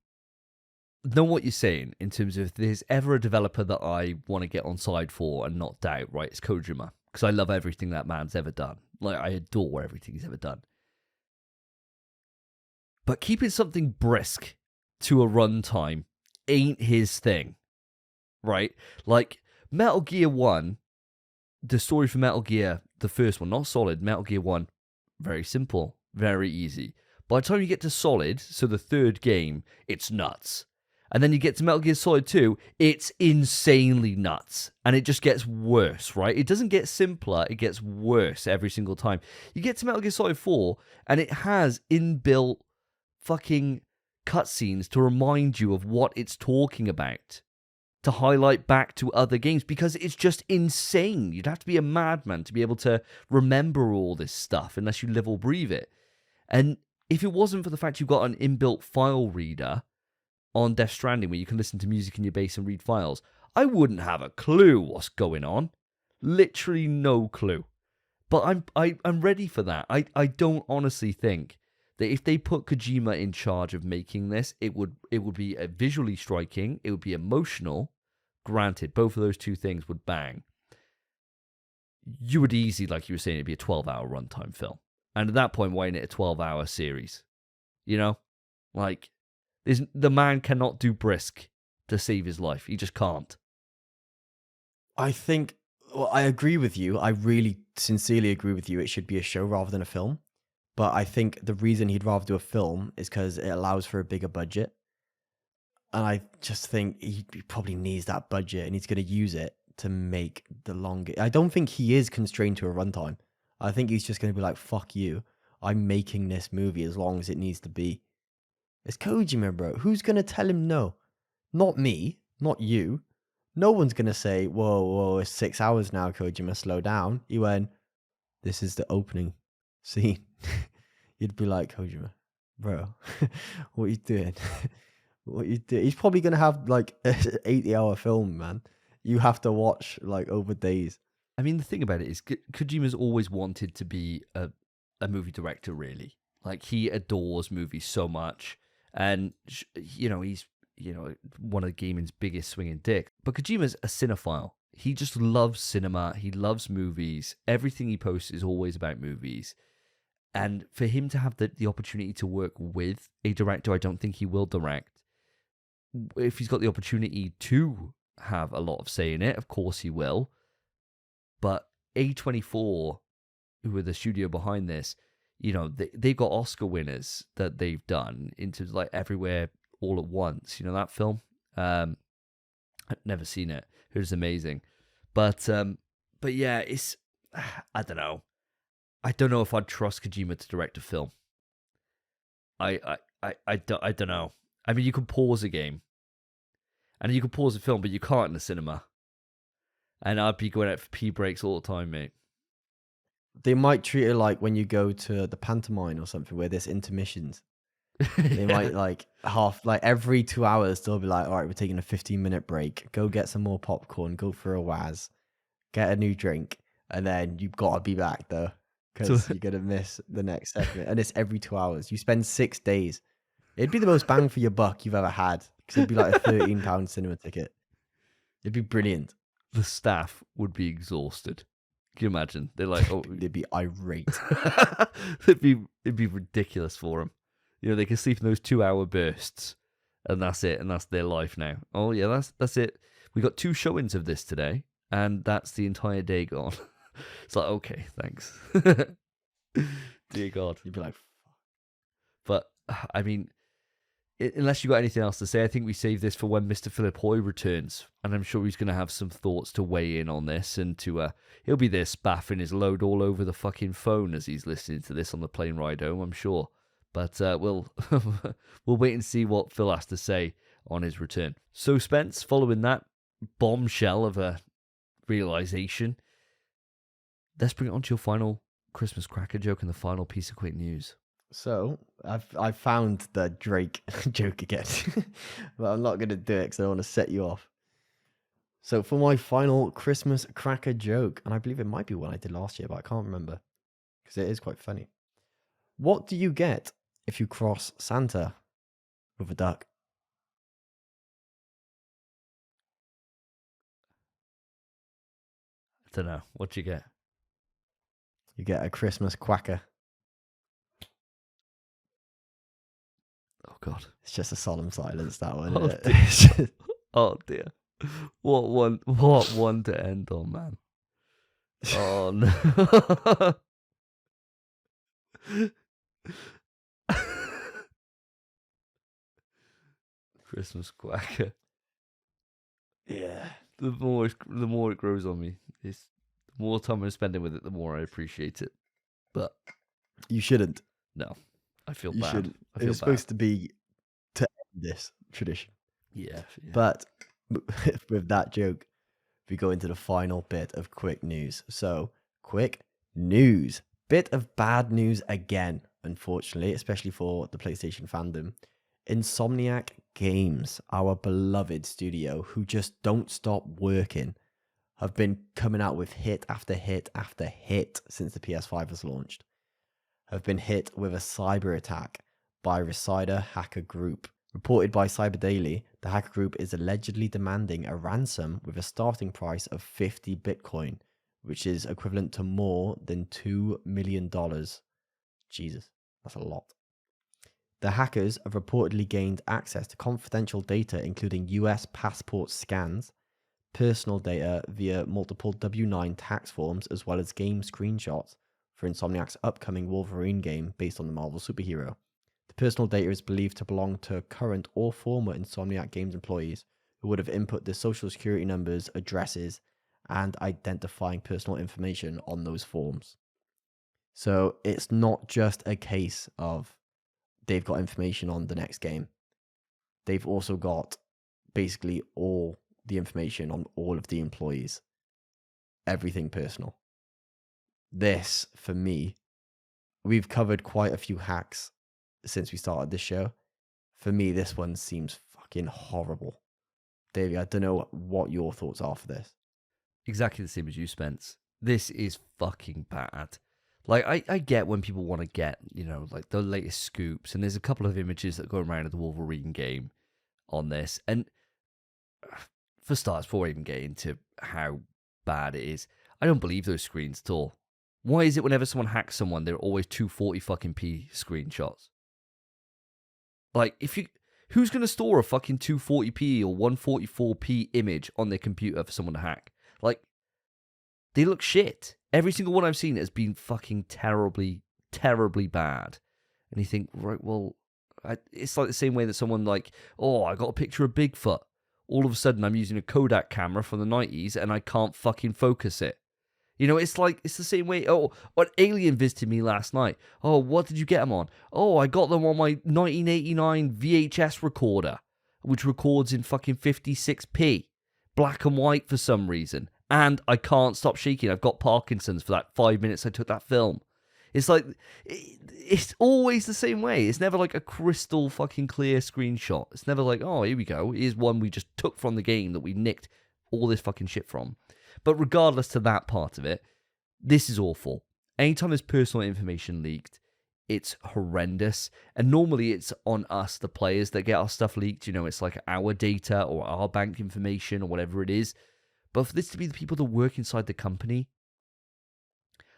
know what you're saying in terms of if there's ever a developer that I want to get on side for and not doubt, right? It's Kojima. Because I love everything that man's ever done. I adore everything he's ever done. But keeping something brisk to a runtime ain't his thing, right? Metal Gear 1, the story for Metal Gear, the first one, not Solid, Metal Gear 1, very simple, very easy. By the time you get to Solid, so the third game, it's nuts. And then you get to Metal Gear Solid 2, it's insanely nuts. And it just gets worse, right? It doesn't get simpler, it gets worse every single time. You get to Metal Gear Solid 4, and it has inbuilt fucking cutscenes to remind you of what it's talking about, to highlight back to other games, because it's just insane. You'd have to be a madman to be able to remember all this stuff unless you live or breathe it. And if it wasn't for the fact you've got an inbuilt file reader on Death Stranding where you can listen to music in your base and read files, I wouldn't have a clue what's going on. Literally no clue. But I'm ready for that. I don't honestly think that if they put Kojima in charge of making this, it would be visually striking, it would be emotional. Granted, both of those two things would bang. You would easily, like you were saying, it'd be a 12-hour runtime film. And at that point, why isn't it a 12-hour series? The man cannot do brisk to save his life. He just can't. I think, I agree with you. I really sincerely agree with you. It should be a show rather than a film. But I think the reason he'd rather do a film is because it allows for a bigger budget. And I just think he probably needs that budget, and he's going to use it to make the longer. I don't think he is constrained to a runtime. I think he's just going to be like, fuck you. I'm making this movie as long as it needs to be. It's Kojima, bro. Who's going to tell him no? Not me. Not you. No one's going to say, whoa, it's 6 hours now, Kojima, slow down. He went, this is the opening scene. You'd be like, Kojima, bro, what are you doing? What are you doing? He's probably going to have like an 80-hour film, man. You have to watch like over days. I mean, the thing about it is Kojima's always wanted to be a movie director, really. Like, he adores movies so much. And, he's, one of gaming's biggest swinging dick. But Kojima's a cinephile. He just loves cinema. He loves movies. Everything he posts is always about movies. And for him to have the opportunity to work with a director, I don't think he will direct. If he's got the opportunity to have a lot of say in it, of course he will. But A24, who are the studio behind this, they've got Oscar winners that they've done into like Everywhere All at Once. You know that film? I've never seen it. It was amazing. But yeah, it's, I don't know. I don't know if I'd trust Kojima to direct a film. I don't know. I mean, you can pause a game, and you can pause a film, but you can't in the cinema. And I'd be going out for pee breaks all the time, mate. They might treat it like when you go to the pantomime or something where there's intermissions. They might like every 2 hours they'll be like, all right, we're taking a 15-minute break. Go get some more popcorn. Go for a Waz. Get a new drink, and then you've got to be back though, because you're gonna miss the next segment. And it's every 2 hours. You spend 6 days. It'd be the most bang for your buck you've ever had, because it'd be like a £13 cinema ticket. It'd be brilliant. The staff would be exhausted. Can you imagine? They're like, oh, they'd be irate. it'd be ridiculous for them. They can sleep in those 2-hour bursts, and that's it, and that's their life now. Oh yeah, that's it. We got 2 showings of this today, and that's the entire day gone. It's like, okay, thanks. Dear God, you'd be like, fuck. But I mean, unless you got anything else to say, I think we save this for when Mr. Philip Hoy returns, and I'm sure he's going to have some thoughts to weigh in on this, and he'll be there spaffing his load all over the fucking phone as he's listening to this on the plane ride home, I'm sure. But we'll wait and see what Phil has to say on his return. So Spence, following that bombshell of a realization, let's bring it on to your final Christmas cracker joke and the final piece of quick news. So I've found the Drake joke again, but I'm not going to do it because I want to set you off. So for my final Christmas cracker joke, and I believe it might be one I did last year, but I can't remember because it is quite funny. What do you get if you cross Santa with a duck? I don't know. What do you get? You get a Christmas quacker. Oh, God. It's just a solemn silence, that one. Oh, isn't dear. Oh, dear. What one to end on, man. Oh, no. Christmas quacker. Yeah. The more it grows on me, the more time I'm spending with it, the more I appreciate it. But you shouldn't. No, I feel you bad. Shouldn't. It was supposed to be to end this tradition. Yeah. But with that joke, we go into the final bit of quick news. So, quick news. Bit of bad news again, unfortunately, especially for the PlayStation fandom. Insomniac Games, our beloved studio, who just don't stop working, have been coming out with hit after hit after hit since the PS5 was launched. Have been hit with a cyber attack by Resider hacker group. Reported by Cyber Daily, the hacker group is allegedly demanding a ransom with a starting price of 50 Bitcoin, which is equivalent to more than $2 million. Jesus, that's a lot. The hackers have reportedly gained access to confidential data, including US passport scans, personal data via multiple W-9 tax forms, as well as game screenshots for Insomniac's upcoming Wolverine game based on the Marvel superhero. The personal data is believed to belong to current or former Insomniac Games employees who would have input their social security numbers, addresses, and identifying personal information on those forms. So it's not just a case of they've got information on the next game. They've also got basically all the information on all of the employees. Everything personal. This, for me, we've covered quite a few hacks since we started this show. For me, this one seems fucking horrible. Davey, I don't know what your thoughts are for this. Exactly the same as you, Spence. This is fucking bad. Like, I get when people want to get, like the latest scoops, and there's a couple of images that go around of the Wolverine game on this. And for starters, before I even get into how bad it is, I don't believe those screens at all. Why is it whenever someone hacks someone, they're always 240 fucking p screenshots? Like, who's going to store a fucking 240p or 144p image on their computer for someone to hack? Like, they look shit. Every single one I've seen has been fucking terribly, terribly bad. And you think, right, well, it's like the same way that someone like, oh, I got a picture of Bigfoot. All of a sudden, I'm using a Kodak camera from the 90s and I can't fucking focus it. It's the same way. Oh, what alien visited me last night. Oh, what did you get them on? Oh, I got them on my 1989 VHS recorder, which records in fucking 56p, black and white for some reason. And I can't stop shaking. I've got Parkinson's for that 5 minutes I took that film. It's like, it's always the same way. It's never like a crystal fucking clear screenshot. It's never like, oh, here we go. Here's one we just took from the game that we nicked all this fucking shit from. But regardless to that part of it, this is awful. Anytime there's personal information leaked, it's horrendous. And normally it's on us, the players, that get our stuff leaked. It's like our data or our bank information or whatever it is. But for this to be the people that work inside the company,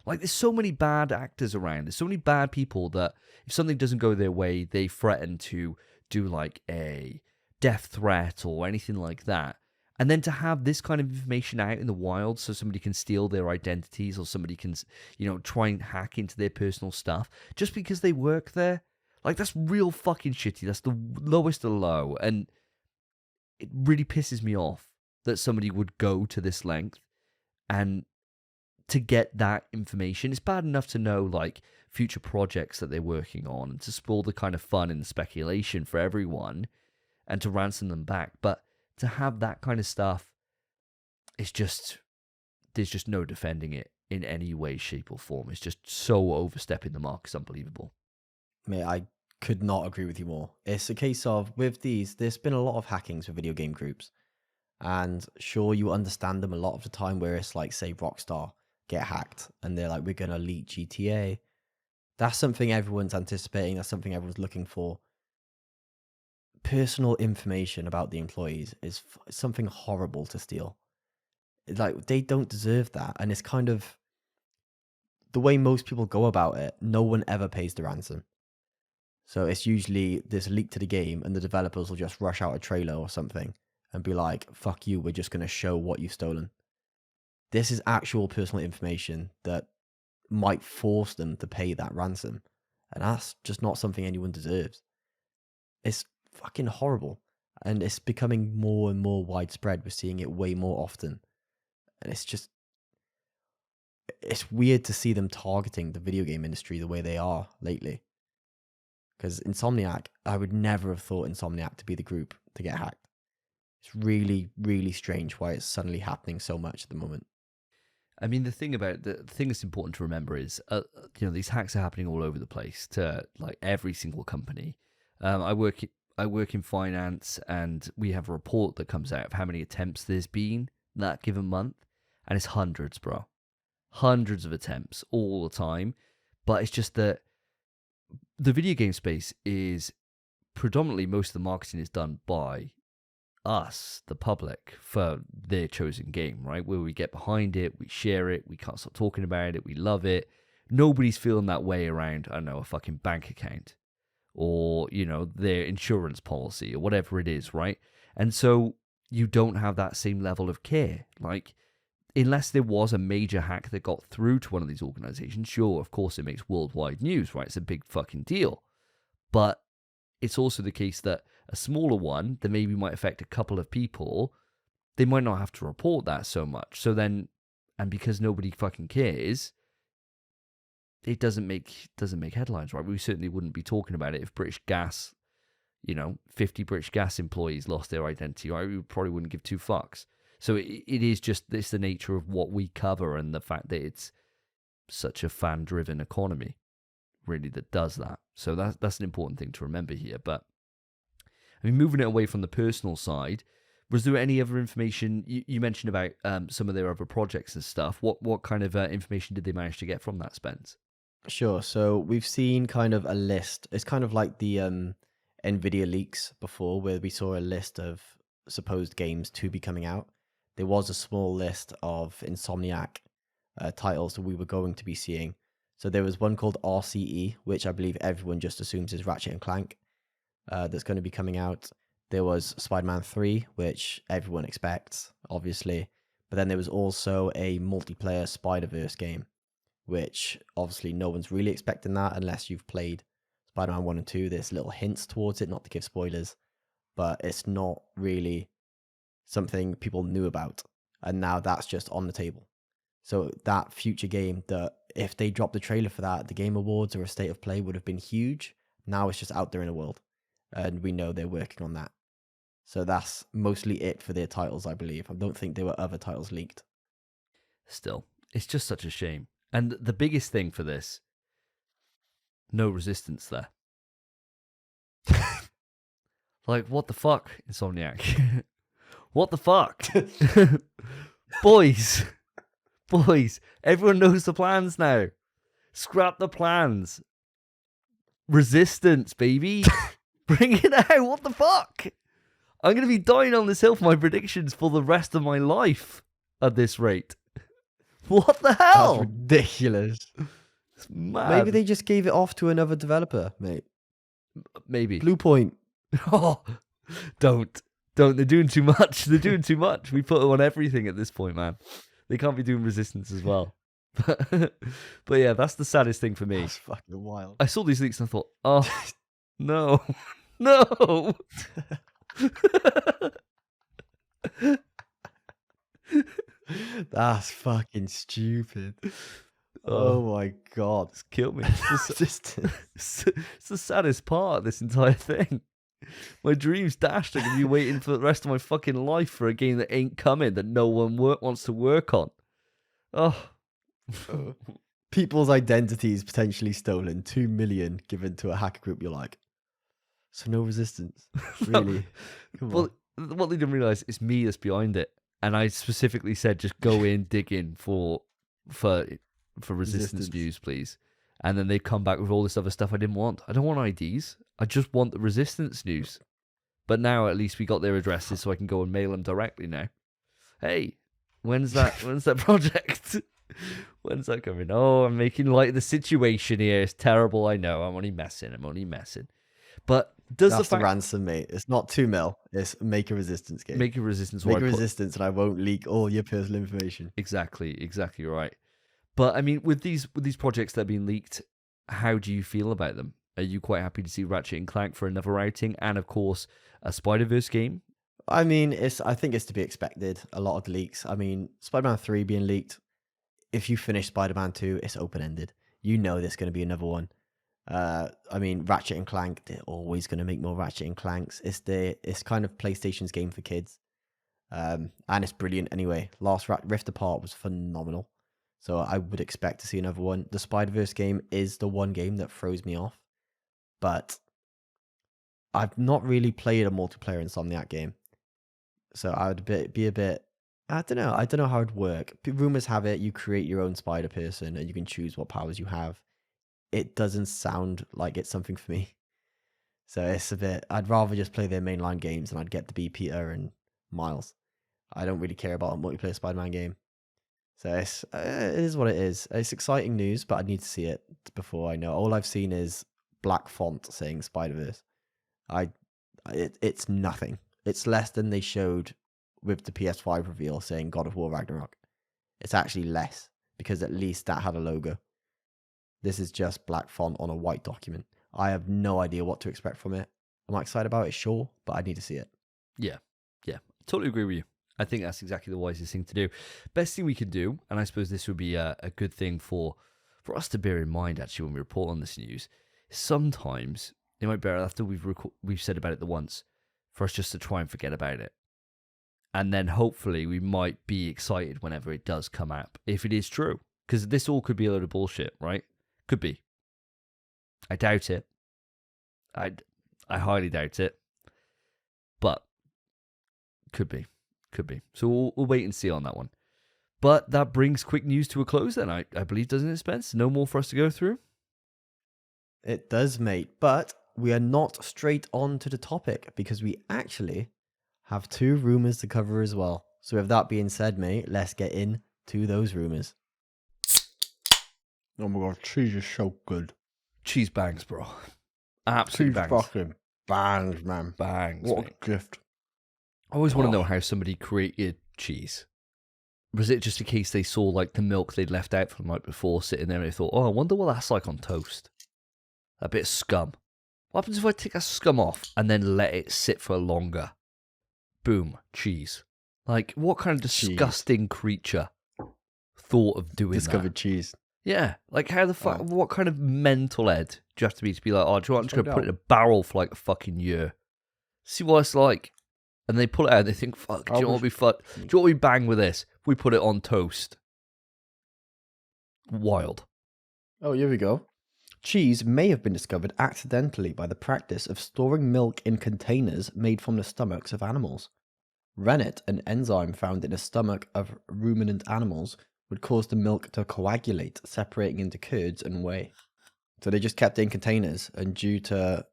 like, there's so many bad actors around. There's so many bad people that if something doesn't go their way, they threaten to do like a death threat or anything like that. And then to have this kind of information out in the wild so somebody can steal their identities or somebody can, try and hack into their personal stuff just because they work there. Like, that's real fucking shitty. That's the lowest of low. And it really pisses me off that somebody would go to this length and to get that information. It's bad enough to know, like, future projects that they're working on and to spoil the kind of fun and speculation for everyone and to ransom them back. But to have that kind of stuff, there's just no defending it in any way, shape, or form. It's just so overstepping the mark. It's unbelievable. Mate, I could not agree with you more. It's a case of, with these, there's been a lot of hackings for video game groups. And sure, you understand them a lot of the time where it's like, say, Rockstar get hacked and they're like, we're going to leak GTA. That's something everyone's anticipating. That's something everyone's looking for. Personal information about the employees is something horrible to steal. Like, they don't deserve that. And it's kind of the way most people go about it. No one ever pays the ransom. So it's usually this leak to the game and the developers will just rush out a trailer or something and be like, fuck you, we're just going to show what you've stolen. This is actual personal information that might force them to pay that ransom. And that's just not something anyone deserves. It's fucking horrible. And it's becoming more and more widespread. We're seeing it way more often. And it's weird to see them targeting the video game industry the way they are lately. Because Insomniac, I would never have thought Insomniac to be the group to get hacked. It's really, really strange why it's suddenly happening so much at the moment. I mean, the thing that's important to remember is, these hacks are happening all over the place to like every single company. I work in finance, and we have a report that comes out of how many attempts there's been that given month, and it's hundreds, bro, hundreds of attempts all the time. But it's just that the video game space is predominantly, most of the marketing is done by us, the public, for their chosen game, right? Where we get behind it, we share it, we can't stop talking about it, we love it. Nobody's feeling that way around, I don't know, a fucking bank account or, their insurance policy or whatever it is, right? And so you don't have that same level of care. Like, unless there was a major hack that got through to one of these organizations, sure, of course it makes worldwide news, right? It's a big fucking deal. But it's also the case that a smaller one that maybe might affect a couple of people, they might not have to report that so much. So then, and because nobody fucking cares, it doesn't make headlines, right? We certainly wouldn't be talking about it if British Gas, 50 British Gas employees lost their identity, right? We probably wouldn't give two fucks. So it is just, it's the nature of what we cover and the fact that it's such a fan-driven economy, really, that does that. So that's an important thing to remember here. But, I mean, moving it away from the personal side, was there any other information you mentioned about some of their other projects and stuff? What kind of information did they manage to get from that, Spence? Sure. So we've seen kind of a list. It's kind of like the NVIDIA leaks before, where we saw a list of supposed games to be coming out. There was a small list of Insomniac titles that we were going to be seeing. So there was one called RCE, which I believe everyone just assumes is Ratchet and Clank, that's going to be coming out. There was Spider-Man 3, which everyone expects, obviously. But then there was also a multiplayer Spider-Verse game, which obviously no one's really expecting that unless you've played Spider-Man 1 and 2. There's little hints towards it, not to give spoilers, but it's not really something people knew about. And now that's just on the table. So that future game, that if they dropped the trailer for that, the Game Awards or a State of Play would have been huge. Now it's just out there in the world. And we know they're working on that. So that's mostly it for their titles, I believe. I don't think there were other titles leaked. Still, it's just such a shame. And the biggest thing for this, no Resistance there. Like, what the fuck, Insomniac? What the fuck? Boys, everyone knows the plans now. Scrap the plans. Resistance, baby. Bring it out. What the fuck? I'm going to be dying on this hill for my predictions for the rest of my life at this rate. What the hell? That's ridiculous. It's mad. Maybe they just gave it off to another developer, mate. Maybe. Blue Point. Oh, don't. They're doing too much. They're doing too much. We put it on everything at this point, man. They can't be doing Resistance as well. But yeah, that's the saddest thing for me. That's fucking wild. I saw these leaks and I thought, oh, no. No. That's fucking stupid. Oh my god. It's killed me. Resistance. It's the saddest part of this entire thing. My dreams dashed. I'm going to be waiting for the rest of my fucking life for a game that ain't coming, that no one wants to work on. Oh. People's identities potentially stolen. 2 million given to a hacker group. You're like, so no Resistance. Really? Come on. What they didn't realize is me that's behind it. And I specifically said, just go in, dig in for Resistance news, please. And then they come back with all this other stuff I didn't want. I don't want IDs. I just want the Resistance news. But now at least we got their addresses, so I can go and mail them directly now. Hey, when's that project? When's that coming? Oh, I'm making light of the situation here. It's terrible, I know. I'm only messing. But that's the ransom, mate. It's not 2 mil. It's make a Resistance game. Make a Resistance. Make a Resistance, and I won't leak all your personal information. Exactly right. But I mean, with these projects that have been leaked, how do you feel about them? Are you quite happy to see Ratchet and Clank for another outing, and of course a Spider-Verse game? I mean, I think it's to be expected. A lot of leaks. I mean, Spider-Man 3 being leaked. If you finish Spider-Man 2, it's open-ended. You know there's going to be another one. I mean, Ratchet and Clank, they're always going to make more Ratchet and Clanks. It's kind of PlayStation's game for kids. And it's brilliant anyway. Last Rift Apart was phenomenal. So I would expect to see another one. The Spider-Verse game is the one game that throws me off. But I've not really played a multiplayer Insomniac game. So I would be a bit... I don't know how it'd work. Rumors have it you create your own Spider-Person and you can choose what powers you have. It doesn't sound like it's something for me. So it's a bit... I'd rather just play their mainline games and I'd get to be Peter and Miles. I don't really care about a multiplayer Spider-Man game. So it is what it is. It's exciting news, but I need to see it before I know. All I've seen is black font saying Spider-Verse. It's nothing. It's less than they showed with the PS5 reveal saying God of War Ragnarok. It's actually less, because at least that had a logo. This is just black font on a white document. I have no idea what to expect from it. Am I excited about it? Sure, but I need to see it. Yeah. Totally agree with you. I think that's exactly the wisest thing to do. Best thing we can do, and I suppose this would be a good thing for us to bear in mind, actually, when we report on this news, sometimes It might be better after we've said about it the once for us just to try and forget about it. And then hopefully we might be excited whenever it does come out, if it is true. Because this all could be a load of bullshit, right? Could be. I doubt it. I highly doubt it. But could be. Could be. So we'll wait and see on that one. But that brings quick news to a close then, I believe, doesn't it, Spence? No more for us to go through? It does, mate. But we are not straight on to the topic because we actually have 2 rumors to cover as well. So with that being said, mate, let's get into those rumors. Oh my god, cheese is so good. Cheese bangs, bro. Absolutely Cheese bangs. fucking bangs, man. Bangs, What mate. a gift. I always want to know how somebody created cheese. Was it just in case they saw like the milk they'd left out from the night before sitting there and they thought, oh, I wonder what that's like on toast? A bit of scum. What happens if I take that scum off and then let it sit for longer? Boom, cheese. Like, what kind of disgusting creature thought of doing Discovered cheese. Yeah, like how the fuck, what kind of mental head do you have to be like, oh, do you know what, I'm just going to put it in a barrel for like a fucking year. See what it's like. And they pull it out and they think, fuck, do you know what we bang with this? We put it on toast. Wild. Oh, here we go. Cheese may have been discovered accidentally by the practice of storing milk in containers made from the stomachs of animals. Rennet, an enzyme found in the stomach of ruminant animals, would cause the milk to coagulate, separating into curds and whey. So they just kept it in containers, and due to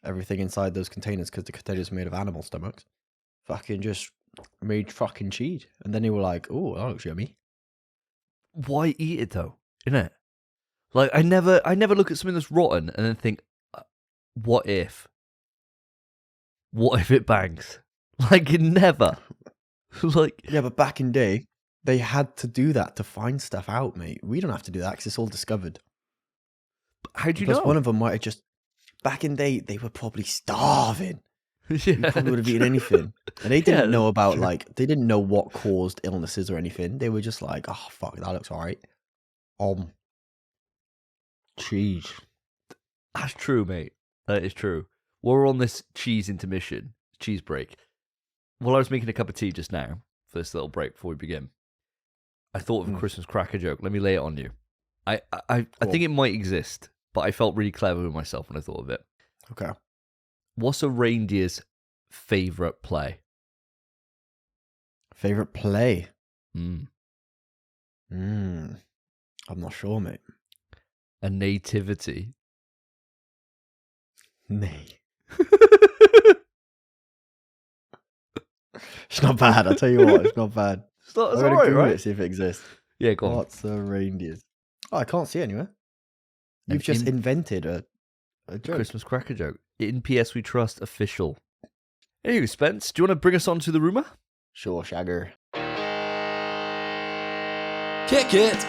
everything inside those containers, because the containers are made of animal stomachs, fucking just made fucking cheese. And then they were like, oh, that looks yummy. Why eat it though? Innit? Like, I never look at something that's rotten and then think, what if? What if it bangs? Like, it never. Like, yeah, but back in day, they had to do that to find stuff out, mate. We don't have to do that because it's all discovered. How do you know? One of them might have just... Back in day, they were probably starving. Yeah, you probably would have eaten anything. And they didn't know about, like... They didn't know what caused illnesses or anything. They were just like, oh, fuck, that looks all right. Cheese. That's true, mate. That is true. We're on this cheese intermission, cheese break. While I was making a cup of tea just now, for this little break before we begin, I thought of a Christmas cracker joke. Let me lay it on you. I think it might exist, but I felt really clever with myself when I thought of it. Okay. What's a reindeer's favourite play? Favorite play? I'm not sure, mate. A nativity. Nay. It's not bad. I'll tell you what, it's not bad. It's not, I'm going to Google it, see if it exists. Yeah, go on. What's a reindeer's? Oh, I can't see it anywhere. You've just invented a joke. Christmas cracker joke. In PS We Trust official. Hey, Spence, do you want to bring us on to the rumour? Sure, Shagger. Kick it!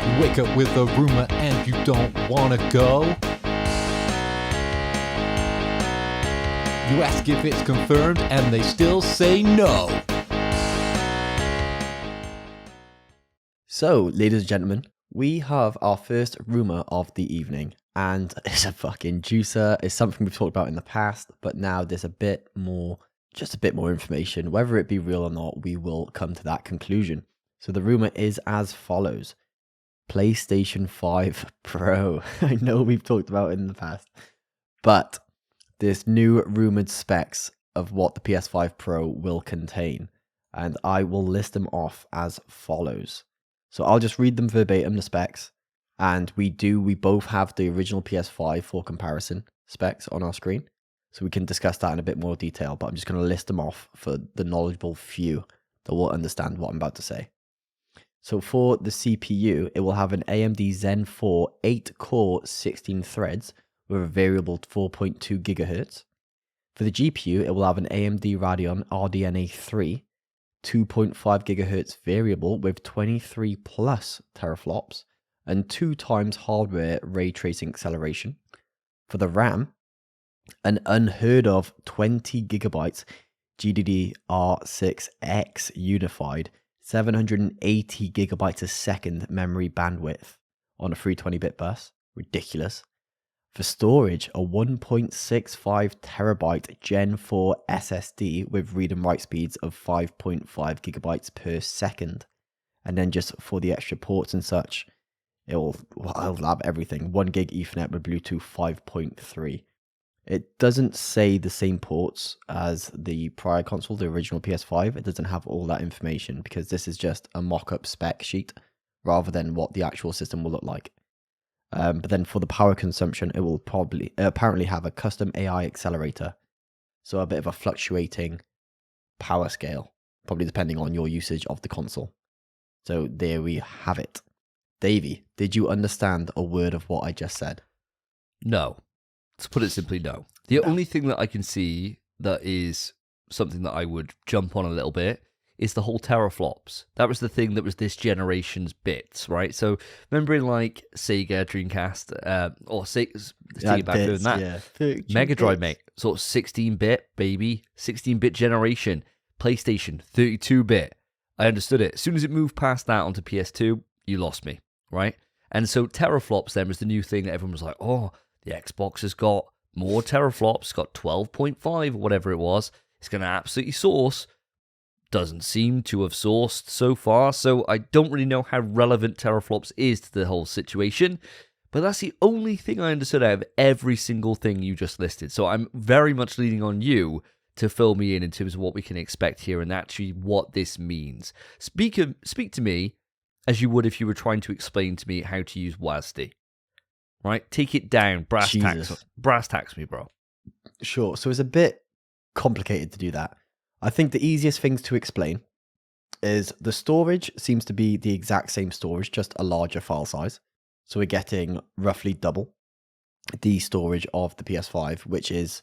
You wake up with a rumor and you don't wanna go. You ask if it's confirmed and they still say no. So, ladies and gentlemen, we have our first rumor of the evening. And it's a fucking juicer. It's something we've talked about in the past, but now there's just a bit more information. Whether it be real or not, we will come to that conclusion. So the rumor is as follows. PlayStation 5 Pro. I know we've talked about it in the past, but there's new rumored specs of what the PS5 Pro will contain, and I will list them off as follows. So I'll just read them verbatim, the specs, and we both have the original PS5 for comparison specs on our screen, so we can discuss that in a bit more detail, but I'm just going to list them off for the knowledgeable few that will understand what I'm about to say. So for the CPU, it will have an AMD Zen 4 8-core 16 threads with a variable 4.2 GHz. For the GPU, it will have an AMD Radeon RDNA 3 2.5 GHz variable with 23 plus teraflops and 2 times hardware ray tracing acceleration. For the RAM, an unheard of 20 gigabytes GDDR6X unified 780 gigabytes a second memory bandwidth on a 320-bit bus. Ridiculous. For storage, a 1.65 terabyte Gen 4 SSD with read and write speeds of 5.5 gigabytes per second. And then just for the extra ports and such, I'll have everything. 1 gig Ethernet with Bluetooth 5.3. It doesn't say the same ports as the prior console, the original PS5. It doesn't have all that information because this is just a mock-up spec sheet rather than what the actual system will look like. But then for the power consumption, it will apparently have a custom AI accelerator. So a bit of a fluctuating power scale, probably depending on your usage of the console. So there we have it. Davey, did you understand a word of what I just said? No. To put it simply, no. The only thing that I can see that is something that I would jump on a little bit is the whole teraflops. That was the thing that was this generation's bits, right? So remember in like Sega, Dreamcast, or Sega back then that, Mega Drive, mate, sort of 16-bit, baby, 16-bit generation, PlayStation, 32-bit. I understood it. As soon as it moved past that onto PS2, you lost me, right? And so teraflops then was the new thing that everyone was like, oh, the Xbox has got more teraflops, got 12.5 or whatever it was. It's going to absolutely source. Doesn't seem to have sourced so far, so I don't really know how relevant teraflops is to the whole situation, but that's the only thing I understood out of every single thing you just listed. So I'm very much leaning on you to fill me in terms of what we can expect here and actually what this means. Speak to me as you would if you were trying to explain to me how to use WASD. Right? Take it down. Brass tacks me, bro. Sure. So it's a bit complicated to do that. I think the easiest things to explain is the storage seems to be the exact same storage, just a larger file size. So we're getting roughly double the storage of the PS5, which is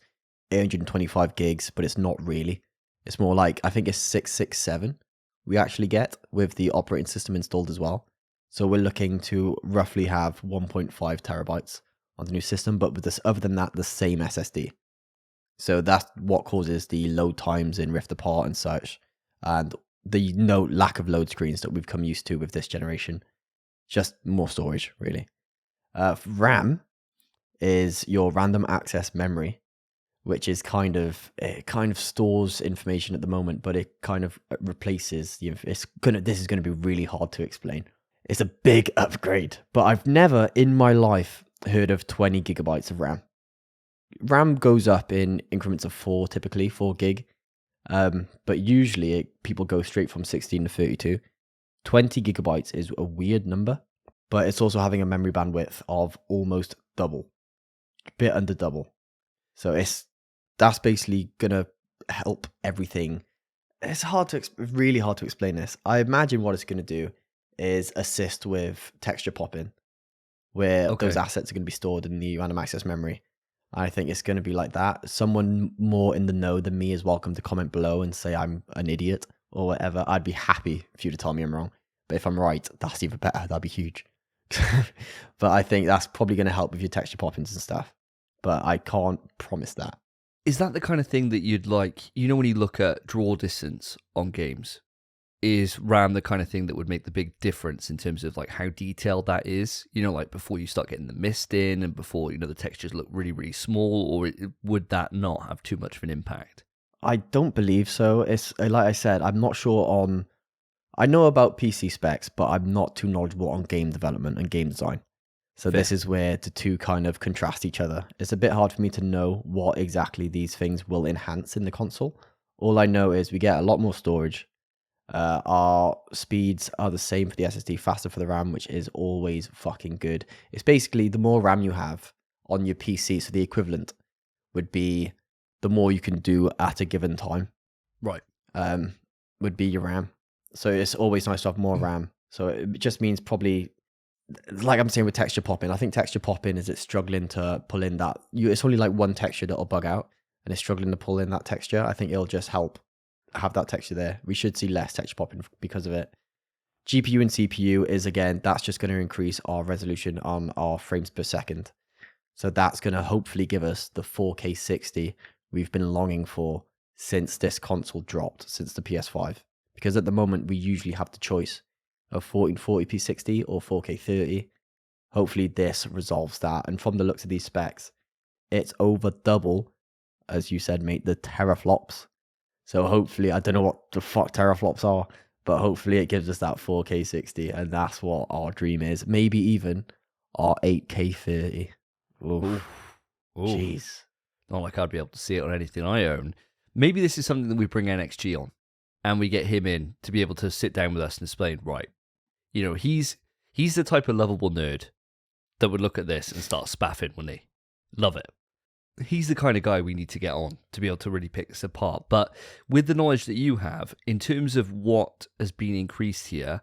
825 gigs, but it's not really. It's more like, I think it's 667 we actually get with the operating system installed as well. So we're looking to roughly have 1.5 terabytes on the new system, but with this, other than that, the same SSD. So that's what causes the load times in Rift Apart and such, and the lack of load screens that we've come used to with this generation. Just more storage, really. RAM is your random access memory, which is it kind of stores information at the moment, but it kind of replaces this is gonna be really hard to explain. It's a big upgrade, but I've never in my life heard of 20 gigabytes of RAM. RAM goes up in increments of 4, typically 4 gig, but usually people go straight from 16 to 32. 20 gigabytes is a weird number, but it's also having a memory bandwidth of almost double, a bit under double. So that's basically gonna help everything. It's really hard to explain this. I imagine what it's gonna do is assist with texture popping, where those assets are going to be stored in the random access memory. I think it's going to be like that. Someone more in the know than me is welcome to comment below and say I'm an idiot or whatever. I'd be happy for you to tell me I'm wrong. But if I'm right, that's even better. That'd be huge. But I think that's probably going to help with your texture poppings and stuff. But I can't promise that. Is that the kind of thing that you'd like, when you look at draw distance on games? Is RAM the kind of thing that would make the big difference in terms of like how detailed that is? Like before you start getting the mist in and before, the textures look really, really small, or would that not have too much of an impact? I don't believe so. It's like I said, I'm not sure I know about PC specs, but I'm not too knowledgeable on game development and game design. So Fair. This is where the two kind of contrast each other. It's a bit hard for me to know what exactly these things will enhance in the console. All I know is we get a lot more storage. Our speeds are the same for the SSD, faster for the RAM, which is always fucking good. It's basically the more RAM you have on your PC, so the equivalent would be the more you can do at a given time. Right. Would be your RAM. So it's always nice to have more RAM. So it just means probably, like I'm saying with texture popping, I think texture popping is it's struggling to pull in that. It's only like one texture that'll bug out, and it's struggling to pull in that texture. I think it'll just help have that texture there. We should see less texture popping because of it. GPU and CPU is, again, that's just going to increase our resolution on our frames per second. So that's going to hopefully give us the 4K 60 we've been longing for since this console dropped, since the PS5. because at the moment we usually have the choice of 1440p 60 or 4K 30. Hopefully this resolves that, and from the looks of these specs, it's over double, as you said, mate, the teraflops. So hopefully, I don't know what the fuck teraflops are, but hopefully it gives us that 4K 60, and that's what our dream is. Maybe even our 8K 30. Oof. Jeez. Not like I'd be able to see it on anything I own. Maybe this is something that we bring NXG on, and we get him in to be able to sit down with us and explain, right, you know, he's the type of lovable nerd that would look at this and start spaffing, wouldn't he? Love it. He's the kind of guy we need to get on to be able to really pick this apart. But with the knowledge that you have, in terms of what has been increased here,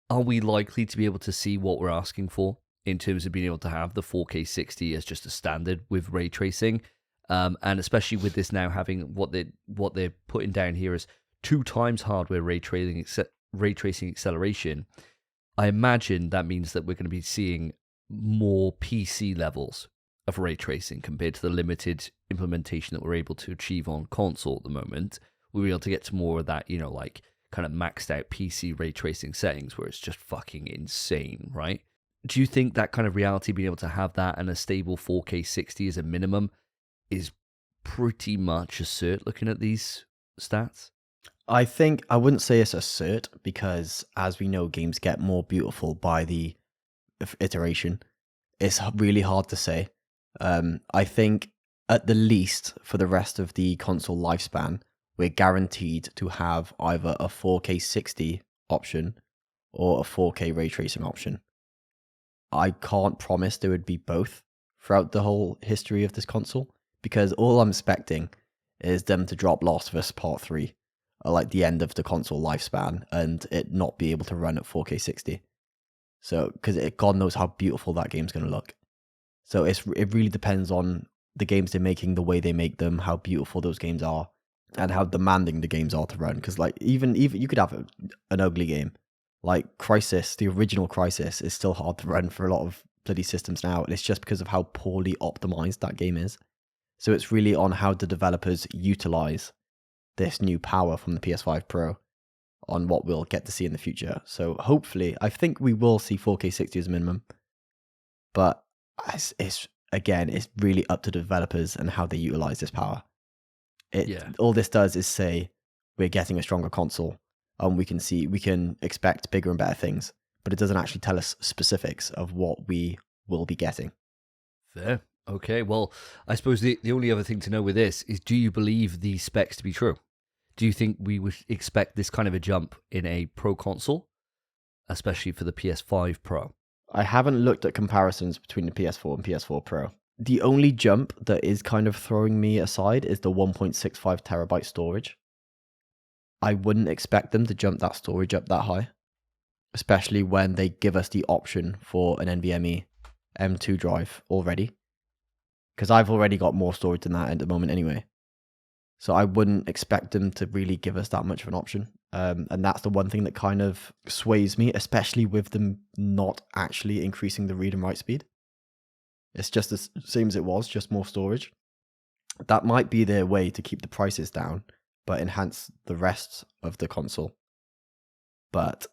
are we likely to be able to see what we're asking for in terms of being able to have the 4K 60 as just a standard with ray tracing? And especially with this now having what they're putting down here is 2 times hardware ray tracing acceleration, I imagine that means that we're going to be seeing more PC levels of ray tracing compared to the limited implementation that we're able to achieve on console at the moment. We'll be able to get to more of that, you know, like kind of maxed out PC ray tracing settings where it's just fucking insane, right? Do you think that kind of reality, being able to have that and a stable 4K 60 as a minimum, is pretty much a cert looking at these stats? I think I wouldn't say it's a cert, because as we know, games get more beautiful by the iteration. It's really hard to say. I think at the least for the rest of the console lifespan, we're guaranteed to have either a 4K 60 option or a 4K ray tracing option. I can't promise there would be both throughout the whole history of this console, because all I'm expecting is them to drop Last of Us Part 3 at like the end of the console lifespan and it not be able to run at 4K 60. So, because God knows how beautiful that game's going to look. So it really depends on the games they're making, the way they make them, how beautiful those games are, and how demanding the games are to run. Because like even you could have an ugly game, like Crysis, the original Crysis, is still hard to run for a lot of bloody systems now, and it's just because of how poorly optimized that game is. So it's really on how the developers utilize this new power from the PS5 Pro on what we'll get to see in the future. So hopefully, I think we will see 4K 60 as a minimum, but it's really up to the developers and how they utilize this power. All this does is say we're getting a stronger console, and we can expect bigger and better things, but it doesn't actually tell us specifics of what we will be getting. Fair. Okay, well, I suppose the only other thing to know with this is, do you believe these specs to be true? Do you think we would expect this kind of a jump in a Pro console, especially for the PS5 Pro? I haven't looked at comparisons between the PS4 and PS4 Pro. The only jump that is kind of throwing me aside is the 1.65 terabyte storage. I wouldn't expect them to jump that storage up that high, especially when they give us the option for an NVMe M2 drive already, because I've already got more storage than that at the moment anyway. So I wouldn't expect them to really give us that much of an option. And that's the one thing that kind of sways me, especially with them not actually increasing the read and write speed. It's just the same as it was, just more storage. That might be their way to keep the prices down, but enhance the rest of the console. But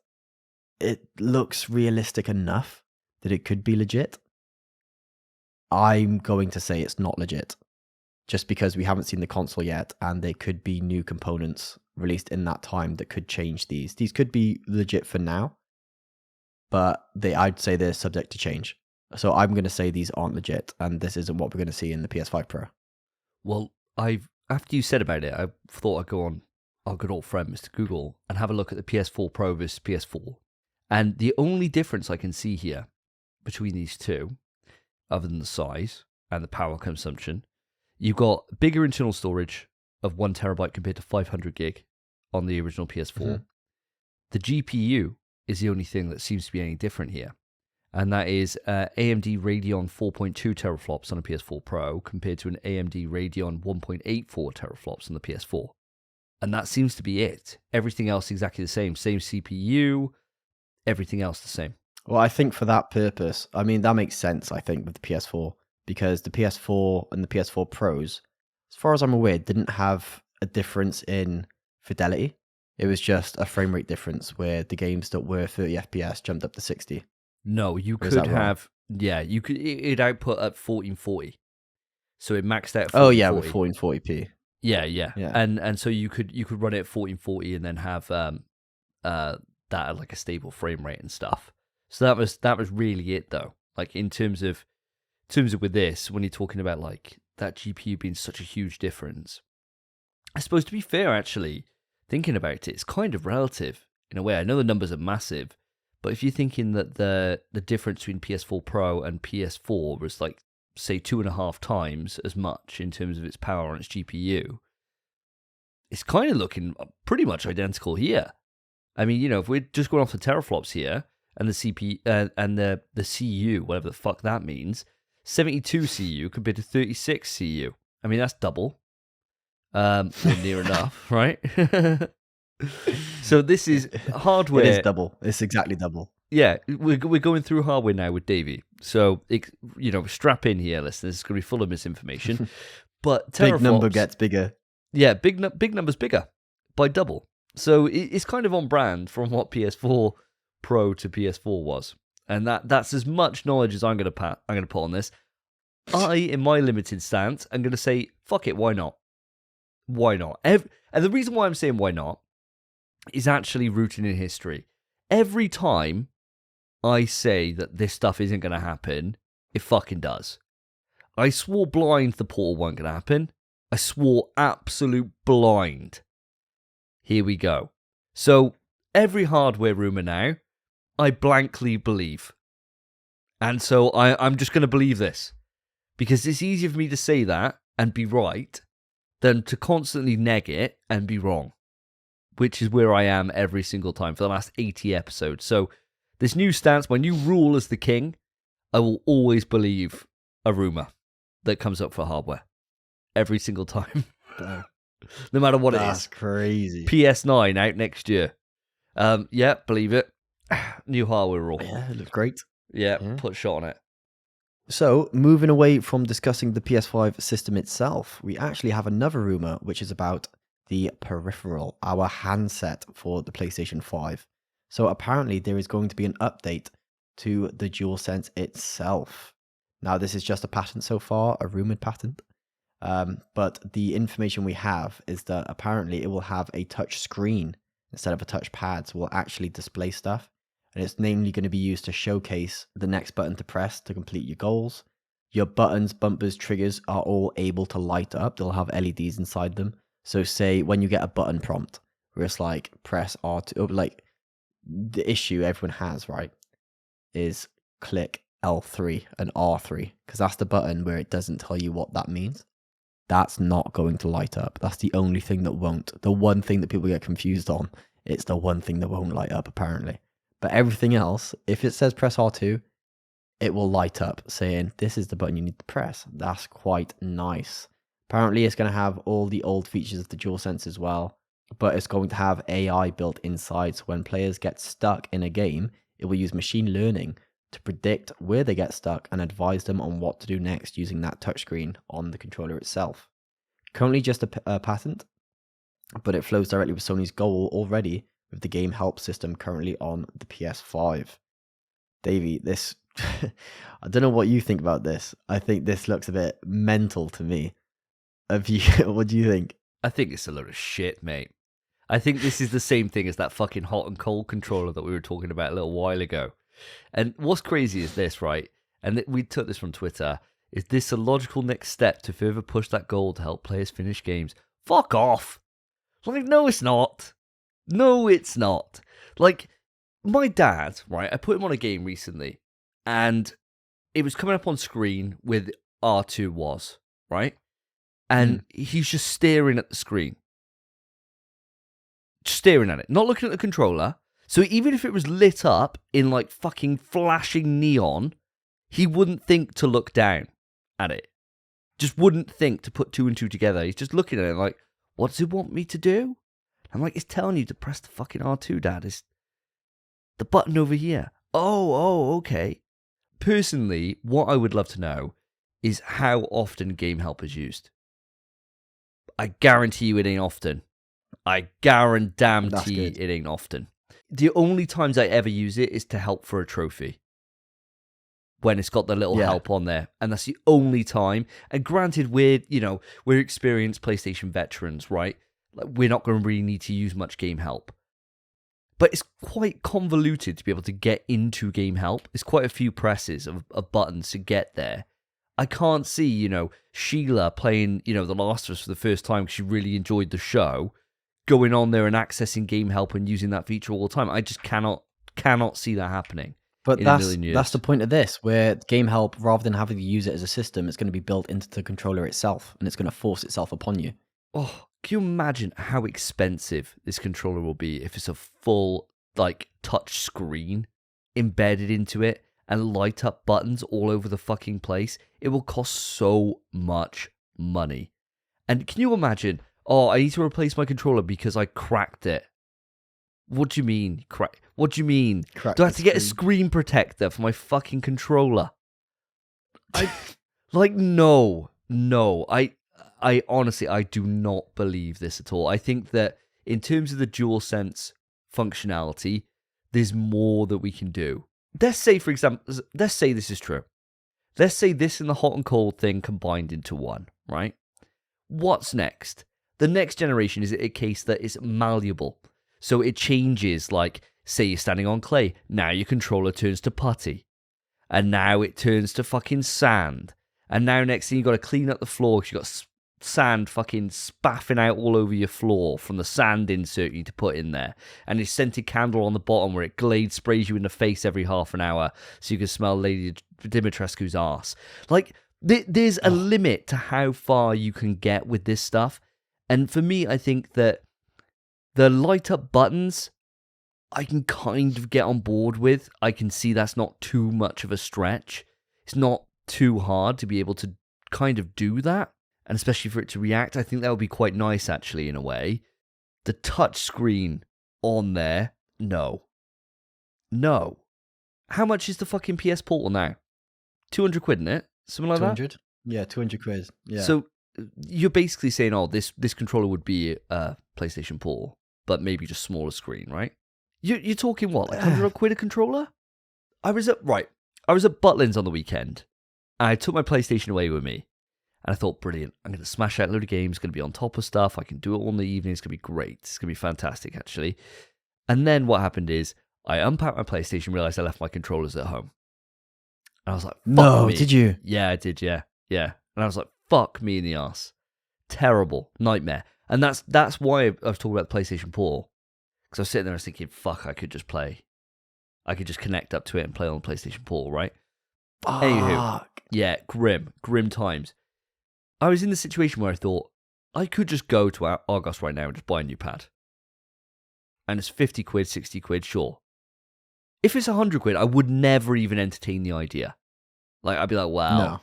it looks realistic enough that it could be legit. I'm going to say it's not legit, just because we haven't seen the console yet, and there could be new components released in that time that could change these. These could be legit for now, but I'd say they're subject to change. So I'm going to say these aren't legit, and this isn't what we're going to see in the PS5 Pro. Well, after you said about it, I thought I'd go on our good old friend, Mr. Google, and have a look at the PS4 Pro versus PS4. And the only difference I can see here between these two, other than the size and the power consumption, you've got bigger internal storage of 1 terabyte compared to 500 gig on the original PS4. Mm-hmm. The GPU is the only thing that seems to be any different here. And that is AMD Radeon 4.2 teraflops on a PS4 Pro compared to an AMD Radeon 1.84 teraflops on the PS4. And that seems to be it. Everything else exactly the same. Same CPU, everything else the same. Well, I think for that purpose, I mean, that makes sense, I think, with the PS4. Because the PS4 and the PS4 Pros, as far as I'm aware, didn't have a difference in fidelity. It was just a frame rate difference where the games that were 30 FPS jumped up to 60. No, you Or is could that wrong? have, you could, it'd output at 1440. So it maxed out at 1440. Oh yeah, with 1440p. Yeah. Yeah. And so you could run it at 1440 and then have that at like a stable frame rate and stuff. So that was really it though. Like in terms of with this, when you're talking about like that GPU being such a huge difference, I suppose to be fair, actually, thinking about it, it's kind of relative in a way. I know the numbers are massive, but if you're thinking that the difference between PS4 Pro and PS4 was like, say, 2.5 times as much in terms of its power on its GPU, it's kind of looking pretty much identical here. I mean, you know, if we're just going off the teraflops here, and the CPU and the CU, whatever the fuck that means, 72 CU compared to 36 CU. I mean, that's double. Or near enough, right? So this is hardware. It is double. It's exactly double. Yeah, we're going through hardware now with Davey. So, strap in here, listeners. It's going to be full of misinformation. But teraflops, big number gets bigger. Yeah, big number's bigger by double. So it's kind of on brand from what PS4 Pro to PS4 was, and that's as much knowledge as I'm going to put on this. In my limited stance, I'm going to say, fuck it, why not? Why not? And the reason why I'm saying why not is actually rooted in history. Every time I say that this stuff isn't going to happen, it fucking does. I swore blind the Portal wasn't going to happen. I swore absolute blind. Here we go. So every hardware rumor now, I blankly believe. And so I'm just going to believe this. Because it's easier for me to say that and be right than to constantly neg it and be wrong. Which is where I am every single time for the last 80 episodes. So this new stance, my new rule as the king, I will always believe a rumor that comes up for hardware. Every single time. No matter what it is. That's crazy. PS9 out next year. Yeah, believe it. New hardware rule. Yeah, it looks great. Yeah, put a shot on it. So, moving away from discussing the PS5 system itself, we actually have another rumor, which is about the peripheral, our handset for the PlayStation 5. So, apparently, there is going to be an update to the Dualsense itself. Now, this is just a patent so far, a rumored patent. But the information we have is that apparently it will have a touch screen instead of a touch pad, so it will actually display stuff. And it's namely going to be used to showcase the next button to press to complete your goals. Your buttons, bumpers, triggers are all able to light up. They'll have LEDs inside them. So say when you get a button prompt where it's like press R2, like the issue everyone has, right, is click L3 and R3, because that's the button where it doesn't tell you what that means. That's not going to light up. That's the only thing that won't. The one thing that people get confused on, it's the one thing that won't light up apparently. But everything else, if it says press R2, it will light up saying this is the button you need to press. That's quite nice. Apparently it's going to have all the old features of the DualSense as well, but it's going to have AI built inside. So when players get stuck in a game, it will use machine learning to predict where they get stuck and advise them on what to do next using that touchscreen on the controller itself. Currently just a patent, but it flows directly with Sony's goal already with the game help system currently on the PS5. Davey, this I don't know what you think about this. I think this looks a bit mental to me. What do you think? I think it's a load of shit, mate. I think this is the same thing as that fucking hot and cold controller that we were talking about a little while ago. And what's crazy is this, right? And we took this from Twitter. Is this a logical next step to further push that goal to help players finish games? Fuck off! Like, no, it's not. No, it's not. Like, my dad, right? I put him on a game recently, and it was coming up on screen with R2 was, right? And he's just staring at the screen. Just staring at it. Not looking at the controller. So even if it was lit up in like fucking flashing neon, he wouldn't think to look down at it. Just wouldn't think to put two and two together. He's just looking at it like, what does it want me to do? I'm like, it's telling you to press the fucking R2, Dad. It's the button over here. Oh, okay. Personally, what I would love to know is how often Game Help is used. I guarantee you it ain't often. I guarantee That's good. it ain't often. The only times I ever use it is to help for a trophy. When it's got the little help on there. And that's the only time. And granted, we're experienced PlayStation veterans, right? Like, we're not going to really need to use much game help. But it's quite convoluted to be able to get into game help. It's quite a few presses of buttons to get there. I can't see, Sheila playing, The Last of Us for the first time because she really enjoyed the show, going on there and accessing game help and using that feature all the time. I just cannot see that happening. But that's the point of this, where game help, rather than having to use it as a system, it's going to be built into the controller itself, and it's going to force itself upon you. Oh, can you imagine how expensive this controller will be if it's a full, touch screen embedded into it and light up buttons all over the fucking place? It will cost so much money. And can you imagine, I need to replace my controller because I cracked it. What do you mean? What do you mean? Do I have to get a screen protector for my fucking controller? No. I honestly, I do not believe this at all. I think that in terms of the Dualsense functionality, there's more that we can do. Let's say, for example, this is true. Let's say this and the hot and cold thing combined into one, right? What's next? The next generation is a case that is malleable. So it changes, say you're standing on clay. Now your controller turns to putty. And now it turns to fucking sand. And now next thing you got to clean up the floor because you got sand fucking spaffing out all over your floor from the sand insert you need to put in there. And a scented candle on the bottom where it glade sprays you in the face every half an hour so you can smell Lady Dimitrescu's arse. There's a limit to how far you can get with this stuff. And for me, I think that the light up buttons, I can kind of get on board with. I can see that's not too much of a stretch. It's not too hard to be able to kind of do that. And especially for it to react, I think that would be quite nice, actually, in a way. The touch screen on there, no. How much is the fucking PS Portal now? 200 quid, isn't it? Something like 200? that? Yeah, 200 quid. Yeah. So you're basically saying, this controller would be a PlayStation Portal, but maybe just smaller screen, right? You're talking what, 100 quid a controller? I was at Butlins on the weekend, and I took my PlayStation away with me. And I thought, brilliant, I'm going to smash out a load of games, going to be on top of stuff, I can do it all in the evening, it's going to be great, it's going to be fantastic, actually. And then what happened is, I unpacked my PlayStation, realised I left my controllers at home. And I was like, fuck me. Did you? Yeah, I did, yeah. And I was like, fuck me in the arse. Terrible, nightmare. And that's why I was talking about the PlayStation Portal. Because I was sitting there and I was thinking, fuck, I could just play. I could just connect up to it and play on the PlayStation Portal, right? Fuck. Anywho, yeah, grim times. I was in the situation where I thought, I could just go to Argos right now and just buy a new pad. And it's 50 quid, 60 quid, sure. If it's 100 quid, I would never even entertain the idea. I'd be like, wow,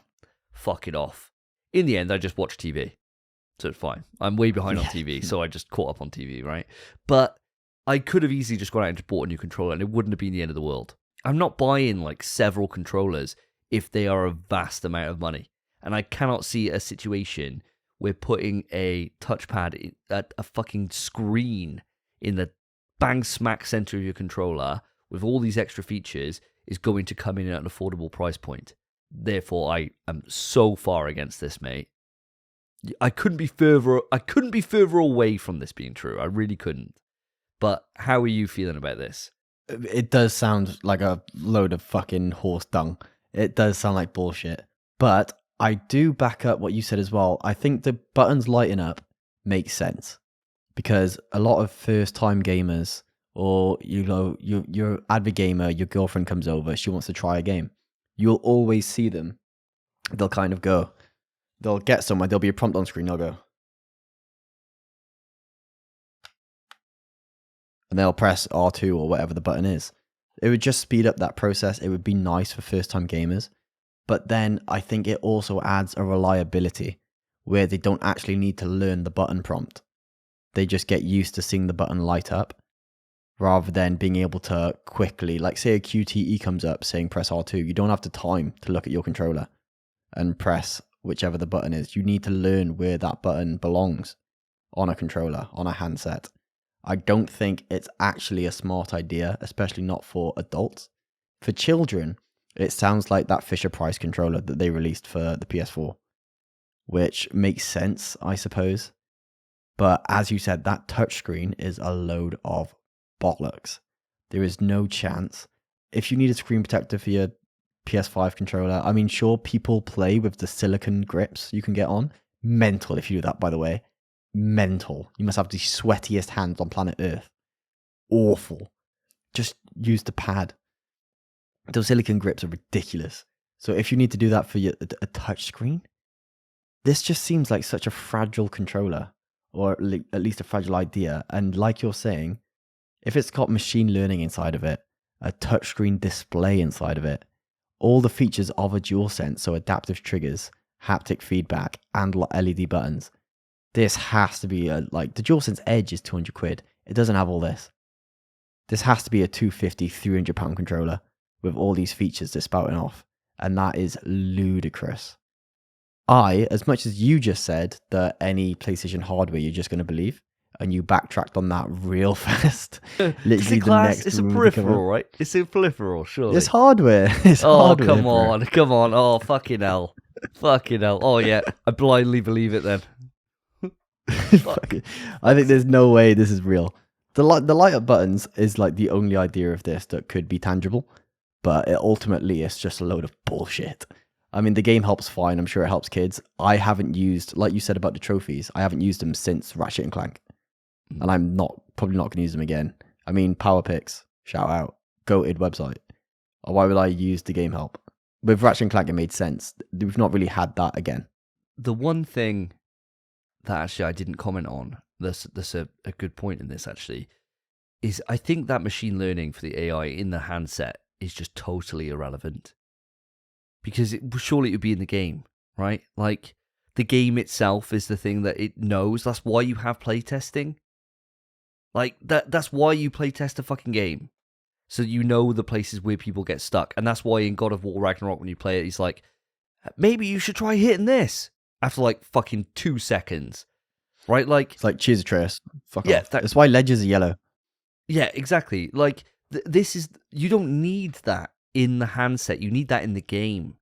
fuck it off. In the end, I just watch TV. So it's fine. I'm way behind on TV, so I just caught up on TV, right? But I could have easily just gone out and just bought a new controller, and it wouldn't have been the end of the world. I'm not buying several controllers if they are a vast amount of money. And I cannot see a situation where putting a touchpad at a fucking screen in the bang smack center of your controller with all these extra features is going to come in at an affordable price point. Therefore, I am so far against this, mate. I couldn't be further away from this being true. I really couldn't. But how are you feeling about this? It does sound like a load of fucking horse dung. It does sound like bullshit. But I do back up what you said as well. I think the buttons lighting up makes sense because a lot of first-time gamers, or you're avid gamer, your girlfriend comes over, she wants to try a game. You'll always see them. They'll kind of go. They'll get somewhere. There'll be a prompt on screen. They'll go, and they'll press R2 or whatever the button is. It would just speed up that process. It would be nice for first-time gamers. But then I think it also adds a reliability where they don't actually need to learn the button prompt. They just get used to seeing the button light up rather than being able to quickly, say a QTE comes up saying press R2. You don't have the time to look at your controller and press whichever the button is. You need to learn where that button belongs. on a controller, on a handset. I don't think it's actually a smart idea, especially not for adults. For children, it sounds like that Fisher-Price controller that they released for the PS4, which makes sense, I suppose. But as you said, that touchscreen is a load of bollocks. There is no chance. If you need a screen protector for your PS5 controller, I mean, sure, people play with the silicone grips you can get on. Mental if you do that, by the way. Mental. You must have the sweatiest hands on planet Earth. Awful. Just use the pad. Those silicone grips are ridiculous. So if you need to do that for a touch screen, this just seems like such a fragile controller, or at least a fragile idea. And like you're saying, if it's got machine learning inside of it, a touchscreen display inside of it, all the features of a Dualsense, so adaptive triggers, haptic feedback, and LED buttons, this has to be like the Dualsense Edge is 200 quid. It doesn't have all this. This has to be a 250, 300 pound controller with all these features they're spouting off. And that is ludicrous. As much as you just said that any PlayStation hardware you're just going to believe, and you backtracked on that real fast. Literally it's a peripheral, right? It's a peripheral, surely. It's hardware. Hardware, come bro. on, come on. Oh, fucking hell. Fucking hell. Oh, yeah, I blindly believe it then. I think there's no way this is real. The light up buttons is like the only idea of this that could be tangible, but ultimately it's just a load of bullshit. I mean, the game helps fine. I'm sure it helps kids. I haven't used, like you said about the trophies, I haven't used them since Ratchet and Clank. And I'm probably not going to use them again. I mean, PowerPix, shout out, goated website. Why would I use the game help? With Ratchet and Clank, it made sense. We've not really had that again. The one thing that actually I didn't comment on, that's a good point in this actually, is I think that machine learning for the AI in the handset is just totally irrelevant. Because surely it would be in the game, right? Like, the game itself is the thing that it knows. That's why you have playtesting. Like, that's why you playtest a fucking game. So you know the places where people get stuck. And that's why in God of War Ragnarok, when you play it, he's like, maybe you should try hitting this. After like fucking 2 seconds. Right? Like, it's like, cheers, Atreus. Fuck yeah, off. That's why ledges are yellow. Yeah, exactly. Like, this is, you don't need that in the handset. You need that in the game.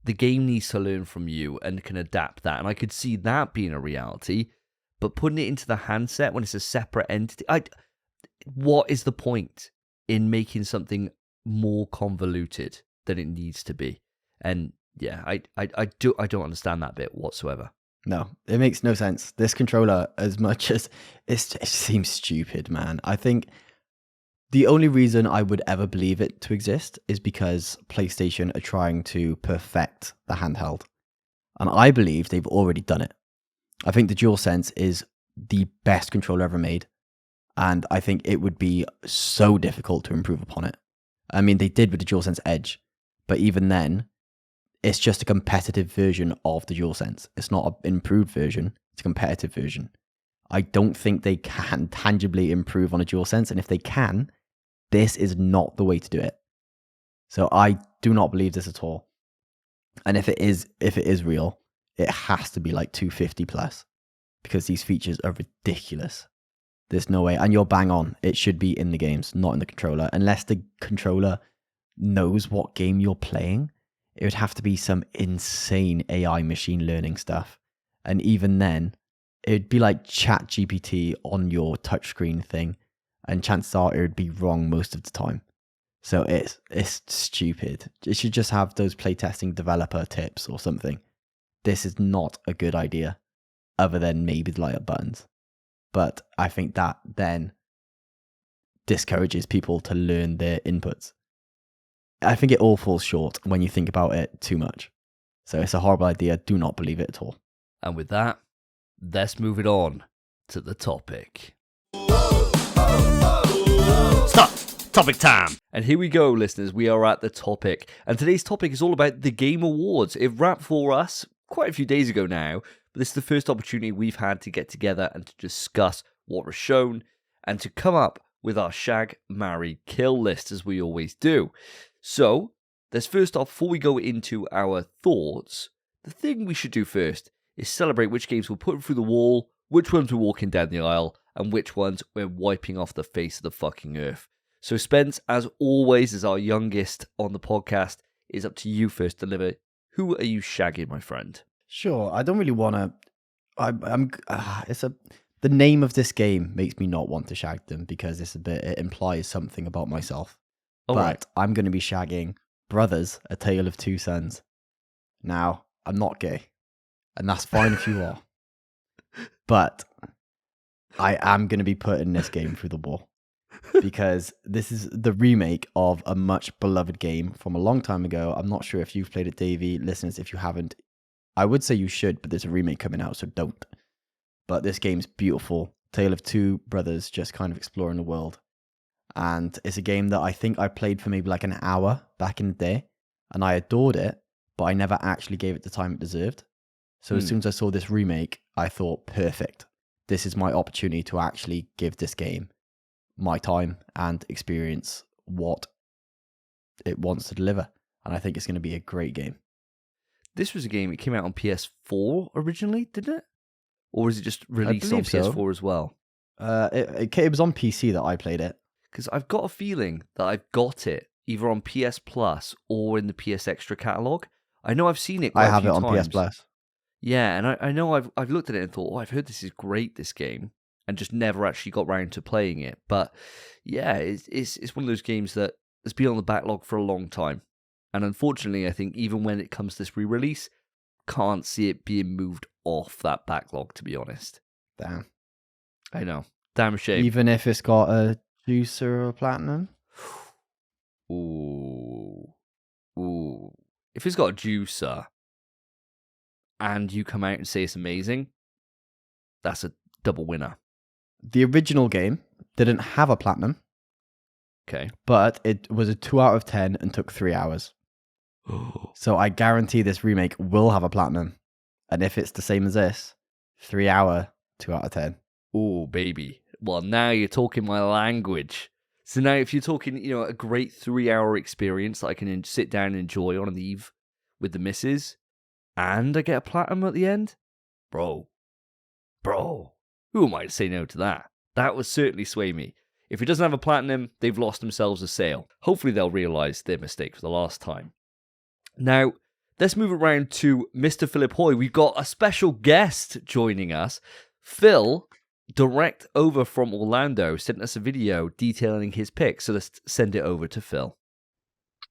The game needs to learn from you and can adapt that. And I could see that being a reality. But putting it into the handset when it's a separate entity, what is the point in making something more convoluted than it needs to be? And yeah, I don't understand that bit whatsoever. No, it makes no sense. This controller, as much as it seems stupid, man. I think the only reason I would ever believe it to exist is because PlayStation are trying to perfect the handheld. And I believe they've already done it. I think the Dualsense is the best controller ever made. And I think it would be so difficult to improve upon it. I mean, they did with the Dualsense Edge. But even then, it's just a competitive version of the Dualsense. It's not an improved version. It's a competitive version. I don't think they can tangibly improve on a Dualsense. And if they can, this is not the way to do it. So I do not believe this at all. And if it is real, it has to be like 250 plus, because these features are ridiculous. There's no way. And you're bang on. It should be in the games, not in the controller. Unless the controller knows what game you're playing, it would have to be some insane AI machine learning stuff. And even then, it'd be like ChatGPT on your touchscreen thing. And chances are it would be wrong most of the time. So it's stupid. It should just have those playtesting developer tips or something. This is not a good idea, other than maybe the light up buttons. But I think that then discourages people to learn their inputs. I think it all falls short when you think about it too much. So it's a horrible idea. Do not believe it at all. And with that, let's move it on to the topic. Stop! Topic time! And here we go, listeners. We are at the topic. And today's topic is all about the Game Awards. It wrapped for us quite a few days ago now, but this is the first opportunity we've had to get together and to discuss what was shown and to come up with our Shag, Marry, Kill list, as we always do. So, let's first off, before we go into our thoughts, the thing we should do first is celebrate which games we'll put through the wall, which ones we're walking down the aisle, and which ones we're wiping off the face of the fucking earth. So Spence, as always, as our youngest on the podcast, is up to you first to deliver. Who are you shagging, my friend? Sure. I don't really want to. The name of this game makes me not want to shag them because it implies something about myself. All but right. I'm going to be shagging Brothers: A Tale of Two Sons. Now, I'm not gay, and that's fine if you are. But I am going to be putting this game through the wall because this is the remake of a much beloved game from a long time ago. I'm not sure if you've played it, Davey. Listeners, if you haven't, I would say you should, but there's a remake coming out, so don't. But this game's beautiful. Tale of two brothers just kind of exploring the world. And it's a game that I think I played for maybe like an hour back in the day, and I adored it, but I never actually gave it the time it deserved. So as soon as I saw this remake, I thought, perfect. This is my opportunity to actually give this game my time and experience what it wants to deliver. And I think it's going to be a great game. This was a game, it came out on PS4 originally, didn't it? Or was it just released on PS4 as well? It was on PC that I played it. Because I've got a feeling that I've got it either on PS Plus or in the PS Extra catalog. I know I've seen it quite a few times. I have it on PS Plus. Yeah, and I know I've looked at it and thought, I've heard this is great, this game, and just never actually got round to playing it. But yeah, it's one of those games that has been on the backlog for a long time. And unfortunately, I think even when it comes to this re-release, can't see it being moved off that backlog, to be honest. Damn. I know. Damn shame. Even if it's got a juicer or a platinum? Ooh. If it's got a juicer and you come out and say it's amazing, that's a double winner. The original game didn't have a platinum. Okay. But it was a 2 out of 10 and took 3 hours. So I guarantee this remake will have a platinum. And if it's the same as this, 3 hour, 2 out of 10. Oh, baby. Well, now you're talking my language. So now if you're talking, a great 3 hour experience that I can sit down and enjoy on an eve with the missus, and I get a platinum at the end, bro, who am I to say no to that? That would certainly sway me. If it doesn't have a platinum, they've lost themselves a sale. Hopefully they'll realise their mistake for the last time. Now, let's move around to Mr. Philip Hoy. We've got a special guest joining us. Phil, direct over from Orlando, sent us a video detailing his pick. So let's send it over to Phil.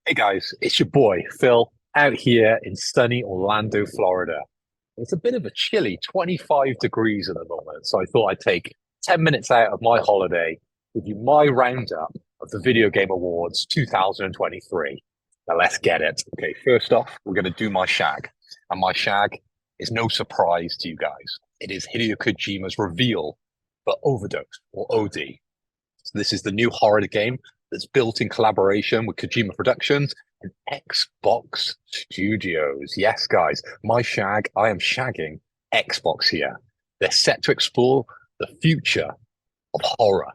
Hey guys, it's your boy, Phil, out here in sunny Orlando, Florida. It's a bit of a chilly 25 degrees at the moment, so I thought I'd take 10 minutes out of my holiday, give you my roundup of the Video Game Awards 2023. Now let's get it. Okay, first off, we're going to do my shag. And my shag is no surprise to you guys. It is Hideo Kojima's Reveal for Overdose, or OD. So this is the new horror game that's built in collaboration with Kojima Productions and Xbox Studios. Yes, guys, my shag, I am shagging Xbox here. They're set to explore the future of horror,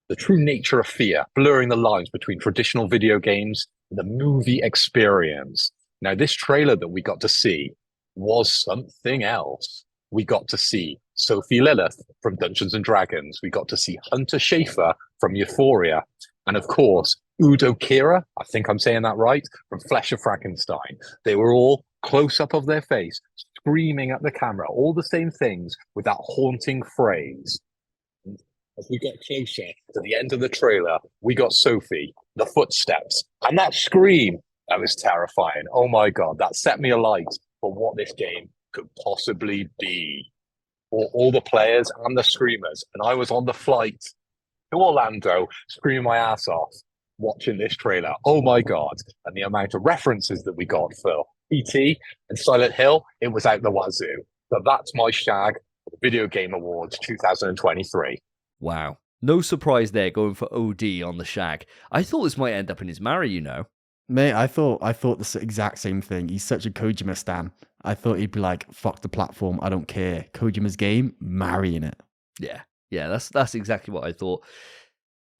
the true nature of fear, blurring the lines between traditional video games and the movie experience. Now, this trailer that we got to see was something else. We got to see Sophie Lilith from Dungeons and Dragons. We got to see Hunter Schafer from Euphoria. And of course, Udo Kier, I think I'm saying that right, from Flesh of Frankenstein. They were all close up of their face, screaming at the camera, all the same things with that haunting phrase. As we got closer to the end of the trailer, we got Sophie, the footsteps, and that scream. That was terrifying. Oh my God, that set me alight for what this game could possibly be. For all the players and the screamers. And I was on the flight to Orlando, screaming my ass off, watching this trailer. Oh my God. And the amount of references that we got for E.T. and Silent Hill, it was out the wazoo. So that's my shag for the Video Game Awards 2023. Wow. No surprise there going for OD on the shag. I thought this might end up in his marry, Mate, I thought the exact same thing. He's such a Kojima stan. I thought he'd be like, fuck the platform, I don't care. Kojima's game, marrying it. Yeah, that's exactly what I thought.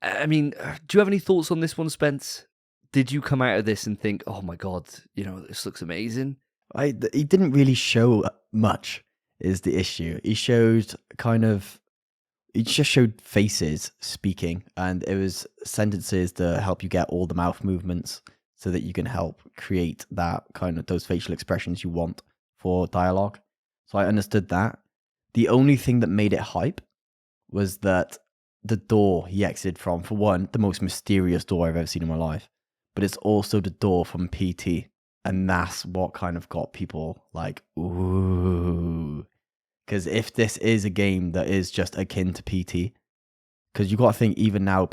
I mean, do you have any thoughts on this one, Spence? Did you come out of this and think, oh my God, this looks amazing? He didn't really show much. is the issue. He just showed faces speaking, and it was sentences to help you get all the mouth movements so that you can help create that kind of those facial expressions you want for dialogue. So I understood that. The only thing that made it hype was that the door he exited from, for one, the most mysterious door I've ever seen in my life, but it's also the door from PT. And that's what kind of got people like, ooh. Because if this is a game that is just akin to PT, because you got to think even now,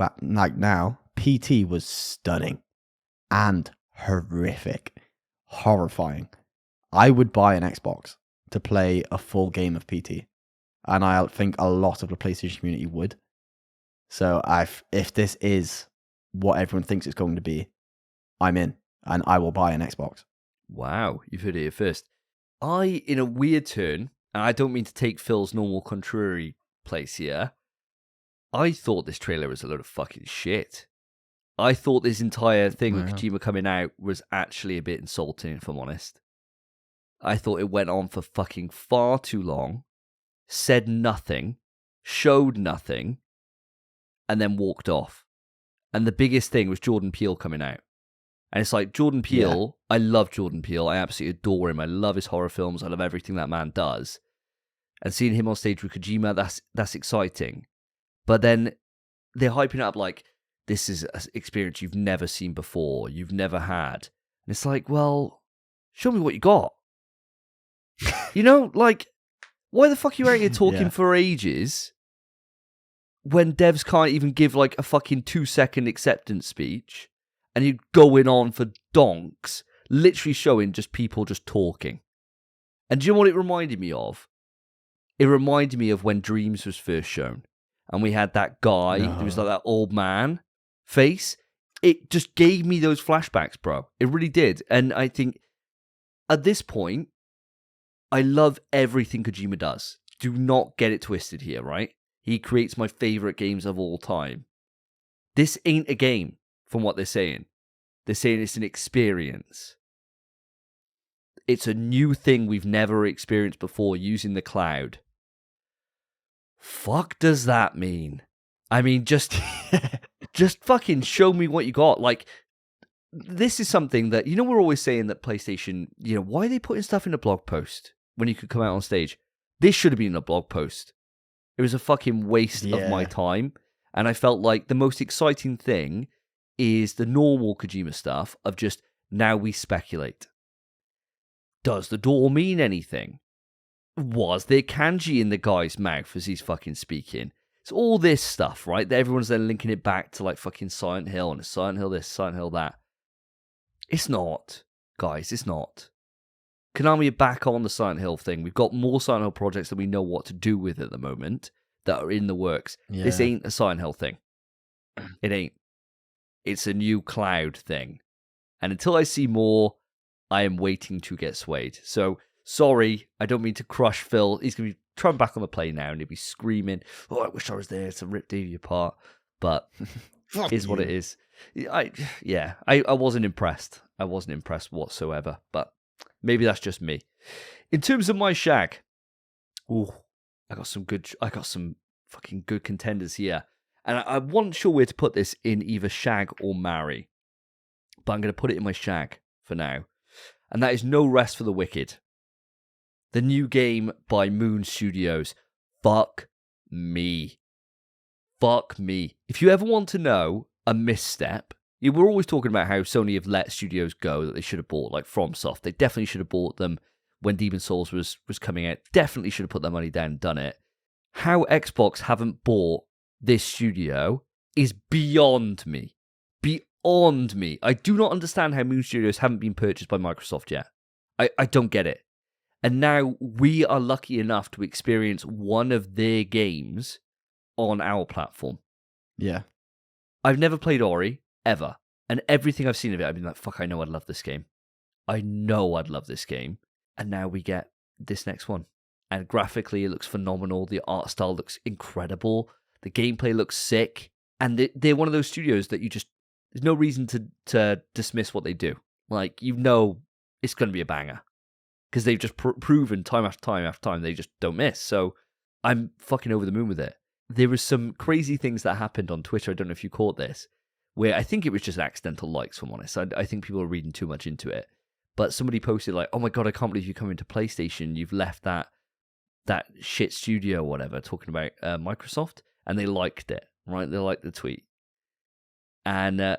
PT was stunning and horrific, horrifying. I would buy an Xbox to play a full game of PT, and I think a lot of the PlayStation community would. So if this is what everyone thinks it's going to be, I'm in, and I will buy an Xbox. Wow, you've heard it here first. In a weird turn, and I don't mean to take Phil's normal contrary place here, I thought this trailer was a load of fucking shit. I thought this entire thing with Kojima coming out was actually a bit insulting, if I'm honest. I thought it went on for fucking far too long, said nothing, showed nothing, and then walked off. And the biggest thing was Jordan Peele coming out. And it's like, Jordan Peele, I love Jordan Peele. I absolutely adore him. I love his horror films. I love everything that man does. And seeing him on stage with Kojima, that's exciting. But then they're hyping it up like, this is an experience you've never seen before, you've never had. And it's like, well, show me what you got. You know, like, why the fuck are you out here talking for ages when devs can't even give like a fucking 2-second acceptance speech? And you're going on for donks, literally showing just people just talking. And do you know what it reminded me of? It reminded me of when Dreams was first shown. And we had that guy who was like that old man face. It just gave me those flashbacks, bro. It really did. And I think at this point, I love everything Kojima does. Do not get it twisted here, right? He creates my favorite games of all time. This ain't a game. From what they're saying. They're saying it's an experience. It's a new thing we've never experienced before using the cloud. Fuck does that mean? I mean, just fucking show me what you got. Like, this is something that, we're always saying that PlayStation, why are they putting stuff in a blog post when you could come out on stage? This should have been a blog post. It was a fucking waste of my time. And I felt like the most exciting thing is the normal Kojima stuff of just, now we speculate. Does the door mean anything? Was there kanji in the guy's mouth as he's fucking speaking? It's all this stuff, right? That everyone's then linking it back to like fucking Silent Hill, and it's Silent Hill this, Silent Hill that. It's not, guys, it's not. Konami are back on the Silent Hill thing. We've got more Silent Hill projects that we know what to do with at the moment that are in the works. Yeah. This ain't a Silent Hill thing. It ain't. It's a new cloud thing. And until I see more, I am waiting to get swayed. So, sorry, I don't mean to crush Phil. He's going to be trying back on the plane now and he'll be screaming, oh, I wish I was there to rip Davey apart. But is what it is. I wasn't impressed. I wasn't impressed whatsoever. But maybe that's just me. In terms of my Shag, I got some fucking good contenders here. And I wasn't sure where to put this in either Shag or Marry. But I'm going to put it in my Shag for now. And that is No Rest for the Wicked. The new game by Moon Studios. Fuck me. Fuck me. If you ever want to know a misstep, we're always talking about how Sony have let studios go that they should have bought, like FromSoft. They definitely should have bought them when Demon's Souls was coming out. Definitely should have put their money down and done it. How Xbox haven't bought this studio is beyond me. Beyond me. I do not understand how Moon Studios haven't been purchased by Microsoft yet. I don't get it. And now we are lucky enough to experience one of their games on our platform. Yeah. I've never played Ori, ever. And everything I've seen of it, I've been like, fuck, I know I'd love this game. I know I'd love this game. And now we get this next one. And graphically, it looks phenomenal. The art style looks incredible. The gameplay looks sick. And they're one of those studios that there's no reason to dismiss what they do. Like, it's going to be a banger. because they've just proven time after time after time they just don't miss. So I'm fucking over the moon with it. There was some crazy things that happened on Twitter. I don't know if you caught this, where I think it was just accidental likes, if I'm honest. I think people are reading too much into it. But somebody posted like, "Oh my god, I can't believe you come into PlayStation. You've left that shit studio or whatever," talking about Microsoft, and they liked it, right? They liked the tweet. And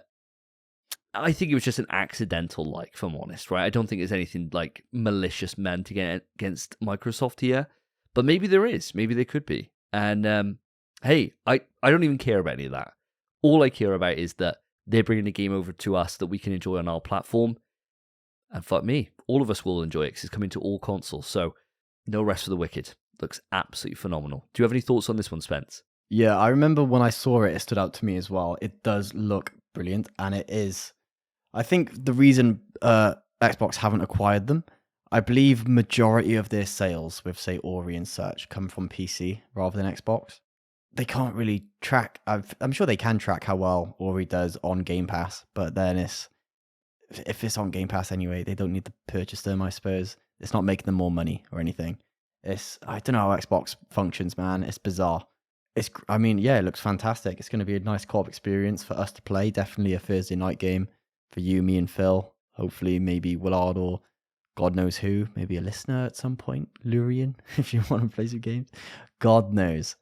I think it was just an accidental like, if I'm honest, right? I don't think there's anything like malicious meant against Microsoft here. But maybe there is. Maybe there could be. And hey, I don't even care about any of that. All I care about is that they're bringing a game over to us that we can enjoy on our platform. And fuck me, all of us will enjoy it because it's coming to all consoles. So no rest for the wicked. Looks absolutely phenomenal. Do you have any thoughts on this one, Spence? Yeah, I remember when I saw it, it stood out to me as well. It does look brilliant, and it is. I think the reason Xbox haven't acquired them, I believe majority of their sales with, say, Ori and such come from PC rather than Xbox. They can't really track. I'm sure they can track how well Ori does on Game Pass, but then if it's on Game Pass anyway, they don't need to purchase them, I suppose. It's not making them more money or anything. I don't know how Xbox functions, man. It's bizarre. It looks fantastic. It's going to be a nice co-op experience for us to play. Definitely a Thursday night game for you, me, and Phil. Hopefully, maybe Willard or God knows who. Maybe a listener at some point. Lurian, if you want to play some games. God knows.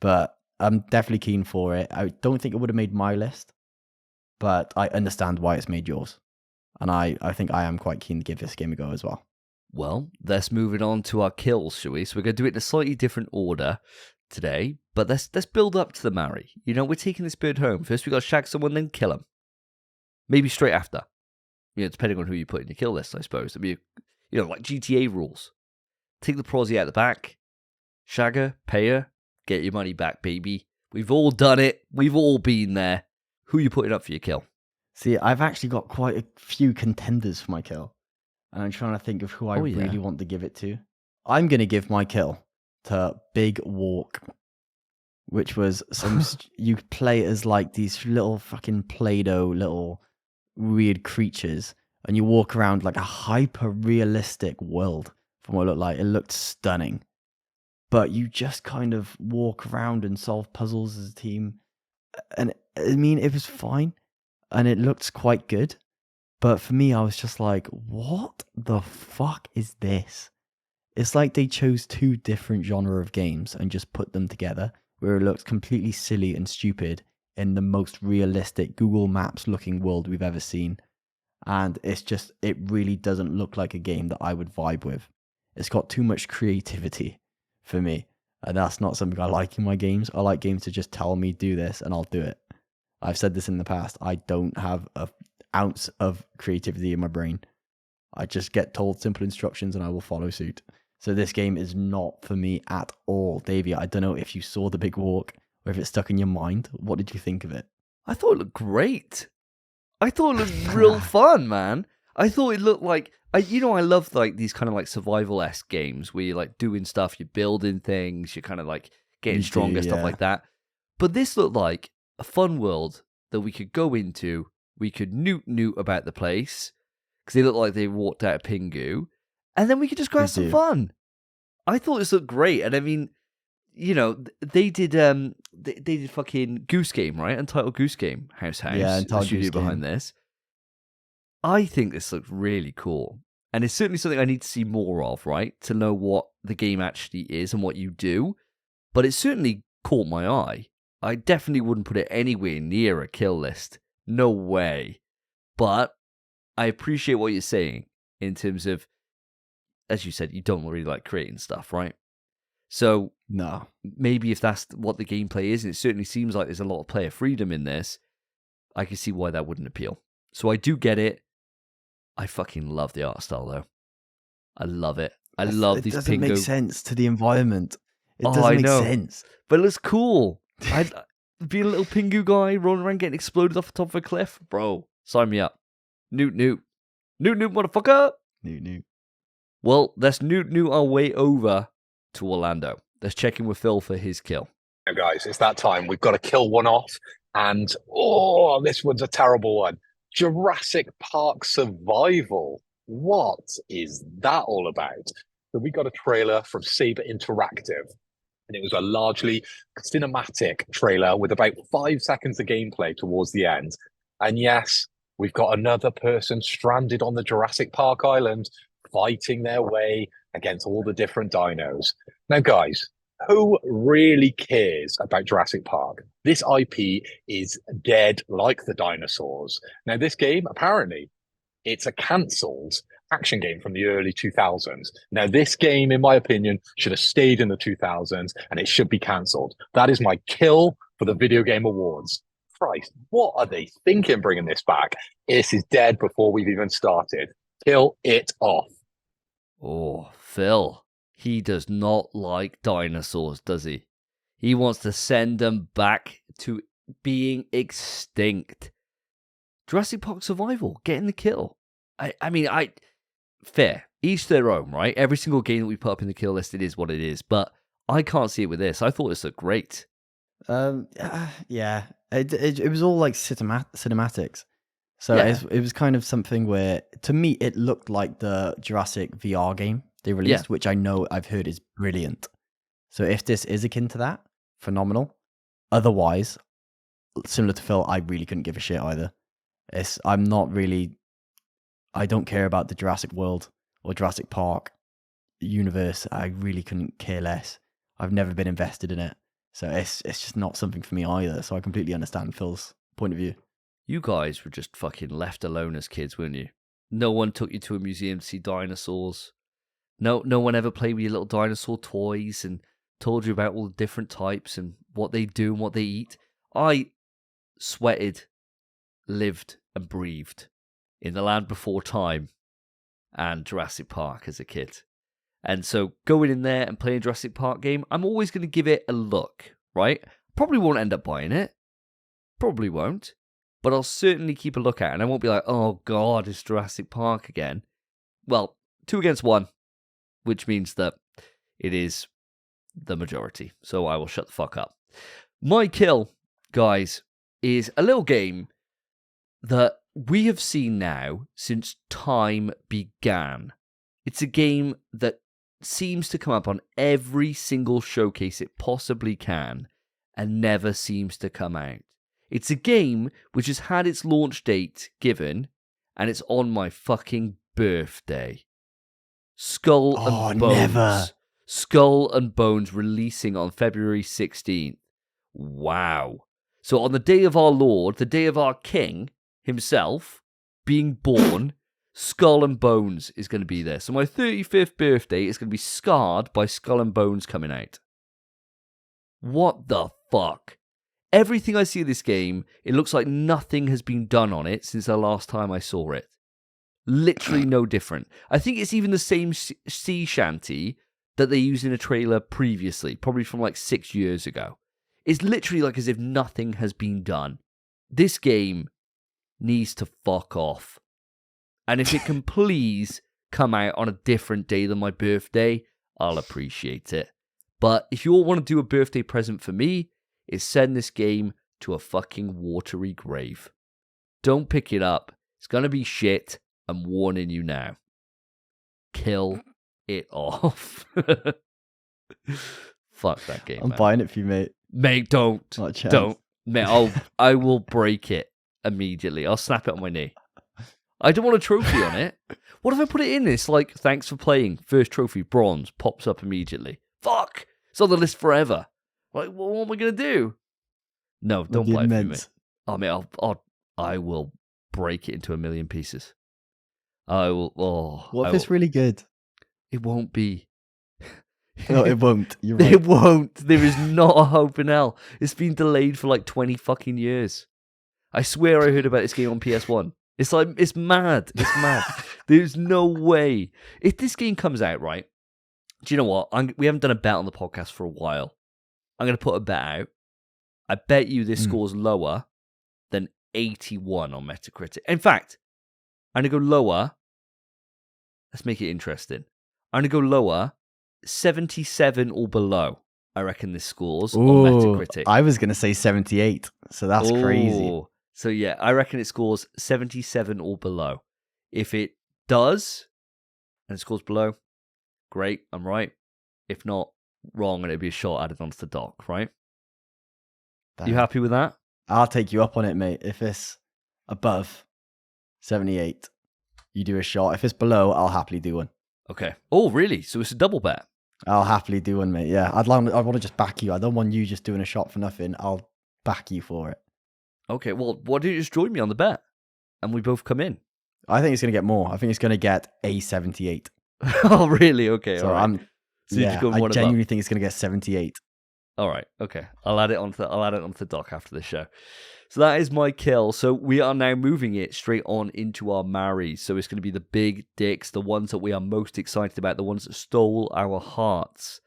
But I'm definitely keen for it. I don't think it would have made my list, but I understand why it's made yours. And I think I am quite keen to give this game a go as well. Well, let's move it on to our kills, shall we? So we're going to do it in a slightly different order today, but let's build up to the marry. You know, we're taking this bird home. First we got to shag someone, then kill him. Maybe straight after. You know, depending on who you put in your kill list, I suppose. It'd be, like GTA rules. Take the prosy out the back, shag her, pay her, get your money back, baby. We've all done it. We've all been there. Who you putting up for your kill? See, I've actually got quite a few contenders for my kill. And I'm trying to think of who I really want to give it to. I'm going to give my kill to Big Walk, which was you play as like these little fucking Play-Doh, little weird creatures, and you walk around like a hyper-realistic world from what it looked like. It looked stunning. But you just kind of walk around and solve puzzles as a team. And it was fine. And it looked quite good. But for me, I was just like, what the fuck is this? It's like they chose two different genre of games and just put them together, where it looks completely silly and stupid in the most realistic Google Maps looking world we've ever seen. And it really doesn't look like a game that I would vibe with. It's got too much creativity for me. And that's not something I like in my games. I like games to just tell me do this and I'll do it. I've said this in the past. I don't have an ounce of creativity in my brain. I just get told simple instructions and I will follow suit. So this game is not for me at all. Davey, I don't know if you saw The Big Walk or if it stuck in your mind. What did you think of it? I thought it looked great. I thought it looked real fun, man. I thought it looked like, I love like these kind of like survival-esque games where you're like doing stuff, you're building things, you're kind of like getting stronger, stuff like that. But this looked like a fun world that we could go into. We could newt about the place because they looked like they walked out of Pingu, and then we could just go have some fun. I thought this looked great, and I mean, they did they did fucking Goose Game, right? Untitled Goose Game, House, the studio behind this. I think this looks really cool, and it's certainly something I need to see more of, right? To know what the game actually is and what you do, but it certainly caught my eye. I definitely wouldn't put it anywhere near a kill list. No way. But I appreciate what you're saying in terms of, as you said, you don't really like creating stuff, right? So no, maybe if that's what the gameplay is, and it certainly seems like there's a lot of player freedom in this, I can see why that wouldn't appeal. So I do get it. I fucking love the art style, though. I love it. I love these Pingu. It doesn't make sense to the environment. It doesn't make sense. But it looks cool. I'd be a little Pingu guy rolling around getting exploded off the top of a cliff. Bro, sign me up. Newt, motherfucker. Newt. Well, let's newt our way over to Orlando. Let's check in with Phil for his kill. Now, guys, it's that time. We've got to kill one off. And, this one's a terrible one. Jurassic Park Survival. What is that all about? So we got a trailer from Saber Interactive, and it was a largely cinematic trailer with about 5 seconds of gameplay towards the end. And yes, we've got another person stranded on the Jurassic Park island, fighting their way against all the different dinos. Now, guys, who really cares about Jurassic Park? This IP is dead like the dinosaurs. Now, this game, apparently, it's a cancelled action game from the early 2000s. Now, this game, in my opinion, should have stayed in the 2000s and it should be cancelled. That is my kill for the Video Game Awards. Christ, what are they thinking bringing this back? This is dead before we've even started. Kill it off. Oh, Phil. He does not like dinosaurs, does he? He wants to send them back to being extinct. Jurassic Park Survival, getting the kill. Fair. Each their own, right? Every single game that we put up in the kill list, it is what it is. But I can't see it with this. I thought this looked great. Yeah. It was all like cinematics. So it was kind of something where, to me, it looked like the Jurassic VR game they released, which I've heard is brilliant. So if this is akin to that, phenomenal. Otherwise, similar to Phil, I really couldn't give a shit either. I don't care about the Jurassic World or Jurassic Park universe. I really couldn't care less. I've never been invested in it. So it's just not something for me either. So I completely understand Phil's point of view. You guys were just fucking left alone as kids, weren't you? No one took you to a museum to see dinosaurs. No one ever played with your little dinosaur toys and told you about all the different types and what they do and what they eat. I sweated, lived and breathed in the land before time and Jurassic Park as a kid. And so going in there and playing a Jurassic Park game, I'm always going to give it a look, right? Probably won't end up buying it. Probably won't. But I'll certainly keep a look at it. And I won't be like, oh God, it's Jurassic Park again. Well, 2 against 1, which means that it is the majority. So I will shut the fuck up. My kill, guys, is a little game that we have seen now since time began. It's a game that seems to come up on every single showcase it possibly can and never seems to come out. It's a game which has had its launch date given and it's on my fucking birthday. Skull and Bones. Never. Skull and Bones releasing on February 16th. Wow. So on the day of our Lord, the day of our King himself being born, Skull and Bones is going to be there. So my 35th birthday is going to be scarred by Skull and Bones coming out. What the fuck? Everything I see of this game, it looks like nothing has been done on it since the last time I saw it. Literally no different. I think it's even the same sea shanty that they used in a trailer previously, probably from like 6 years ago. It's literally like as if nothing has been done. This game needs to fuck off. And if it can please come out on a different day than my birthday, I'll appreciate it. But if you all want to do a birthday present for me, is send this game to a fucking watery grave. Don't pick it up. It's going to be shit. I'm warning you now. Kill it off. Fuck that game, I'm buying it for you, mate. Mate, don't. Not a chance. Don't. Mate, I will break it immediately. I'll snap it on my knee. I don't want a trophy on it. What if I put it in this? Like, thanks for playing. First trophy, bronze, pops up immediately. Fuck! It's on the list forever. Like, what am I going to do? No, don't play it for me. Oh, mate, I will break it into a million pieces. I will. Oh, what if it's really good? It won't be. No, it won't. You're right. It won't. There is not a hope in hell. It's been delayed for like 20 fucking years. I swear I heard about this game on PS1. It's like, it's mad. It's mad. There's no way. If this game comes out, right? Do you know what? We haven't done a bet on the podcast for a while. I'm going to put a bet out. I bet you this scores lower than 81 on Metacritic. In fact, I'm going to go lower. Let's make it interesting. I'm going to go lower. 77 or below. I reckon this scores on Metacritic. I was going to say 78. So that's crazy. So yeah, I reckon it scores 77 or below. If it does, and it scores below, great, I'm right. If not, wrong, and it'd be a shot added onto the dock, right? You happy with that? I'll take you up on it, mate. If it's above 78, you do a shot. If it's below, I'll happily do one. Okay. Oh, really? So it's a double bet? I'll happily do one, mate. Yeah, I want to just back you. I don't want you just doing a shot for nothing. I'll back you for it. Okay, well, why don't you just join me on the bet? And we both come in. I think it's going to get more. I think it's going to get a 78. Oh, really? Okay, So all right. I genuinely think it's going to get 78. All right, okay. I'll add it onto the dock after the show. So that is my kill. So we are now moving it straight on into our marries. So it's going to be the big dicks, the ones that we are most excited about, the ones that stole our hearts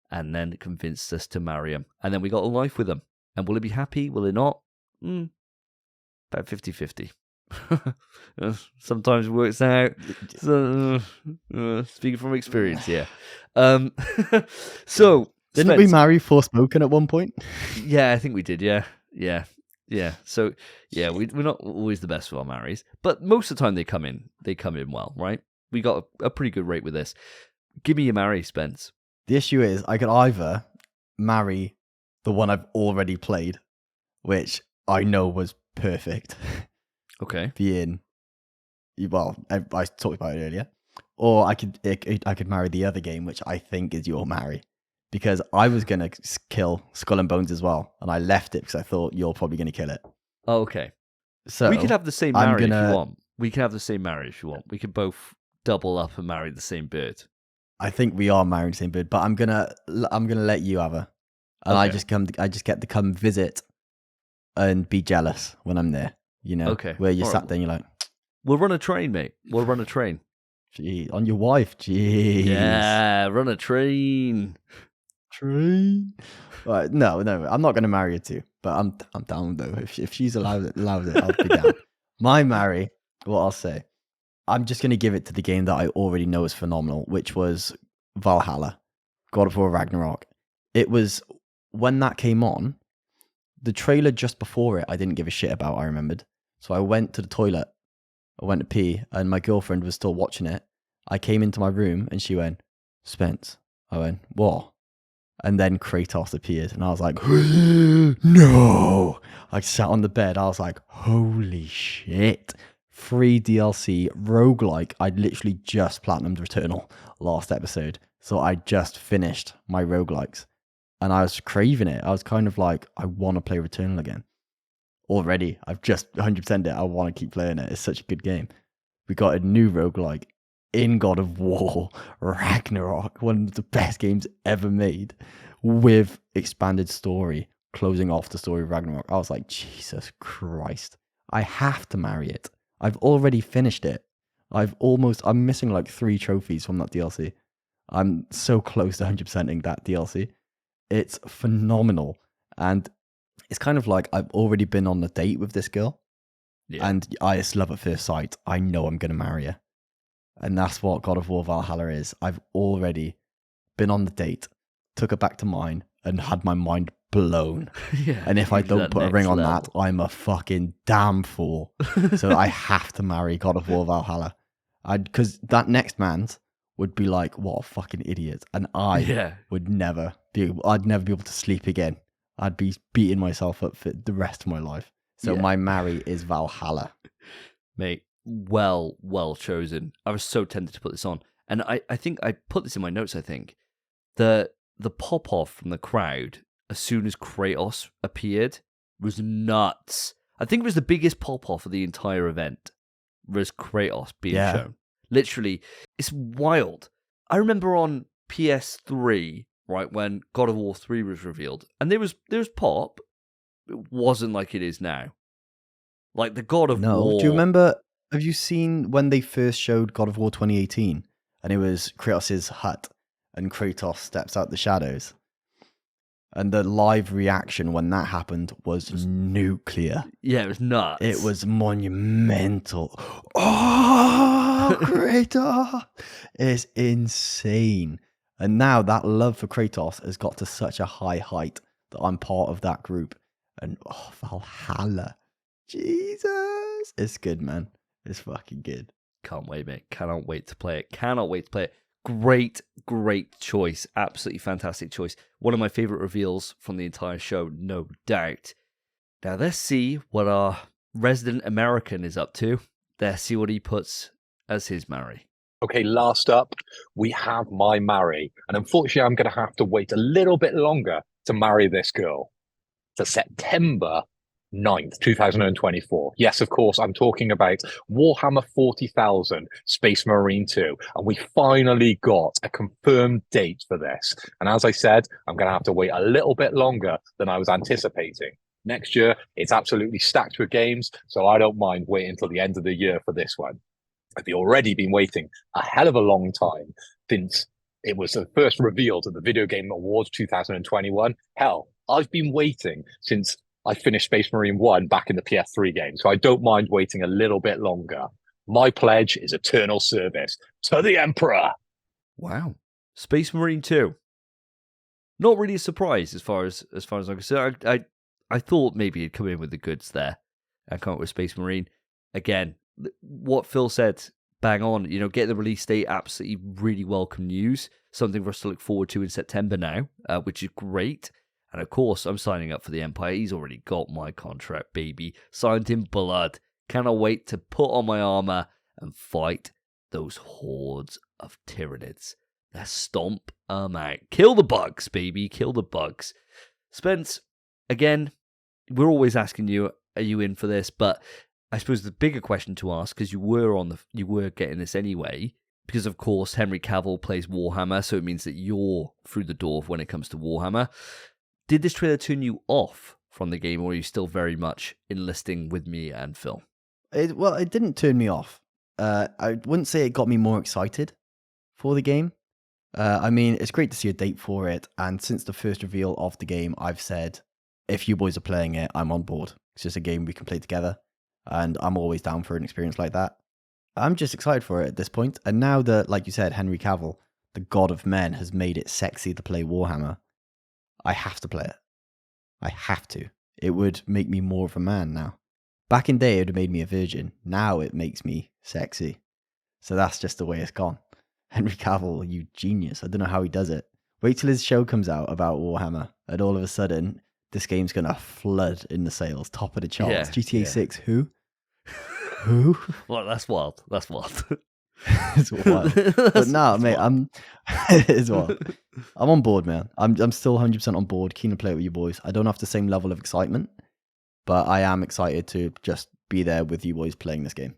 and then convinced us to marry them. And then we got a life with them. And will it be happy? Will it not? About 50-50. Sometimes it works out. So, speaking from experience, yeah. So didn't we marry Forspoken at one point? Yeah, I think we did. Yeah. So yeah, we're not always the best with our marries, but most of the time they come in well, right? We got a pretty good rate with this. Give me your marry, Spence. The issue is I could either marry the one I've already played, which I know was perfect. Okay. I talked about it earlier, or I could marry the other game, which I think is your marry. Because I was going to kill Skull and Bones as well, and I left it because I thought you're probably going to kill it. Oh, okay. So we could have the same marry if you want. We can have the same marry if you want. We could both double up and marry the same bird. I think we are marrying the same bird, but I'm gonna let you have her, and okay. I just get to come visit and be jealous when I'm there. You know, okay. Where you sat there, and you're like, we'll run a train, mate. We'll run a train. Gee, on your wife, jeez. Yeah, run a train. Train. Right, no, I'm not gonna marry her too, but I'm down though. If she's allowed it, I'll be down. My marry, what I'll say, I'm just gonna give it to the game that I already know is phenomenal, which was Valhalla, God of War Ragnarok. It was when that came on, the trailer just before it, I didn't give a shit about. I remembered, so I went to the toilet, I went to pee, and my girlfriend was still watching it. I came into my room and she went, "Spence." I went, "What?" And then Kratos appeared, and I was like, no! I sat on the bed, I was like, holy shit. Free DLC, roguelike. I'd literally just platinumed Returnal last episode, so I just finished my roguelikes. And I was craving it. I was kind of like, I want to play Returnal again. Already, I've just 100%'d it. I want to keep playing it. It's such a good game. We got a new roguelike in God of War Ragnarok, one of the best games ever made, with expanded story, closing off the story of Ragnarok. I was like, Jesus Christ, I have to marry it. I've already finished it. I'm missing like 3 trophies from that DLC. I'm so close to 100%ing that DLC. It's phenomenal. And it's kind of like I've already been on a date with this girl. Yeah. And I just love at first sight. I know I'm going to marry her. And that's what God of War Valhalla is. I've already been on the date, took her back to mine, and had my mind blown. Yeah, and if I don't put a ring on that, I'm a fucking damn fool. So I have to marry God of War Valhalla. Because that next man's would be like, what a fucking idiot. And I'd never be able to sleep again. I'd be beating myself up for the rest of my life. So my marry is Valhalla. Mate. Well chosen. I was so tempted to put this on, and I think I put this in my notes. I think the pop off from the crowd as soon as Kratos appeared was nuts. I think it was the biggest pop off of the entire event was Kratos being shown. Literally, it's wild. I remember on PS3, right, when God of War 3 was revealed, and there was pop. It wasn't like it is now. Like the God of War. Do you remember? Have you seen when they first showed God of War 2018 and it was Kratos' hut and Kratos steps out the shadows? And the live reaction when that happened was nuclear. Yeah, it was nuts. It was monumental. Oh, Kratos! It's insane. And now that love for Kratos has got to such a high height that I'm part of that group. And Valhalla. Jesus! It's good, man. It's fucking good. Can't wait, mate. Cannot wait to play it. Cannot wait to play it. Great choice. Absolutely fantastic choice. One of my favorite reveals from the entire show, no doubt. Now let's see what our resident American is up to. Let's see what he puts as his Mary. Okay, last up, we have my Mary. And unfortunately, I'm going to have to wait a little bit longer to marry this girl. To September 9th, 2024. Yes, of course, I'm talking about Warhammer 40,000 Space Marine 2. And we finally got a confirmed date for this. And as I said, I'm going to have to wait a little bit longer than I was anticipating. Next year, it's absolutely stacked with games, so I don't mind waiting until the end of the year for this one. I've already been waiting a hell of a long time since it was first revealed at the Video Game Awards 2021. Hell, I've been waiting since I finished Space Marine 1 back in the PS3 game, so I don't mind waiting a little bit longer. My pledge is eternal service to the Emperor. Wow. Space Marine 2. Not really a surprise as far as I'm concerned. I thought maybe he'd come in with the goods there and come up with Space Marine. Again, what Phil said, bang on. You know, get the release date, absolutely really welcome news. Something for us to look forward to in September now, which is great. And of course, I'm signing up for the Empire. He's already got my contract, baby. Signed in blood. Cannot wait to put on my armor and fight those hordes of Tyranids. Let's stomp them out. Kill the bugs, baby. Kill the bugs. Spence, again, we're always asking you, are you in for this? But I suppose the bigger question to ask, because you were getting this anyway, because of course Henry Cavill plays Warhammer, so it means that you're through the door when it comes to Warhammer. Did this trailer turn you off from the game, or are you still very much enlisting with me and Phil? It didn't turn me off. I wouldn't say it got me more excited for the game. I mean, it's great to see a date for it, and since the first reveal of the game, I've said, if you boys are playing it, I'm on board. It's just a game we can play together, and I'm always down for an experience like that. I'm just excited for it at this point, and now that, like you said, Henry Cavill, the god of men, has made it sexy to play Warhammer, I have to play it. I have to. It would make me more of a man now. Back in day, it would have made me a virgin. Now it makes me sexy. So that's just the way it's gone. Henry Cavill, you genius. I don't know how he does it. Wait till his show comes out about Warhammer, and all of a sudden, this game's going to flood in the sales, top of the charts. GTA 6, who? Who? Well, that's wild. That's wild. It's wild. But no, mate, it's wild. I'm on board, man. I'm still 100% on board, keen to play it with you boys. I don't have the same level of excitement, but I am excited to just be there with you boys playing this game.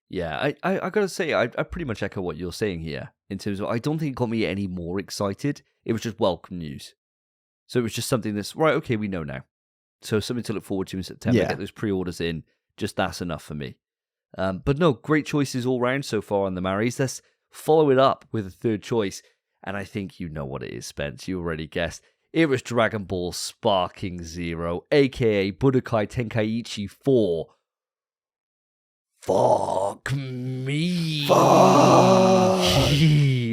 Yeah, I gotta say, I pretty much echo what you're saying here, in terms of, I don't think it got me any more excited. It was just welcome news. So it was just something that's, right, okay, we know now. So something to look forward to in September, get those pre-orders in, just that's enough for me. But no, great choices all round so far on the Marys. Let's follow it up with a third choice, and I think you know what it is, Spence. You already guessed. It was Dragon Ball Sparking Zero, aka Budokai Tenkaichi 4. Fuck me. Fuck.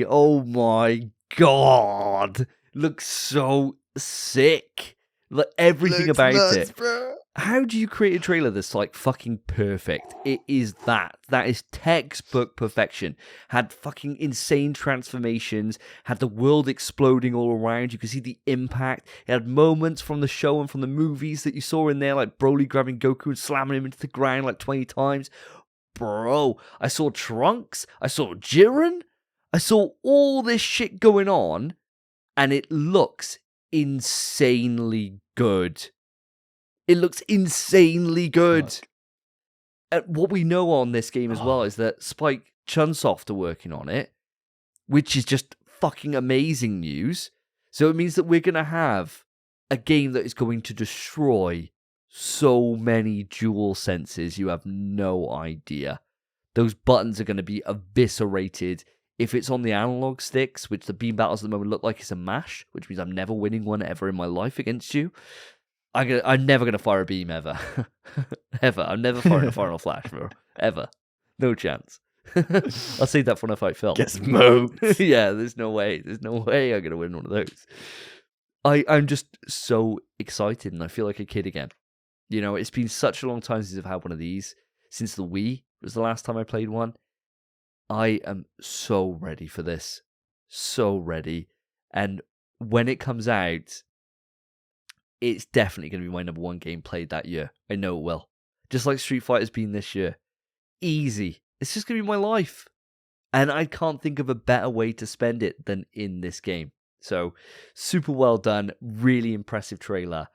Oh my god. Looks so sick. Like everything Looks about nuts, it. bro. How do you create a trailer that's like fucking perfect? It is that. That is textbook perfection. Had fucking insane transformations. Had the world exploding all around. You could see the impact. It had moments from the show and from the movies that you saw in there, like Broly grabbing Goku and slamming him into the ground like 20 times. Bro, I saw Trunks. I saw Jiren. I saw all this shit going on, and it looks insanely good. It looks insanely good. What we know on this game as well is that Spike Chunsoft are working on it, which is just fucking amazing news. So it means that we're going to have a game that is going to destroy so many dual senses. You have no idea. Those buttons are going to be eviscerated. If it's on the analog sticks, which the beam battles at the moment look like it's a mash, which means I'm never winning one ever in my life against you. I'm never going to fire a beam ever. Ever. I'm never firing a final flash, bro. Ever. No chance. I'll save that for when I fight Phil. Get smoked. Yeah, there's no way. There's no way I'm going to win one of those. I'm just so excited, and I feel like a kid again. You know, it's been such a long time since I've had one of these. Since the Wii was the last time I played one. I am so ready for this. So ready. And when it comes out, it's definitely going to be my number one game played that year. I know it will. Just like Street Fighter's been this year. Easy. It's just going to be my life. And I can't think of a better way to spend it than in this game. So, super well done. Really impressive trailer.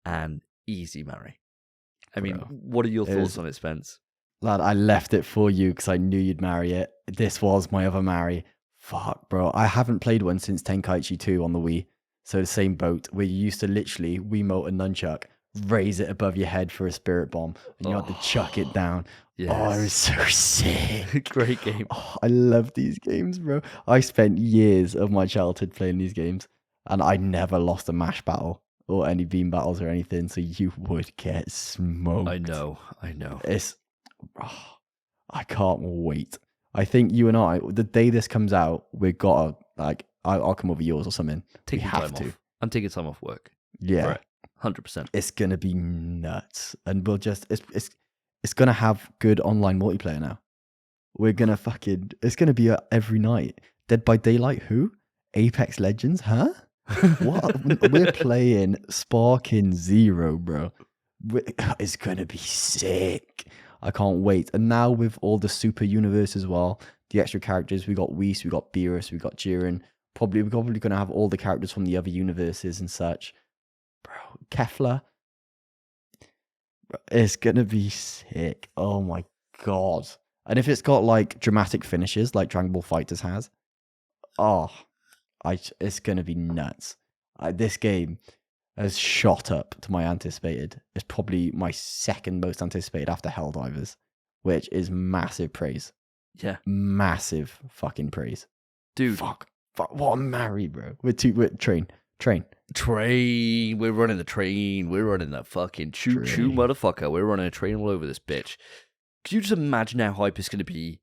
And easy, Mary. I mean, what are your thoughts on it, Spence? Lad, I left it for you because I knew you'd marry it. This was my other marry. Fuck, bro. I haven't played one since Tenkaichi 2 on the Wii. So the same boat where you used to literally Wiimote a nunchuck, raise it above your head for a spirit bomb, and you had to chuck it down. Yes. Oh, it was so sick. Great game. Oh, I love these games, bro. I spent years of my childhood playing these games, and I never lost a MASH battle or any beam battles or anything, so you would get smoked. I know. I can't wait. I think you and I, the day this comes out, we've got to, like, I'll come over yours or something. Take time off. I'm taking time off work. Yeah. Right. 100%. It's going to be nuts. And we'll just, it's going to have good online multiplayer now. We're going to it's going to be every night. Dead by Daylight, who? Apex Legends, huh? What? We're playing Sparking Zero, bro. It's going to be sick. I can't wait. And now with all the super universe as well, the extra characters, we got Whis, we got Beerus, we got Jiren. We're probably going to have all the characters from the other universes and such. Bro, Kefla. It's going to be sick. Oh my God. And if it's got like dramatic finishes like Dragon Ball FighterZ has, it's going to be nuts. This game has shot up to my anticipated. It's probably my second most anticipated after Helldivers, which is massive praise. Yeah. Massive fucking praise. Dude. Fuck. What a marry, bro. We're train. We're running the train. We're running that fucking choo-choo motherfucker. We're running a train all over this bitch. Can you just imagine how hype it's going to be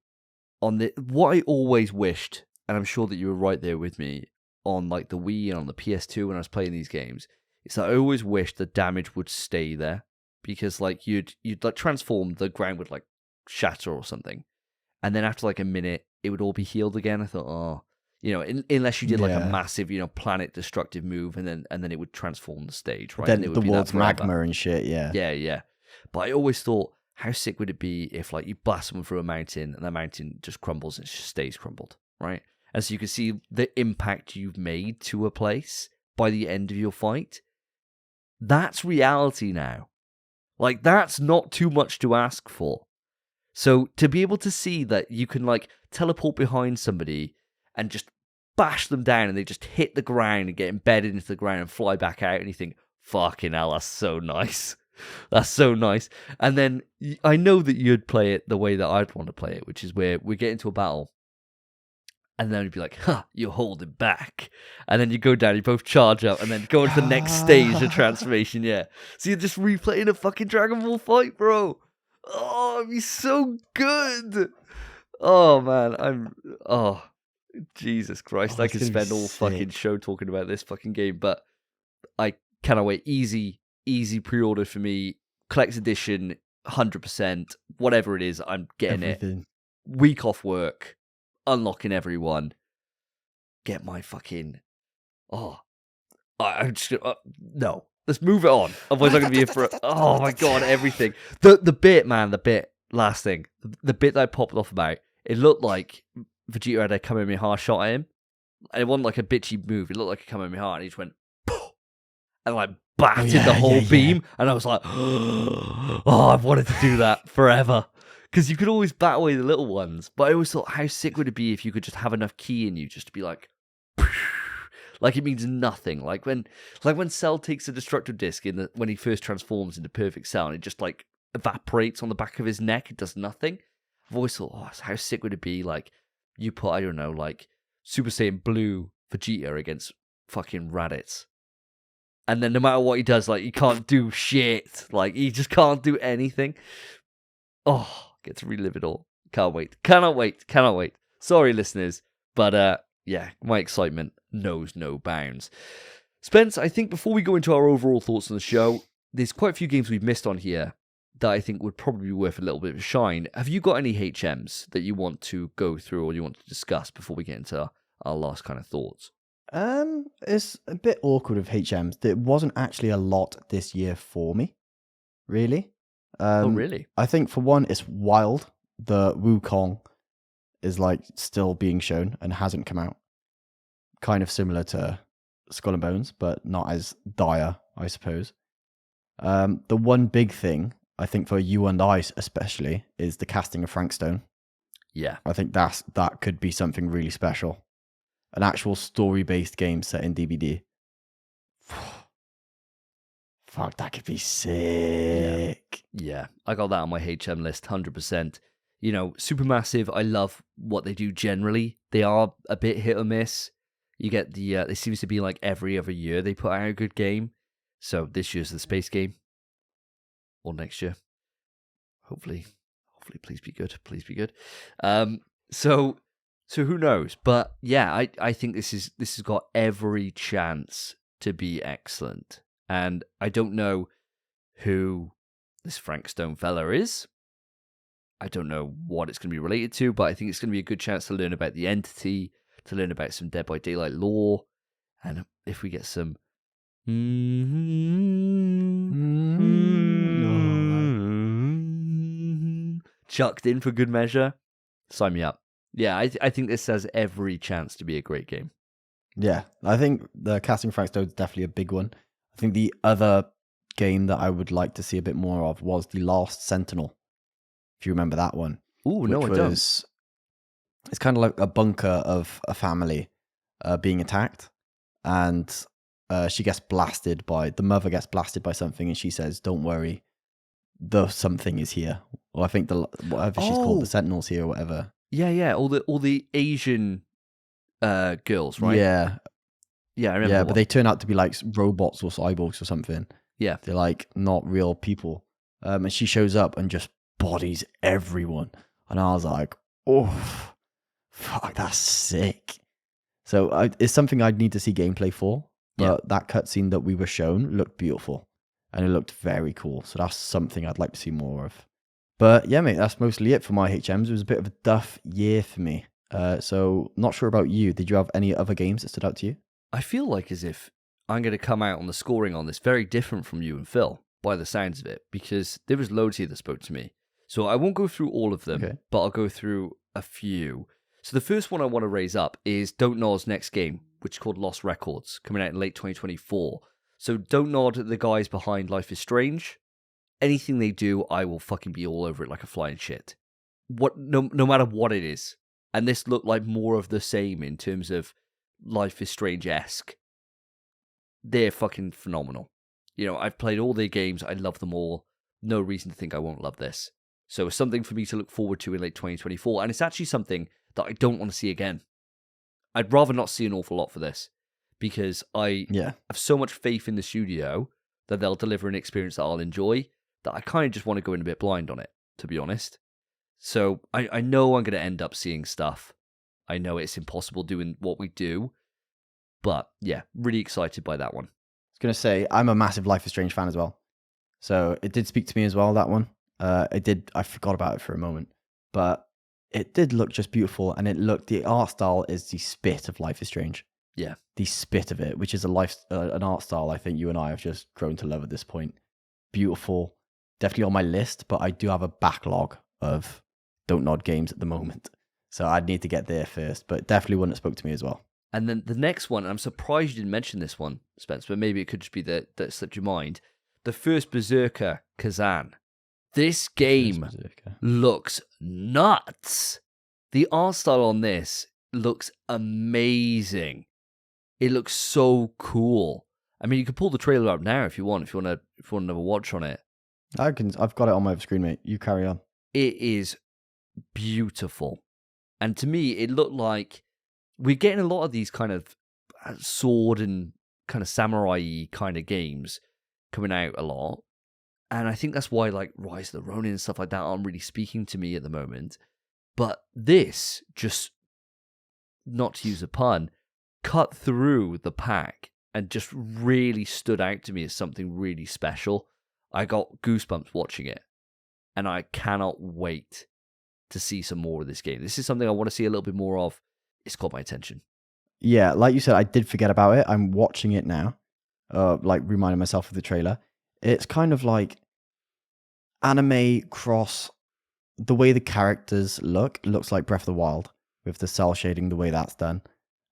on what I always wished, and I'm sure that you were right there with me, on like the Wii and on the PS2 when I was playing these games, is that I always wished the damage would stay there, because like you'd like transform, the ground would like shatter or something, and then after like a minute it would all be healed again. I thought, unless you did like a massive, planet destructive move, and then it would transform the stage, right? Then the world's magma and shit, yeah. But I always thought, how sick would it be if like you blast someone through a mountain and the mountain just crumbles and it just stays crumbled, right? And so you can see the impact you've made to a place by the end of your fight. That's reality now. Like, that's not too much to ask for. So to be able to see that you can like teleport behind somebody and just bash them down and they just hit the ground and get embedded into the ground and fly back out, and you think, fucking hell, that's so nice. That's so nice. And then I know that you'd play it the way that I'd want to play it, which is where we get into a battle and then you'd be like, you're holding back. And then you go down, you both charge up, and then go into the next stage of transformation, yeah. So you're just replaying a fucking Dragon Ball fight, bro. Oh, it'd be so good. Oh, man. Jesus Christ. I could spend all fucking show talking about this fucking game, but I cannot wait. Easy pre-order for me. Collector's edition, 100%. Whatever it is, I'm getting it. Week off work. Unlocking everyone. Get my fucking... I'm just gonna... no. Let's move it on. Otherwise I'm going to be here for... oh my God, everything. The bit, man, last thing. The bit that I popped off about, it looked like Vegeta had a Kamehameha shot at him. And it wasn't like a bitchy move. It looked like a Kamehameha, and he just went... poof, and like batted the whole beam. And I was like, I've wanted to do that forever. Because you could always bat away the little ones. But I always thought, how sick would it be if you could just have enough ki in you just to be like... like it means nothing. Like when Cell takes a destructive disc when he first transforms into Perfect Cell, and it just like evaporates on the back of his neck. It does nothing. I've always thought, how sick would it be? Like you put, I don't know, like Super Saiyan Blue Vegeta against fucking Raditz. And then no matter what he does, like he can't do shit. Like he just can't do anything. Oh, get to relive it all. Can't wait. Cannot wait. Sorry, listeners. But yeah, my excitement knows no bounds. Spence, I think before we go into our overall thoughts on the show, there's quite a few games we've missed on here that I think would probably be worth a little bit of a shine. Have you got any HMs that you want to go through or you want to discuss before we get into our last kind of thoughts? It's a bit awkward with HMs. There wasn't actually a lot this year for me, really. Oh, really? I think for one, it's wild. The Wukong is like still being shown and hasn't come out. Kind of similar to Skull and Bones, but not as dire, I suppose. The one big thing, I think for you and I especially, is the casting of Frank Stone. Yeah. I think that could be something really special. An actual story-based game set in DBD. Fuck, that could be sick. Yeah, I got that on my HM list, 100%. You know, Supermassive, I love what they do generally. They are a bit hit or miss. You get the, it seems to be like every other year they put out a good game. So this year's the space game. Or next year. Hopefully, please be good. Please be good. So who knows? But yeah, I think this has got every chance to be excellent. And I don't know who this Frank Stone fella is. I don't know what it's going to be related to, but I think it's going to be a good chance to learn about the entity, to learn about some Dead by Daylight lore, and if we get some chucked in for good measure, sign me up. Yeah, I think this has every chance to be a great game. Yeah, I think the casting Frank Stone is definitely a big one. I think the other game that I would like to see a bit more of was The Last Sentinel. If you remember that one. Ooh, no, I don't. It's kind of like a bunker of a family being attacked, and she gets blasted the mother gets blasted by something, and she says, "Don't worry, the something is here." Or I think whatever she's called, the Sentinel's here, or whatever. Yeah. All the Asian girls, right? Yeah, I remember. Yeah, but they turn out to be like robots or cyborgs or something. Yeah, they're like not real people. And she shows up and just bodies everyone, and I was like, "Oh, fuck, that's sick." So it's something I'd need to see gameplay for. But that cutscene that we were shown looked beautiful, and it looked very cool. So that's something I'd like to see more of. But yeah, mate, that's mostly it for my HMs. It was a bit of a duff year for me. So not sure about you. Did you have any other games that stood out to you? I feel like as if I'm going to come out on the scoring on this very different from you and Phil, by the sounds of it, because there was loads here that spoke to me. So I won't go through all of them, but I'll go through a few. So the first one I want to raise up is Don't Nod's next game, which is called Lost Records, coming out in late 2024. So Don't Nod, the guys behind Life is Strange. Anything they do, I will fucking be all over it like a flying shit. No matter what it is. And this looked like more of the same in terms of Life is Strange-esque. They're fucking phenomenal. You know, I've played all their games. I love them all. No reason to think I won't love this. So it's something for me to look forward to in late 2024. And it's actually something that I don't want to see again. I'd rather not see an awful lot for this. Because I have so much faith in the studio that they'll deliver an experience that I'll enjoy, that I kind of just want to go in a bit blind on it, to be honest. So I know I'm going to end up seeing stuff. I know it's impossible doing what we do. But yeah, really excited by that one. I was going to say, I'm a massive Life is Strange fan as well. So it did speak to me as well, that one. I forgot about it for a moment. But it did look just beautiful. And the art style is the spit of Life is Strange. Yeah. The spit of it, which is an art style I think you and I have just grown to love at this point. Beautiful. Definitely on my list, but I do have a backlog of Don't Nod games at the moment. So I'd need to get there first, but definitely one that spoke to me as well. And then the next one, I'm surprised you didn't mention this one, Spence, but maybe it could just be that slipped your mind. The first Berserker, Kazan. This game looks nuts. The art style on this looks amazing. It looks so cool. I mean, you can pull the trailer up now if you want. If you want another watch on it. I've got it on my screen, mate. You carry on. It is beautiful, and to me, it looked like we're getting a lot of these kind of sword and kind of samurai kind of games coming out a lot, and I think that's why like Rise of the Ronin and stuff like that aren't really speaking to me at the moment. But this just, not to use a pun, cut through the pack and just really stood out to me as something really special. I got goosebumps watching it. and I cannot wait to see some more of this game. This is something I want to see a little bit more of. It's caught my attention. Yeah, like you said, I did forget about it. I'm watching it now, like reminding myself of the trailer. It's kind of like anime cross. The way the characters looks like Breath of the Wild with the cell shading, the way that's done.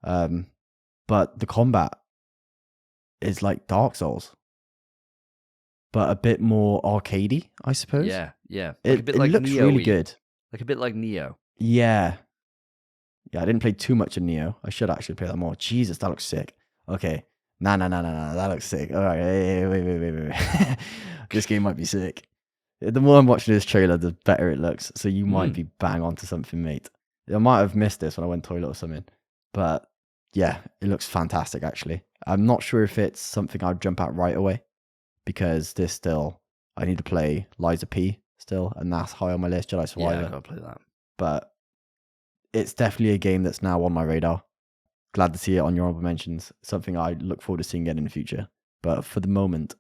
But the combat is like Dark Souls, but a bit more arcadey, I suppose. Yeah. Like it looks really good. Like a bit like Neo. Yeah. Yeah, I didn't play too much of Neo. I should actually play that more. Jesus, that looks sick. Okay. Nah. That looks sick. All right. Hey, wait. This game might be sick. The more I'm watching this trailer, the better it looks. So you might be bang onto something, mate. I might have missed this when I went toilet or something. But yeah, it looks fantastic, actually. I'm not sure if it's something I'd jump at right away. Because I need to play Liza P still. And that's high on my list, Jedi Survivor. Yeah, I gotta play that. But it's definitely a game that's now on my radar. Glad to see it on your honorable mentions. Something I look forward to seeing again in the future. But for the moment,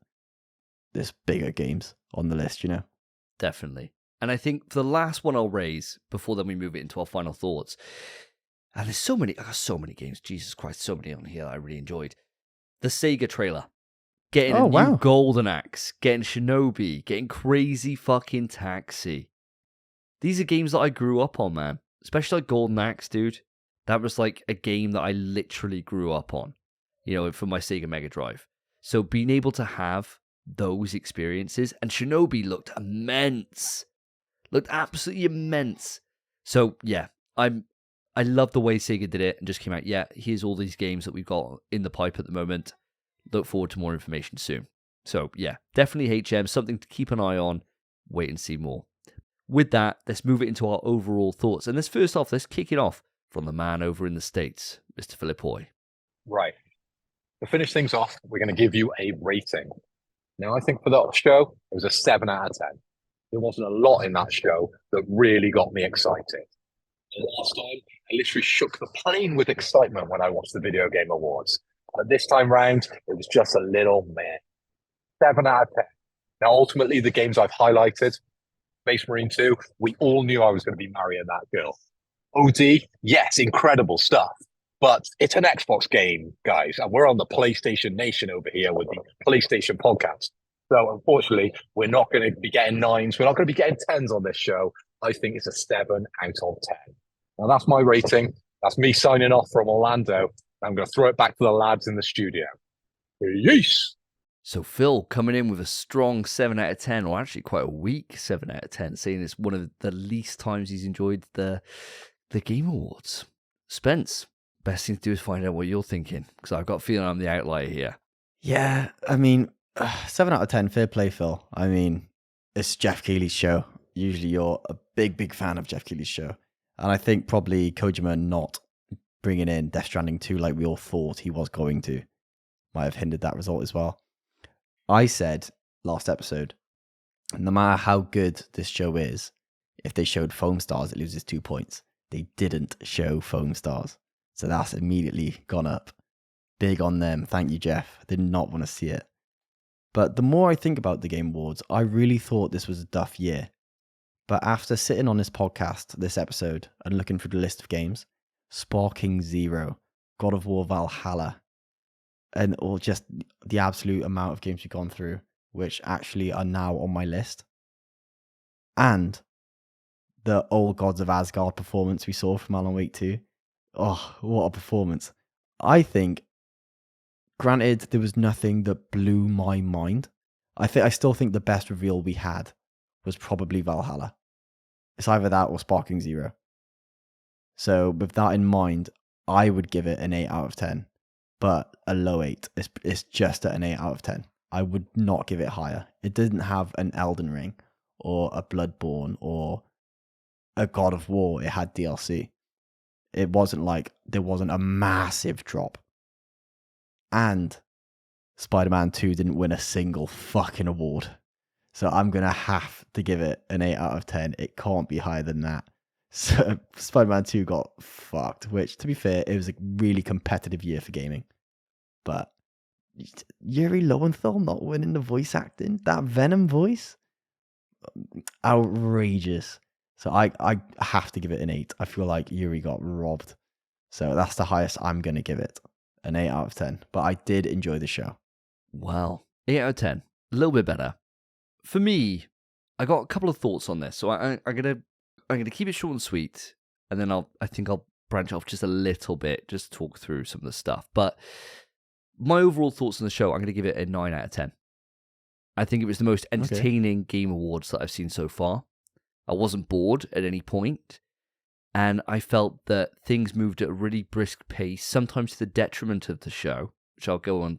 there's bigger games on the list, you know? Definitely. And I think the last one I'll raise before then we move it into our final thoughts. And there's I got so many games. Jesus Christ, so many on here that I really enjoyed. The Sega trailer. Getting a new Golden Axe. Getting Shinobi. Getting Crazy fucking Taxi. These are games that I grew up on, man. Especially like Golden Axe, dude. That was like a game that I literally grew up on, you know, from my Sega Mega Drive. So being able to have those experiences, and Shinobi looked immense. Looked absolutely immense. So yeah, I love the way Sega did it and just came out, yeah, here's all these games that we've got in the pipe at the moment. Look forward to more information soon. So yeah, definitely HM, something to keep an eye on. Wait and see more. With that, let's move it into our overall thoughts. And let's kick it off from the man over in the States, Mr. Philippoy. Right. To finish things off, we're going to give you a rating. Now, I think for that show, it was a 7 out of 10. There wasn't a lot in that show that really got me excited. And last time, I literally shook the plane with excitement when I watched the Video Game Awards. But this time round, it was just a little meh. 7 out of 10. Now, ultimately, the games I've highlighted, Space Marine 2, we all knew I was going to be marrying that girl. OD, yes, incredible stuff. But it's an Xbox game, guys, and we're on the PlayStation Nation over here with the PlayStation podcast. So unfortunately, we're not going to be getting 9s. We're not going to be getting 10s on this show. I think it's a 7 out of 10. Now, that's my rating. That's me signing off from Orlando. I'm going to throw it back to the lads in the studio. Peace. So Phil coming in with a strong 7 out of 10, or actually quite a weak 7 out of 10, saying it's one of the least times he's enjoyed the Game Awards. Spence, best thing to do is find out what you're thinking, because I've got a feeling I'm the outlier here. Yeah, I mean, 7 out of 10, fair play, Phil. I mean, it's Jeff Keighley's show. Usually you're a big fan of Jeff Keighley's show. And I think probably Kojima not bringing in Death Stranding 2 like we all thought he was going to might have hindered that result as well. I said last episode, no matter how good this show is, if they showed foam stars, it loses 2 points. They didn't show foam stars. So that's immediately gone up. Big on them. Thank you, Jeff. I did not want to see it. But the more I think about the Game Awards, I really thought this was a duff year. But after sitting on this podcast, this episode, and looking through the list of games, Sparking Zero, God of War Valhalla, and or just the absolute amount of games we've gone through, which actually are now on my list. And the Old Gods of Asgard performance we saw from Alan Wake 2. Oh, what a performance. I think, granted, there was nothing that blew my mind. I still think the best reveal we had was probably Valhalla. It's either that or Sparking Zero. So with that in mind, I would give it an 8 out of 10. But a low 8. It's just at an 8 out of 10. I would not give it higher. It didn't have an Elden Ring or a Bloodborne or a God of War. It had DLC. It wasn't like there wasn't a massive drop. And Spider-Man 2 didn't win a single fucking award. So I'm going to have to give it an 8 out of 10. It can't be higher than that. So Spider-Man 2 got fucked, which, to be fair, it was a really competitive year for gaming. But Yuri Lowenthal not winning the voice acting, that Venom voice, outrageous. So I have to give it an 8. I feel like Yuri got robbed. So that's the highest I'm going to give it, an 8 out of 10. But I did enjoy the show. Well, 8 out of 10. A little bit better. For me, I got a couple of thoughts on this. So I'm gonna keep it short and sweet, and then I think I'll branch off just a little bit, just talk through some of the stuff. But my overall thoughts on the show, I'm gonna give it a 9 out of 10. I think it was the most entertaining Game Awards that I've seen so far. I wasn't bored at any point, and I felt that things moved at a really brisk pace, sometimes to the detriment of the show, which I'll go on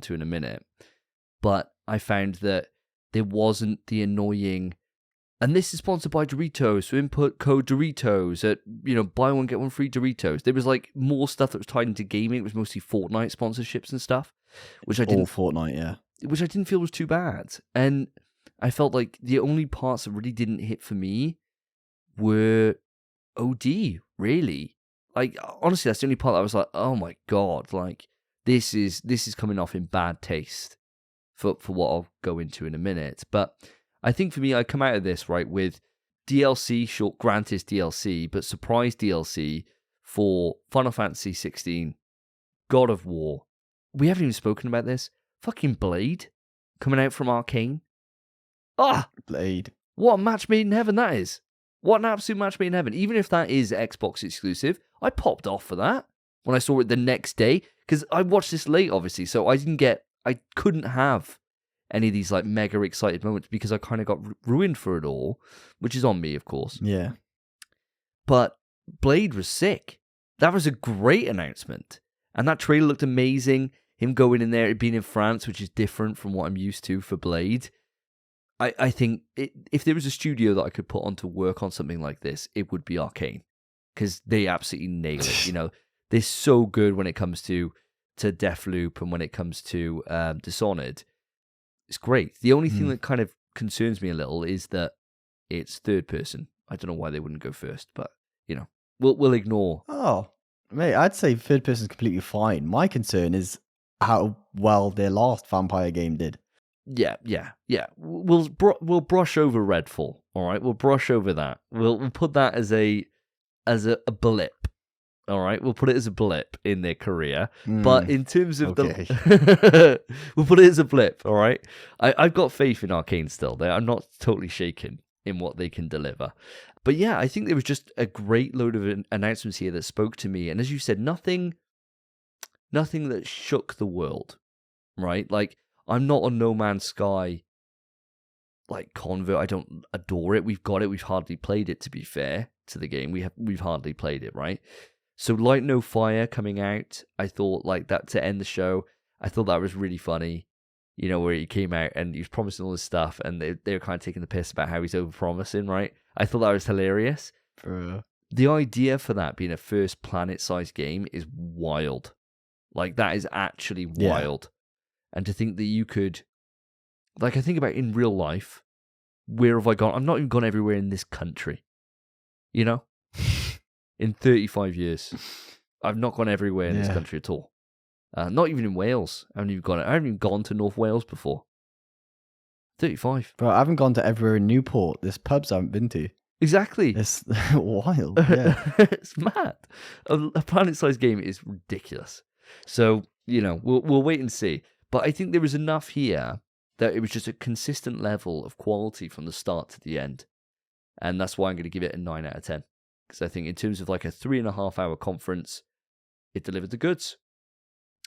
to in a minute. But I found that there wasn't the annoying, and this is sponsored by Doritos, so input code Doritos at, buy one, get one free Doritos. There was like more stuff that was tied into gaming. It was mostly Fortnite sponsorships and stuff, which I didn't feel was too bad. And I felt like the only parts that really didn't hit for me were OD, really. Like, honestly, that's the only part that I was like, oh my God, like, this is coming off in bad taste for what I'll go into in a minute. But I think for me, I come out of this, right, with DLC, short, granted DLC, but surprise DLC for Final Fantasy 16, God of War. We haven't even spoken about this. Fucking Blade coming out from Arcane. Blade. What a match made in heaven that is. What an absolute match made in heaven. Even if that is Xbox exclusive, I popped off for that when I saw it the next day, because I watched this late, obviously, so I couldn't have any of these like mega excited moments because I kind of got ruined for it all, which is on me, of course. Yeah. But Blade was sick. That was a great announcement. And that trailer looked amazing. Him going in there, being in France, which is different from what I'm used to for Blade. I think if there was a studio that I could put on to work on something like this, it would be Arcane. Because they absolutely nail it. They're so good when it comes to Deathloop and when it comes to Dishonored. It's great. The only thing that kind of concerns me a little is that it's third person. I don't know why they wouldn't go first, but we'll ignore. Oh, mate, I'd say third person's completely fine. My concern is how well their last vampire game did. Yeah. We'll brush over Redfall. All right, we'll brush over that. We'll put that as a blip. All right, we'll put it as a blip in their career. But in terms of we'll put it as a blip. All right, I've got faith in Arcane still. I'm not totally shaken in what they can deliver. But yeah, I think there was just a great load of announcements here that spoke to me. And as you said, nothing that shook the world. Right, like I'm not a No Man's Sky like convert. I don't adore it. We've got it. We've hardly played it, to be fair to the game. We've hardly played it, right? So Light No Fire coming out, I thought like that to end the show. I thought that was really funny, where he came out and he was promising all this stuff, and they were kind of taking the piss about how he's over-promising, right? I thought that was hilarious. The idea for that being a first planet-sized game is wild. Like, that is actually wild. And to think that you could, like, I think about in real life, where have I gone? I've not even gone everywhere in this country, In 35 years, I've not gone everywhere in this country at all. Not even in Wales. I haven't even gone to North Wales before. 35. Bro, I haven't gone to everywhere in Newport. There's pubs I haven't been to. Exactly. It's wild. Yeah. It's mad. A planet-sized game is ridiculous. So, we'll wait and see. But I think there was enough here that it was just a consistent level of quality from the start to the end. And that's why I'm going to give it a 9 out of 10. Because I think in terms of like a 3.5 hour conference, it delivered the goods.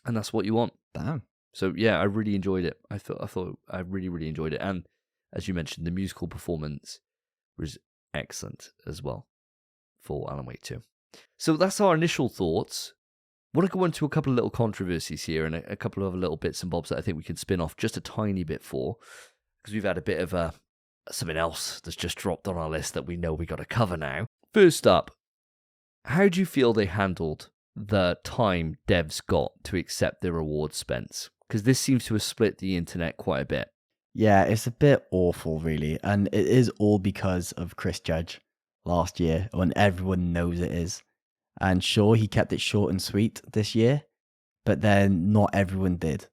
And that's what you want. Damn. So yeah, I really enjoyed it. I thought I really, really enjoyed it. And as you mentioned, the musical performance was excellent as well for Alan Wake 2. So that's our initial thoughts. I want to go into a couple of little controversies here and a couple of other little bits and bobs that I think we can spin off just a tiny bit for. Because we've had a bit of something else that's just dropped on our list that we know we got to cover now. First up, how do you feel they handled the time devs got to accept their awards, Spence? Because this seems to have split the internet quite a bit. Yeah, it's a bit awful, really. And it is all because of Chris Judge last year, when everyone knows it is. And sure, he kept it short and sweet this year, but then not everyone did.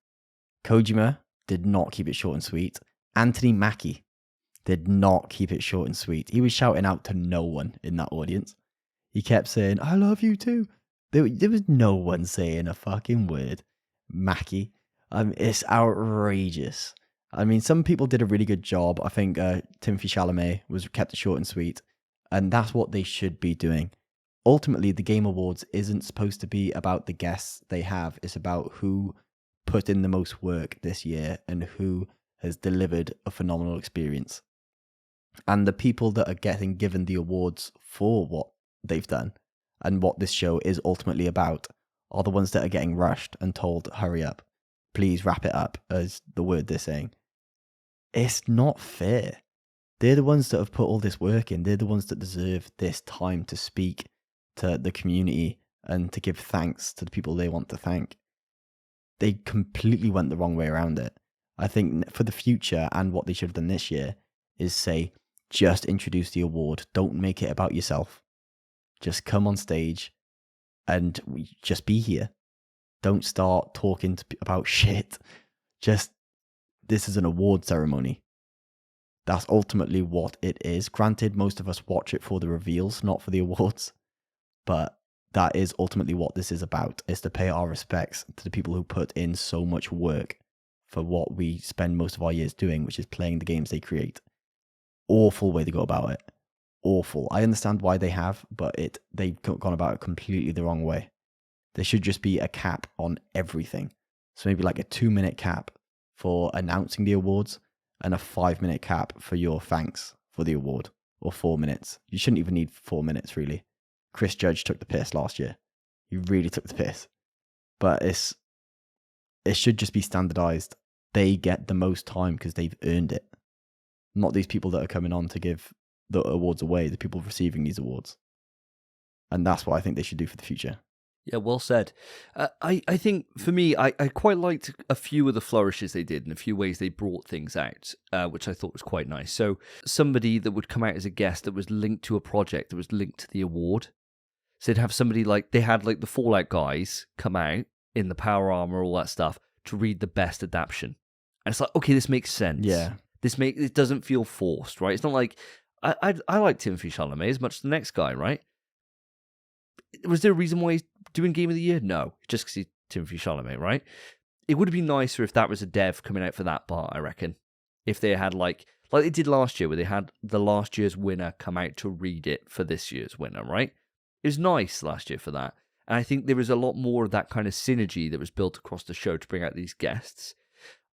Kojima did not keep it short and sweet. Anthony Mackie did not keep it short and sweet. He was shouting out to no one in that audience. He kept saying, "I love you too." There was no one saying a fucking word. Mackie. It's outrageous. I mean, some people did a really good job. I think Timothy Chalamet kept it short and sweet. And that's what they should be doing. Ultimately, the Game Awards isn't supposed to be about the guests they have. It's about who put in the most work this year and who has delivered a phenomenal experience. And the people that are getting given the awards for what they've done and what this show is ultimately about are the ones that are getting rushed and told, hurry up, please wrap it up, as the word they're saying. It's not fair. They're the ones that have put all this work in. They're the ones that deserve this time to speak to the community and to give thanks to the people they want to thank. They completely went the wrong way around it. I think for the future, and what they should have done this year, is say, just introduce the award. Don't make it about yourself. Just come on stage and just be here. Don't start talking about shit. Just, this is an award ceremony. That's ultimately what it is. Granted, most of us watch it for the reveals, not for the awards. But that is ultimately what this is about, is to pay our respects to the people who put in so much work for what we spend most of our years doing, which is playing the games they create. Awful way to go about it. Awful. I understand why they have, but they've gone about it completely the wrong way. There should just be a cap on everything. So maybe like a 2-minute cap for announcing the awards and a 5-minute cap for your thanks for the award, or 4 minutes. You shouldn't even need 4 minutes, really. Chris Judge took the piss last year. He really took the piss. But it should just be standardized. They get the most time because they've earned it. Not these people that are coming on to give the awards away, the people receiving these awards. And that's what I think they should do for the future. Yeah, well said. I think, for me, I quite liked a few of the flourishes they did and a few ways they brought things out, which I thought was quite nice. So somebody that would come out as a guest that was linked to a project that was linked to the award. So they'd have somebody they had the Fallout guys come out in the power armor, all that stuff, to read the best adaptation. And it's like, okay, this makes sense. Yeah. It doesn't feel forced, right? It's not like, I like Timothy Chalamet as much as the next guy, right? Was there a reason why he's doing Game of the Year? No, just because he's Timothy Chalamet, right? It would have been nicer if that was a dev coming out for that part, I reckon. If they had like they did last year, where they had the last year's winner come out to read it for this year's winner, right? It was nice last year for that. And I think there was a lot more of that kind of synergy that was built across the show to bring out these guests.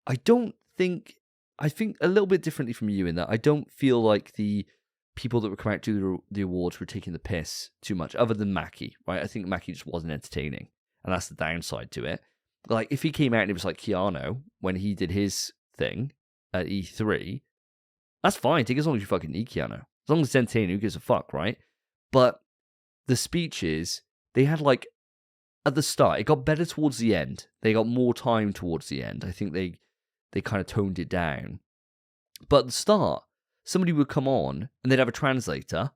I think a little bit differently from you in that I don't feel like the people that were coming out to the awards were taking the piss too much, other than Mackie, right? I think Mackie just wasn't entertaining, and that's the downside to it. Like, if he came out and it was like Keanu when he did his thing at E3, that's fine. Take as long as you fucking need Keanu. As long as it's entertaining, who gives a fuck, right? But the speeches, they had at the start, it got better towards the end. They got more time towards the end. I think they kind of toned it down. But at the start, somebody would come on and they'd have a translator.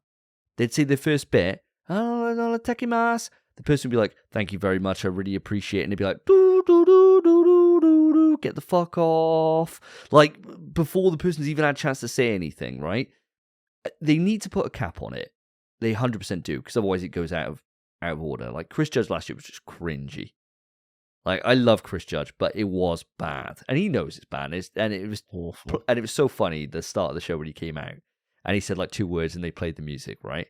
They'd say their first bit, "Tekimasu." The person would be like, "Thank you very much, I really appreciate it." And they'd be like, "Do, do, do, do, do, do, get the fuck off." Like, before the person's even had a chance to say anything, right? They need to put a cap on it. They 100% do, because otherwise it goes out of order. Like, Chris Judge last year was just cringy. Like, I love Chris Judge, but it was bad. And he knows it's bad. And it was awful. And it was so funny, the start of the show when he came out. And he said 2 words and they played the music, right?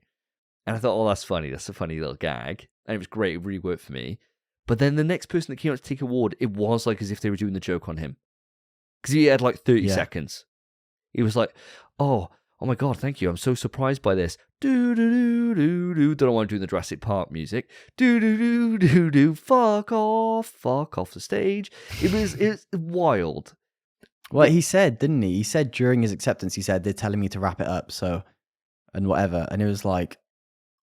And I thought, oh, that's funny. That's a funny little gag. And it was great. It really worked for me. But then the next person that came out to take an award, it was as if they were doing the joke on him. Because he had 30 seconds. He was like, oh my God, thank you. I'm so surprised by this. Do-do-do-do-do. Don't want to do the Jurassic Park music. Do-do-do-do-do. Fuck off the stage. It's wild. Well, he said, didn't he? He said during his acceptance, he said, they're telling me to wrap it up, so, and whatever. And it was like,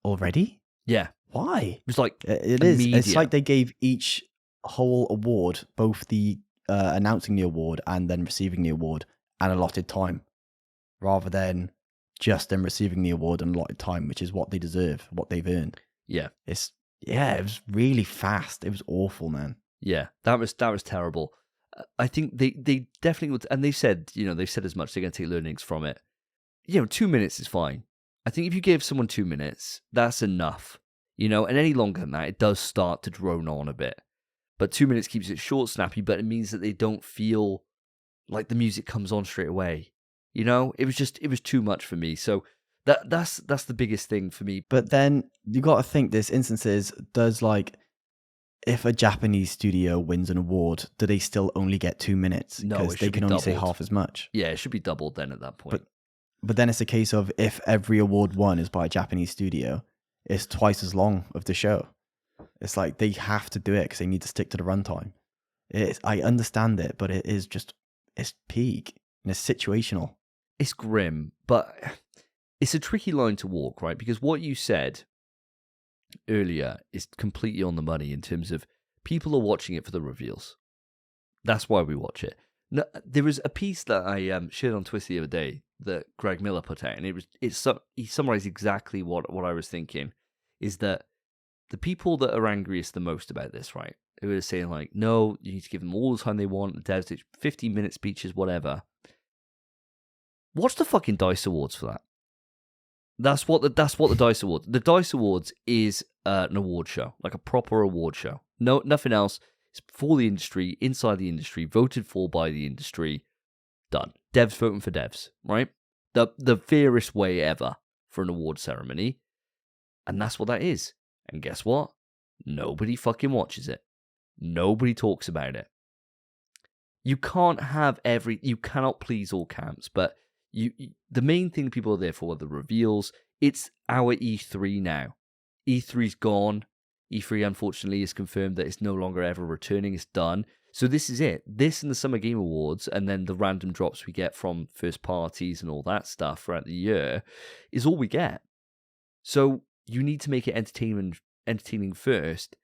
already? Yeah. Why? It was like, it is. It's like they gave each whole award, both the announcing the award and then receiving the award, an allotted time, rather than just them receiving the award and allotted time, which is what they deserve, what they've earned. Yeah. It was really fast. It was awful, man. Yeah, that was terrible. I think they definitely would, and they've said as much. They're going to take learnings from it. 2 minutes is fine. I think if you give someone 2 minutes, that's enough. And any longer than that, it does start to drone on a bit. But 2 minutes keeps it short, snappy, but it means that they don't feel like the music comes on straight away. It was too much for me. So that's the biggest thing for me. But then you got to think there's instances, if a Japanese studio wins an award, do they still only get 2 minutes? No, because they can only say half as much. Yeah, it should be doubled then at that point. But then it's a case of if every award won is by a Japanese studio, it's twice as long of the show. It's like they have to do it because they need to stick to the runtime. I understand it, but it's peak and it's situational. It's grim, but it's a tricky line to walk, right? Because what you said earlier is completely on the money in terms of people are watching it for the reveals. That's why we watch it. No, there was a piece that I shared on Twitter the other day that Greg Miller put out, and he summarized exactly what I was thinking, is that the people that are angriest the most about this, right, who are saying like, no, you need to give them all the time they want, the devs, 15-minute speeches, whatever. Watch the fucking DICE Awards for that. That's what the DICE Awards. The DICE Awards is an award show, like a proper award show. No, nothing else. It's for the industry, inside the industry, voted for by the industry. Done. Devs voting for devs, right? The fairest way ever for an award ceremony. And that's what that is. And guess what? Nobody fucking watches it. Nobody talks about it. You can't have you cannot please all camps, but the main thing people are there for are the reveals. It's our E3 now. E3's gone. E3, unfortunately, is confirmed that it's no longer ever returning. It's done. So this is it. This and the Summer Game Awards, and then the random drops we get from first parties and all that stuff throughout the year, is all we get. So you need to make it entertaining first,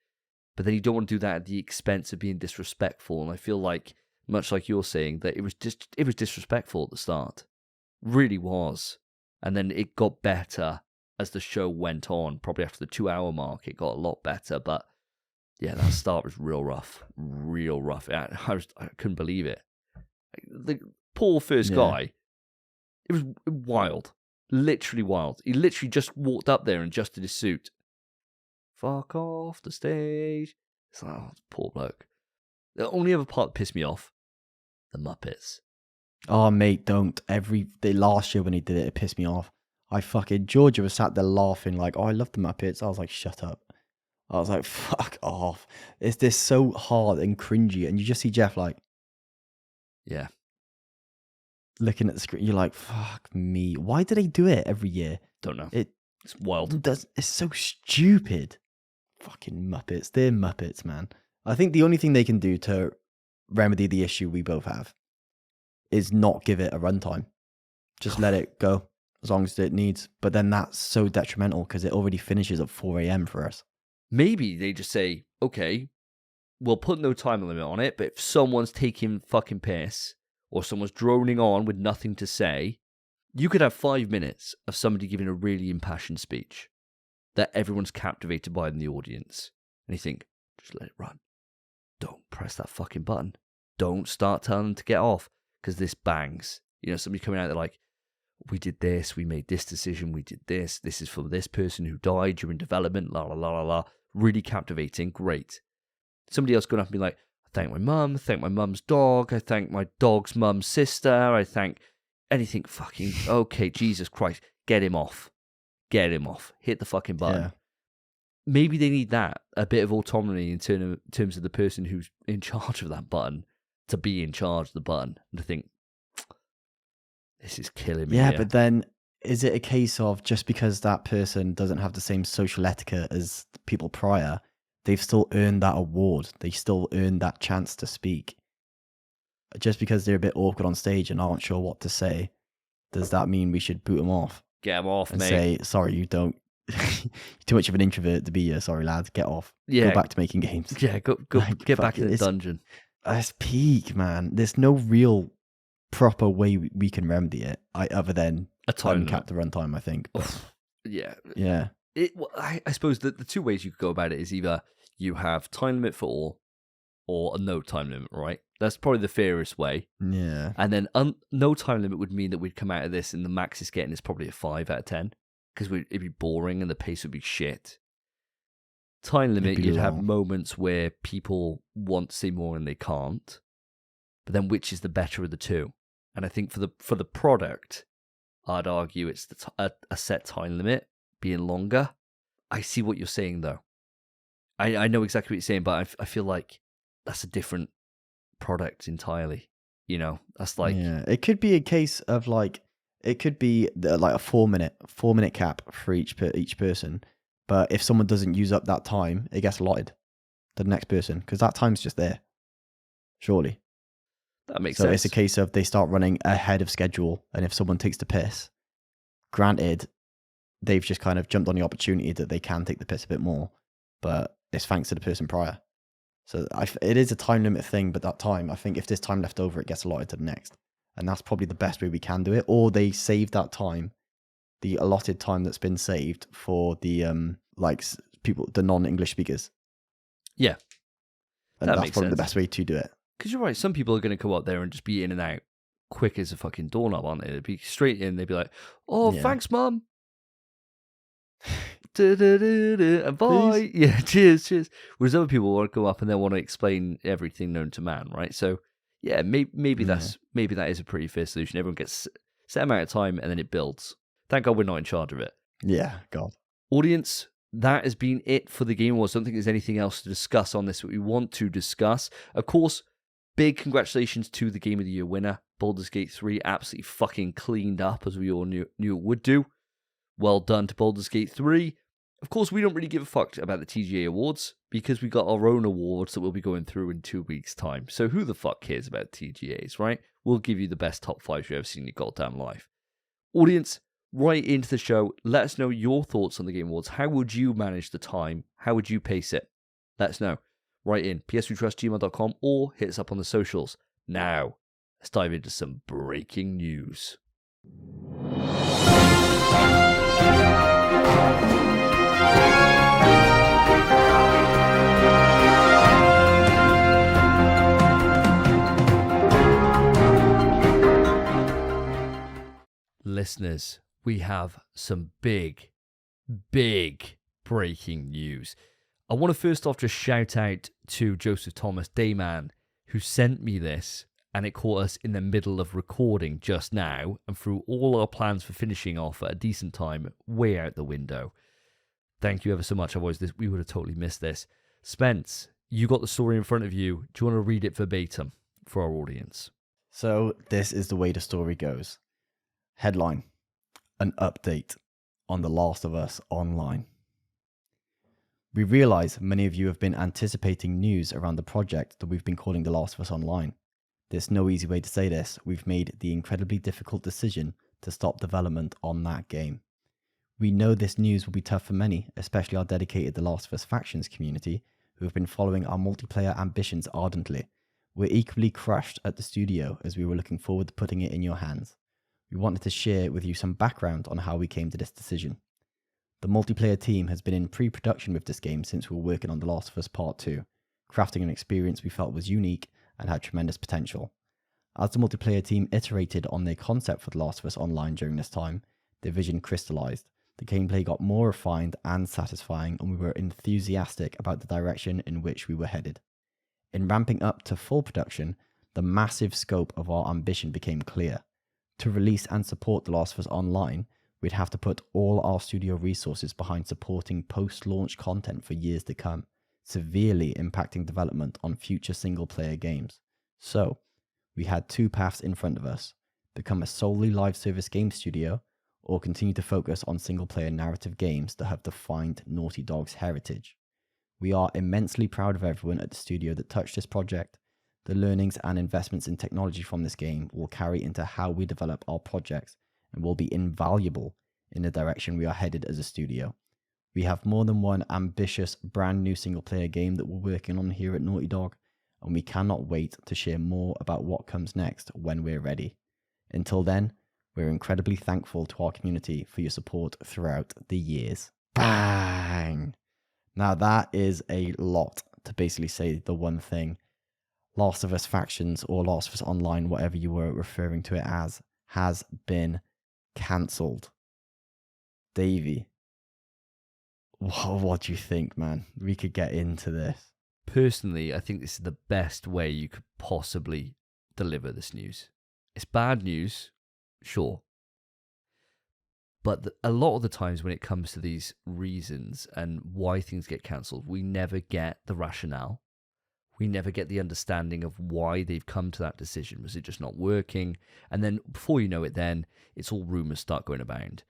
but then you don't want to do that at the expense of being disrespectful. And I feel like, much like you're saying, that it was disrespectful at the start. Really was. And then it got better as the show went on. Probably after the 2-hour mark, it got a lot better. But yeah, that start was real rough. Real rough. I couldn't believe it. The poor first guy, it was wild. Literally wild. He literally just walked up there and adjusted his suit. Fuck off the stage. It's like, oh, poor bloke. The only other part that pissed me off, the Muppets. Oh, mate, don't. Last year when he did it, it pissed me off. Georgia was sat there laughing like, oh, I love the Muppets. I was like, shut up. I was like, fuck off. It's this so hard and cringy. And you just see Jeff like, yeah, looking at the screen. You're like, fuck me. Why do they do it every year? Don't know. It's wild. It's so stupid. Fucking Muppets. They're Muppets, man. I think the only thing they can do to remedy the issue we both have is not give it a runtime. Just let it go as long as it needs. But then that's so detrimental because it already finishes at 4 a.m. for us. Maybe they just say, okay, we'll put no time limit on it, but if someone's taking fucking piss or someone's droning on with nothing to say, you could have 5 minutes of somebody giving a really impassioned speech that everyone's captivated by in the audience. And you think, just let it run. Don't press that fucking button. Don't start telling them to get off because this bangs. Somebody coming out there like, we did this, we made this decision, we did this is for this person who died during development, la la la la la. Really captivating, great. Somebody else going up and be like, I thank my mum, I thank my mum's dog, I thank my dog's mum's sister, I thank anything fucking, okay, Jesus Christ, get him off. Get him off. Hit the fucking button. Yeah. Maybe they need that, a bit of autonomy in terms of the person who's in charge of that button to be in charge of the button and to think, this is killing me. Yeah, but then is it a case of just because that person doesn't have the same social etiquette as the people prior, they've still earned that award? They still earned that chance to speak. Just because they're a bit awkward on stage and aren't sure what to say, does that mean we should boot them off? Get them off, and mate. Say, sorry, you don't. You're too much of an introvert to be here. Sorry, lad. Get off. Yeah. Go back to making games. Yeah, go like, get back in the dungeon. It's peak, man. There's no real proper way we can remedy it other than a time cap the runtime, I think. Yeah. I suppose the two ways you could go about it is either you have time limit for all or a no time limit, right? That's probably the fairest way. Yeah. And then no time limit would mean that we'd come out of this and the max it's getting is probably a 5 out of 10 because it'd be boring and the pace would be shit. Time limit, you'd have moments where people want to say more and they can't. But then which is the better of the two? And I think for the product, I'd argue it's a set time limit being longer. I see what you're saying, though. I know exactly what you're saying, but I feel like that's a different product entirely. You know, that's like... Yeah, it could be a case of like, it could be like a 4 minute cap for each person. But if someone doesn't use up that time, it gets allotted to the next person because that time's just there. Surely. That makes sense. So it's a case of they start running ahead of schedule. And if someone takes the piss, granted, they've just kind of jumped on the opportunity that they can take the piss a bit more. But it's thanks to the person prior. So it is a time limit thing, but that time, I think if there's time left over, it gets allotted to the next. And that's probably the best way we can do it. Or they save that time, the allotted time that's been saved for the people, the non-English speakers. Yeah. And that's probably the best way to do it. Because you're right, some people are going to come up there and just be in and out quick as a fucking doorknob, aren't they? They'd be straight in, they'd be like, oh, yeah. Thanks, Mum. And bye. Please? Yeah, cheers. Whereas other people want to go up and they want to explain everything known to man, right? So, yeah, maybe that is a pretty fair solution. Everyone gets a set amount of time and then it builds. Thank God we're not in charge of it. Yeah, God. Audience, that has been it for the Game Awards. I don't think there's anything else to discuss on this that we want to discuss. Of course, big congratulations to the Game of the Year winner. Baldur's Gate 3 absolutely fucking cleaned up, as we all knew it would do. Well done to Baldur's Gate 3. Of course, we don't really give a fuck about the TGA Awards because we got our own awards that we'll be going through in 2 weeks' time. So who the fuck cares about TGAs, right? We'll give you the best top 5 you've ever seen in your goddamn life. Audience, right into the show. Let us know your thoughts on the Game Awards. How would you manage the time? How would you pace it? Let us know. Write in ps3trust@gmail.com or hit us up on the socials. Now, let's dive into some breaking news. Listeners, we have some big breaking news. I want to first off just shout out to Joseph Thomas Dayman, who sent me this, and it caught us in the middle of recording just now, and threw all our plans for finishing off at a decent time way out the window. Thank you ever so much. Otherwise, we would have totally missed this. Spence, you got the story in front of you. Do you want to read it verbatim for our audience? So this is the way the story goes. Headline: an update on The Last of Us Online. We realise many of you have been anticipating news around the project that we've been calling The Last of Us Online. There's no easy way to say this. We've made the incredibly difficult decision to stop development on that game. We know this news will be tough for many, especially our dedicated The Last of Us factions community, who have been following our multiplayer ambitions ardently. We're equally crushed at the studio as we were looking forward to putting it in your hands. We wanted to share with you some background on how we came to this decision. The multiplayer team has been in pre-production with this game since we were working on The Last of Us Part 2, crafting an experience we felt was unique and had tremendous potential. As the multiplayer team iterated on their concept for The Last of Us Online during this time, their vision crystallized. The gameplay got more refined and satisfying, and we were enthusiastic about the direction in which we were headed. In ramping up to full production, the massive scope of our ambition became clear. To release and support The Last of Us Online, we'd have to put all our studio resources behind supporting post-launch content for years to come, severely impacting development on future single-player games. So, we had two paths in front of us: become a solely live service game studio, or continue to focus on single-player narrative games that have defined Naughty Dog's heritage. We are immensely proud of everyone at the studio that touched this project. The learnings and investments in technology from this game will carry into how we develop our projects and will be invaluable in the direction we are headed as a studio. We have more than one ambitious brand new single player game that we're working on here at Naughty Dog, and we cannot wait to share more about what comes next when we're ready. Until then, we're incredibly thankful to our community for your support throughout the years. Bang! Now that is a lot to basically say the one thing. Last of Us Factions or Last of Us Online, whatever you were referring to it as, has been cancelled. Davey, what do you think, man? We could get into this. Personally, I think this is the best way you could possibly deliver this news. It's bad news, sure. But a lot of the times when it comes to these reasons and why things get cancelled, we never get the rationale. We never get the understanding of why they've come to that decision. Was it just not working? And then before you know it, then it's all rumours start going about.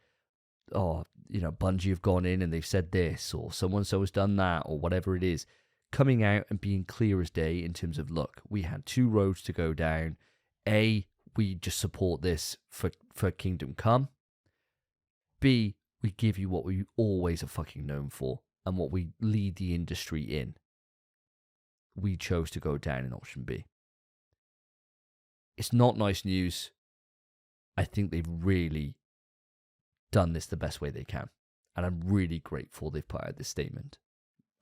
Oh, Bungie have gone in and they've said this, or so-and-so has done that, or whatever it is. Coming out and being clear as day in terms of, look, we had two roads to go down. A, we just support this for Kingdom Come. B, we give you what we always are fucking known for and what we lead the industry in. We chose to go down in option B. It's not nice news. I think they've really done this the best way they can. And I'm really grateful they've put out this statement.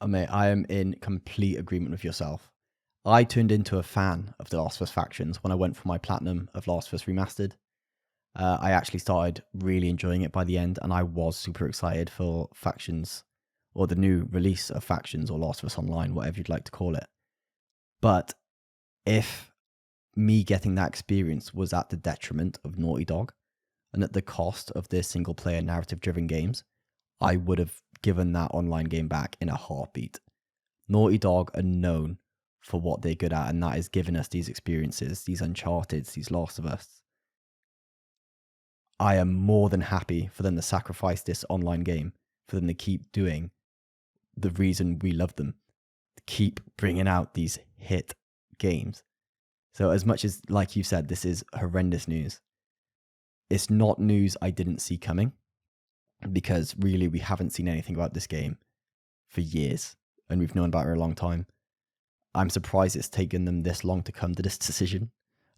Oh, mate, I am in complete agreement with yourself. I turned into a fan of the Last of Us Factions when I went for my platinum of Last of Us Remastered. I actually started really enjoying it by the end, and I was super excited for Factions, or the new release of Factions, or Last of Us Online, whatever you'd like to call it. But if me getting that experience was at the detriment of Naughty Dog, and at the cost of their single-player narrative-driven games, I would have given that online game back in a heartbeat. Naughty Dog are known for what they're good at, and that is giving us these experiences, these Uncharted, these Last of Us. I am more than happy for them to sacrifice this online game, for them to keep doing the reason we love them, to keep bringing out these hit games. So as much as, like you said, this is horrendous news, it's not news I didn't see coming, because really we haven't seen anything about this game for years, and we've known about it a long time. I'm surprised it's taken them this long to come to this decision.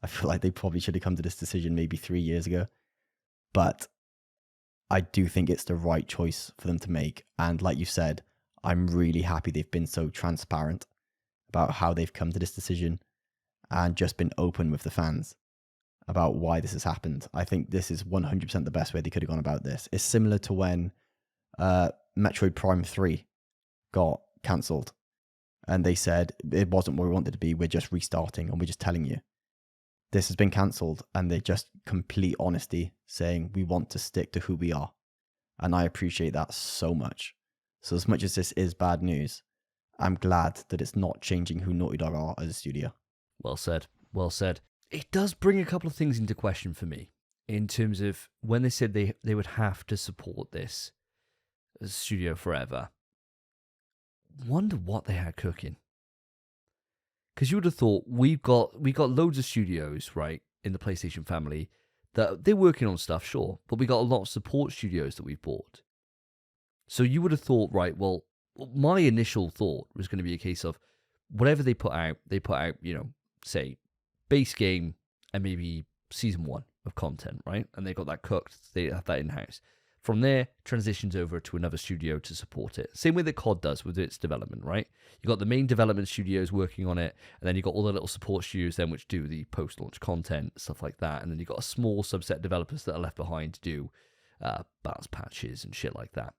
I feel like they probably should have come to this decision maybe 3 years ago. But I do think it's the right choice for them to make. And like you said, I'm really happy they've been so transparent about how they've come to this decision and just been open with the fans about why this has happened. I think this is 100% the best way they could have gone about this. It's similar to when Metroid Prime 3 got cancelled and they said it wasn't where we wanted to be, we're just restarting and we're just telling you. This has been cancelled, and they're just complete honesty saying we want to stick to who we are. And I appreciate that so much. So as much as this is bad news, I'm glad that it's not changing who Naughty Dog are as a studio. Well said. Well said. It does bring a couple of things into question for me in terms of when they said they would have to support this as a studio forever. Wonder what they had cooking. Because you would have thought we got loads of studios, right, in the PlayStation family that they're working on stuff, sure, but we got a lot of support studios that we've bought. So you would have thought, right, well, my initial thought was going to be a case of whatever they put out, say, base game and maybe season 1 of content, right? And they got that cooked, they have that in-house. From there, transitions over to another studio to support it. Same way that COD does with its development, right? You got the main development studios working on it, and then you got all the little support studios then which do the post-launch content, stuff like that. And then you got a small subset of developers that are left behind to do balance patches and shit like that.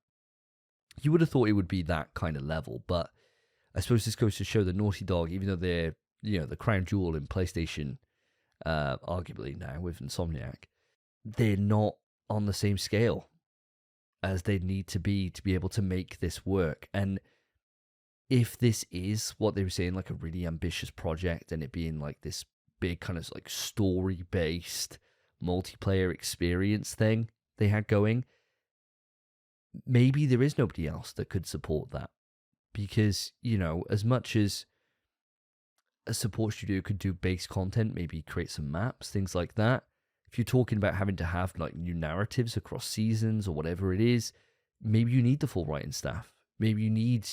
You would have thought it would be that kind of level, but I suppose this goes to show that Naughty Dog, even though they're the crown jewel in PlayStation, arguably now with Insomniac, they're not on the same scale as they need to be able to make this work. And if this is what they were saying, like a really ambitious project, and it being like this big kind of like story-based multiplayer experience thing they had going, maybe there is nobody else that could support that. Because, as much as a support studio could do base content, maybe create some maps, things like that, if you're talking about having to have like new narratives across seasons or whatever it is, maybe you need the full writing staff. Maybe you need,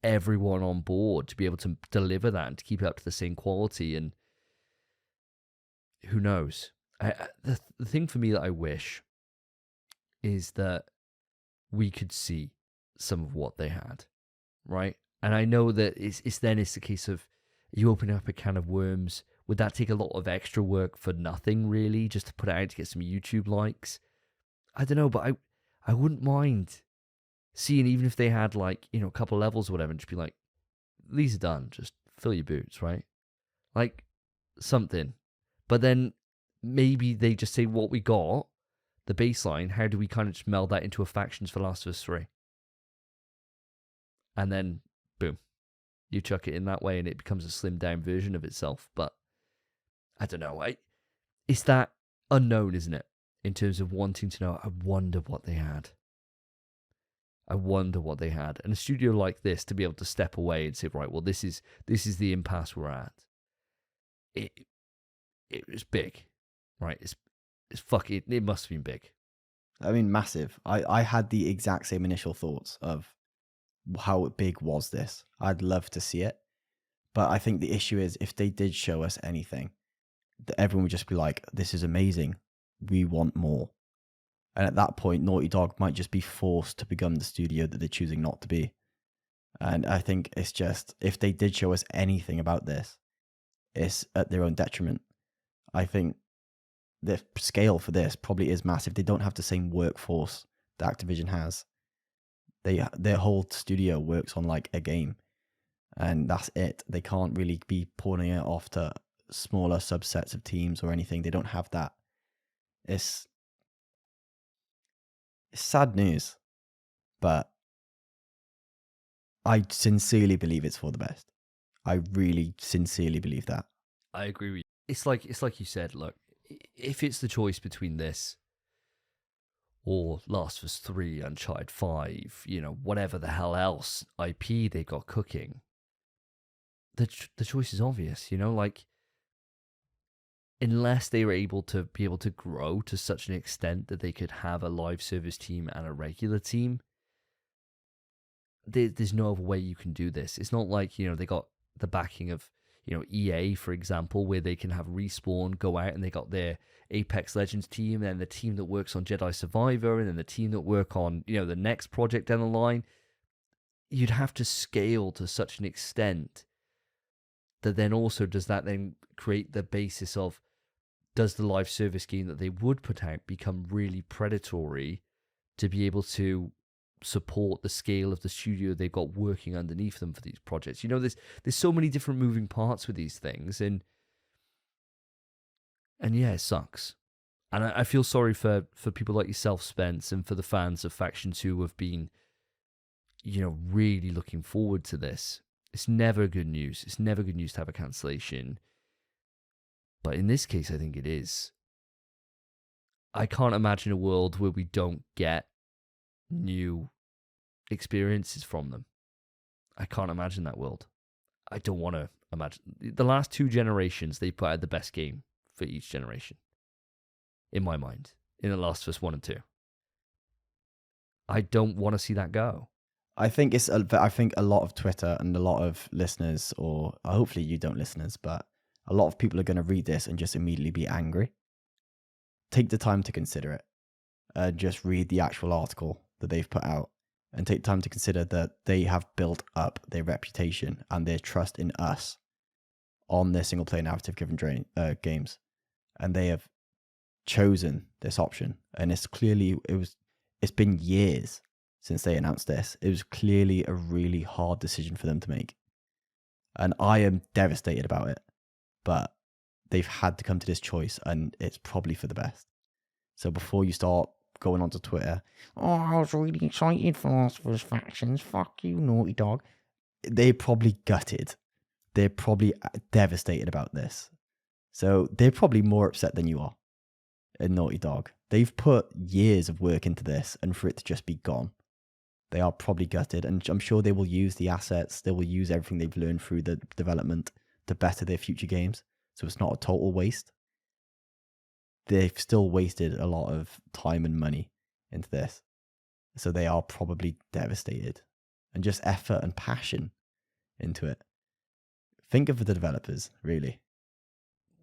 everyone on board to be able to deliver that and to keep it up to the same quality. And who knows? The thing for me that I wish is that we could see some of what they had, right? And I know that it's the case of, you open up a can of worms. Would that take a lot of extra work for nothing, really, just to put it out to get some YouTube likes? I don't know, but I wouldn't mind seeing, even if they had like, you know, a couple of levels or whatever, and just be like, these are done, just fill your boots, right? Like something. But then maybe they just say what we got, the baseline, how do we kind of just meld that into a factions for Last of Us 3? And then, boom, you chuck it in that way and it becomes a slimmed down version of itself. But I don't know. It's that unknown, isn't it? In terms of wanting to know, I wonder what they had. I wonder what they had. And a studio like this to be able to step away and say, right, well, this is the impasse we're at. It was big, right? It's fucking. It must have been big. I mean, massive. I had the exact same initial thoughts of how big was this. I'd love to see it, but I think the issue is if they did show us anything, everyone would just be like, "This is amazing. We want more." And at that point, Naughty Dog might just be forced to become the studio that they're choosing not to be. And I think it's just, if they did show us anything about this, it's at their own detriment. I think the scale for this probably is massive. They don't have the same workforce that Activision has. Their whole studio works on like a game, and that's it. They can't really be pulling it off to smaller subsets of teams or anything. They don't have that. It's sad news, but I sincerely believe it's for the best. I really sincerely believe that. I agree with you. It's like you said, look, if it's the choice between this or Last of Us 3, Uncharted 5, you know, whatever the hell else IP they got cooking, the choice is obvious, you know, like, unless they were able to grow to such an extent that they could have a live service team and a regular team, there's no other way you can do this. It's not like, you know, they got the backing of, you know, EA, for example, where they can have Respawn go out and they got their Apex Legends team and the team that works on Jedi Survivor and then the team that work on, you know, the next project down the line. You'd have to scale to such an extent that then also does that then create the basis of, does the live service game that they would put out become really predatory to be able to support the scale of the studio they've got working underneath them for these projects? You know, there's so many different moving parts with these things, and yeah, it sucks. And I feel sorry for people like yourself, Spence, and for the fans of factions who have been, you know, really looking forward to this. It's never good news. It's never good news to have a cancellation. But in this case, I think it is. I can't imagine a world where we don't get new experiences from them. I can't imagine that world. I don't want to imagine. The last 2 generations, they put out the best game for each generation. In my mind. In The Last of Us 1 and 2. I don't want to see that go. I think I think a lot of Twitter and a lot of listeners, or hopefully you don't listeners, but a lot of people are going to read this and just immediately be angry. Take the time to consider it. Just read the actual article that they've put out and take time to consider that they have built up their reputation and their trust in us on their single player narrative driven games. And they have chosen this option. And it's been years since they announced this. It was clearly a really hard decision for them to make. And I am devastated about it. But they've had to come to this choice, and it's probably for the best. So before you start going onto Twitter, "Oh, I was really excited for Last of Us Factions. Fuck you, Naughty Dog." They're probably gutted. They're probably devastated about this. So they're probably more upset than you are in Naughty Dog. They've put years of work into this, and for it to just be gone, they are probably gutted. And I'm sure they will use the assets. They will use everything they've learned through the development to better their future games. So it's not a total waste. They've still wasted a lot of time and money into this. So they are probably devastated. And just effort and passion into it. Think of the developers, really.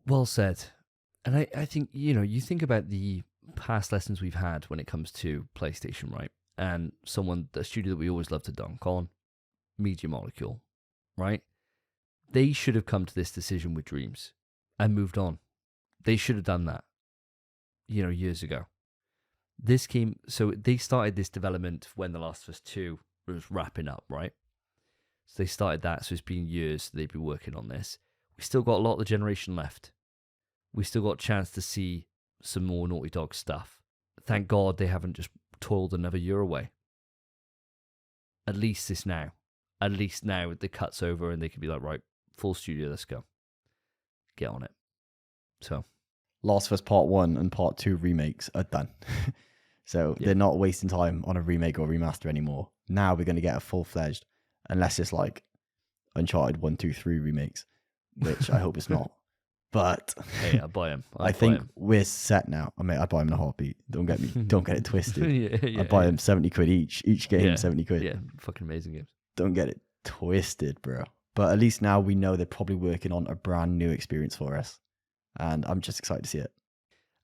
Well said. And I think, you know, you think about the past lessons we've had when it comes to PlayStation, right? And a studio that we always love to dunk on, Media Molecule, right? They should have come to this decision with Dreams and moved on. They should have done that, years ago. So they started this development when The Last of Us 2 was wrapping up, right? So they started that, so it's been years they've been working on this. We still got a lot of the generation left. We still got a chance to see some more Naughty Dog stuff. Thank God they haven't just toiled another year away. At least it's now. At least now the cut's over and they can be like, right, full studio, let's go. Get on it. So. Last of Us Part 1 and Part 2 remakes are done. So they're not wasting time on a remake or remaster anymore. Now we're going to get a full-fledged, unless it's like Uncharted 1, 2, 3 remakes, which I hope it's not. But hey, I'll buy them. I think we're set now. I mean, I'd buy them in a heartbeat. Don't get it twisted. I'd buy them 70 quid each game, 70 quid. Yeah, fucking amazing games. Don't get it twisted, bro. But at least now we know they're probably working on a brand new experience for us. And I'm just excited to see it.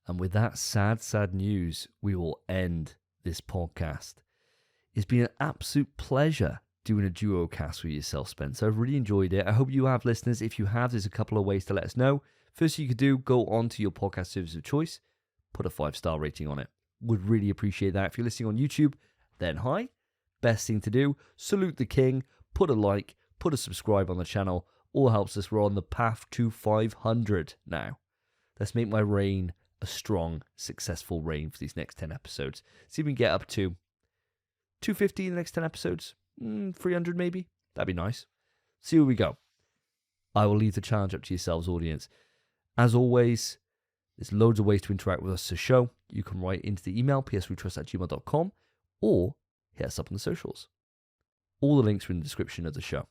And with that sad, sad news, we will end this podcast. It's been an absolute pleasure doing a duo cast with yourself, Spence. I've really enjoyed it. I hope you have, listeners. If you have, there's a couple of ways to let us know. First you could do, go on to your podcast service of choice, put a 5-star rating on it. Would really appreciate that. If you're listening on YouTube, then hi. Best thing to do, salute the king, put a like, put a subscribe on the channel. All helps us. We're on the path to 500 now. Let's make my reign a strong, successful reign for these next 10 episodes. See if we can get up to 250 in the next 10 episodes. 300 maybe. That'd be nice. See where we go. I will leave the challenge up to yourselves, audience. As always, there's loads of ways to interact with us as a show. You can write into the email, pswetrust@gmail.com, or hit us up on the socials. All the links are in the description of the show.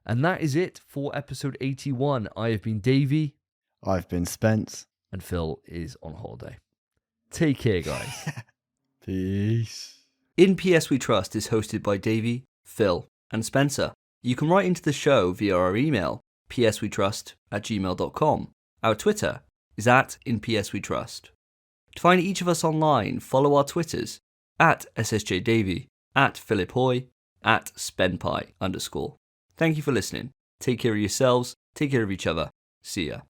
And that is it for episode 81. I have been Davey. I've been Spence. And Phil is on holiday. Take care, guys. Peace. In PS We Trust is hosted by Davey, Phil, and Spencer. You can write into the show via our email, pswetrust@gmail.com. Our Twitter is @InPSWeTrust. To find each of us online, follow our Twitters, @SSJDavey, @PhilipHoy, @SpenPie_. Thank you for listening. Take care of yourselves, take care of each other. See ya.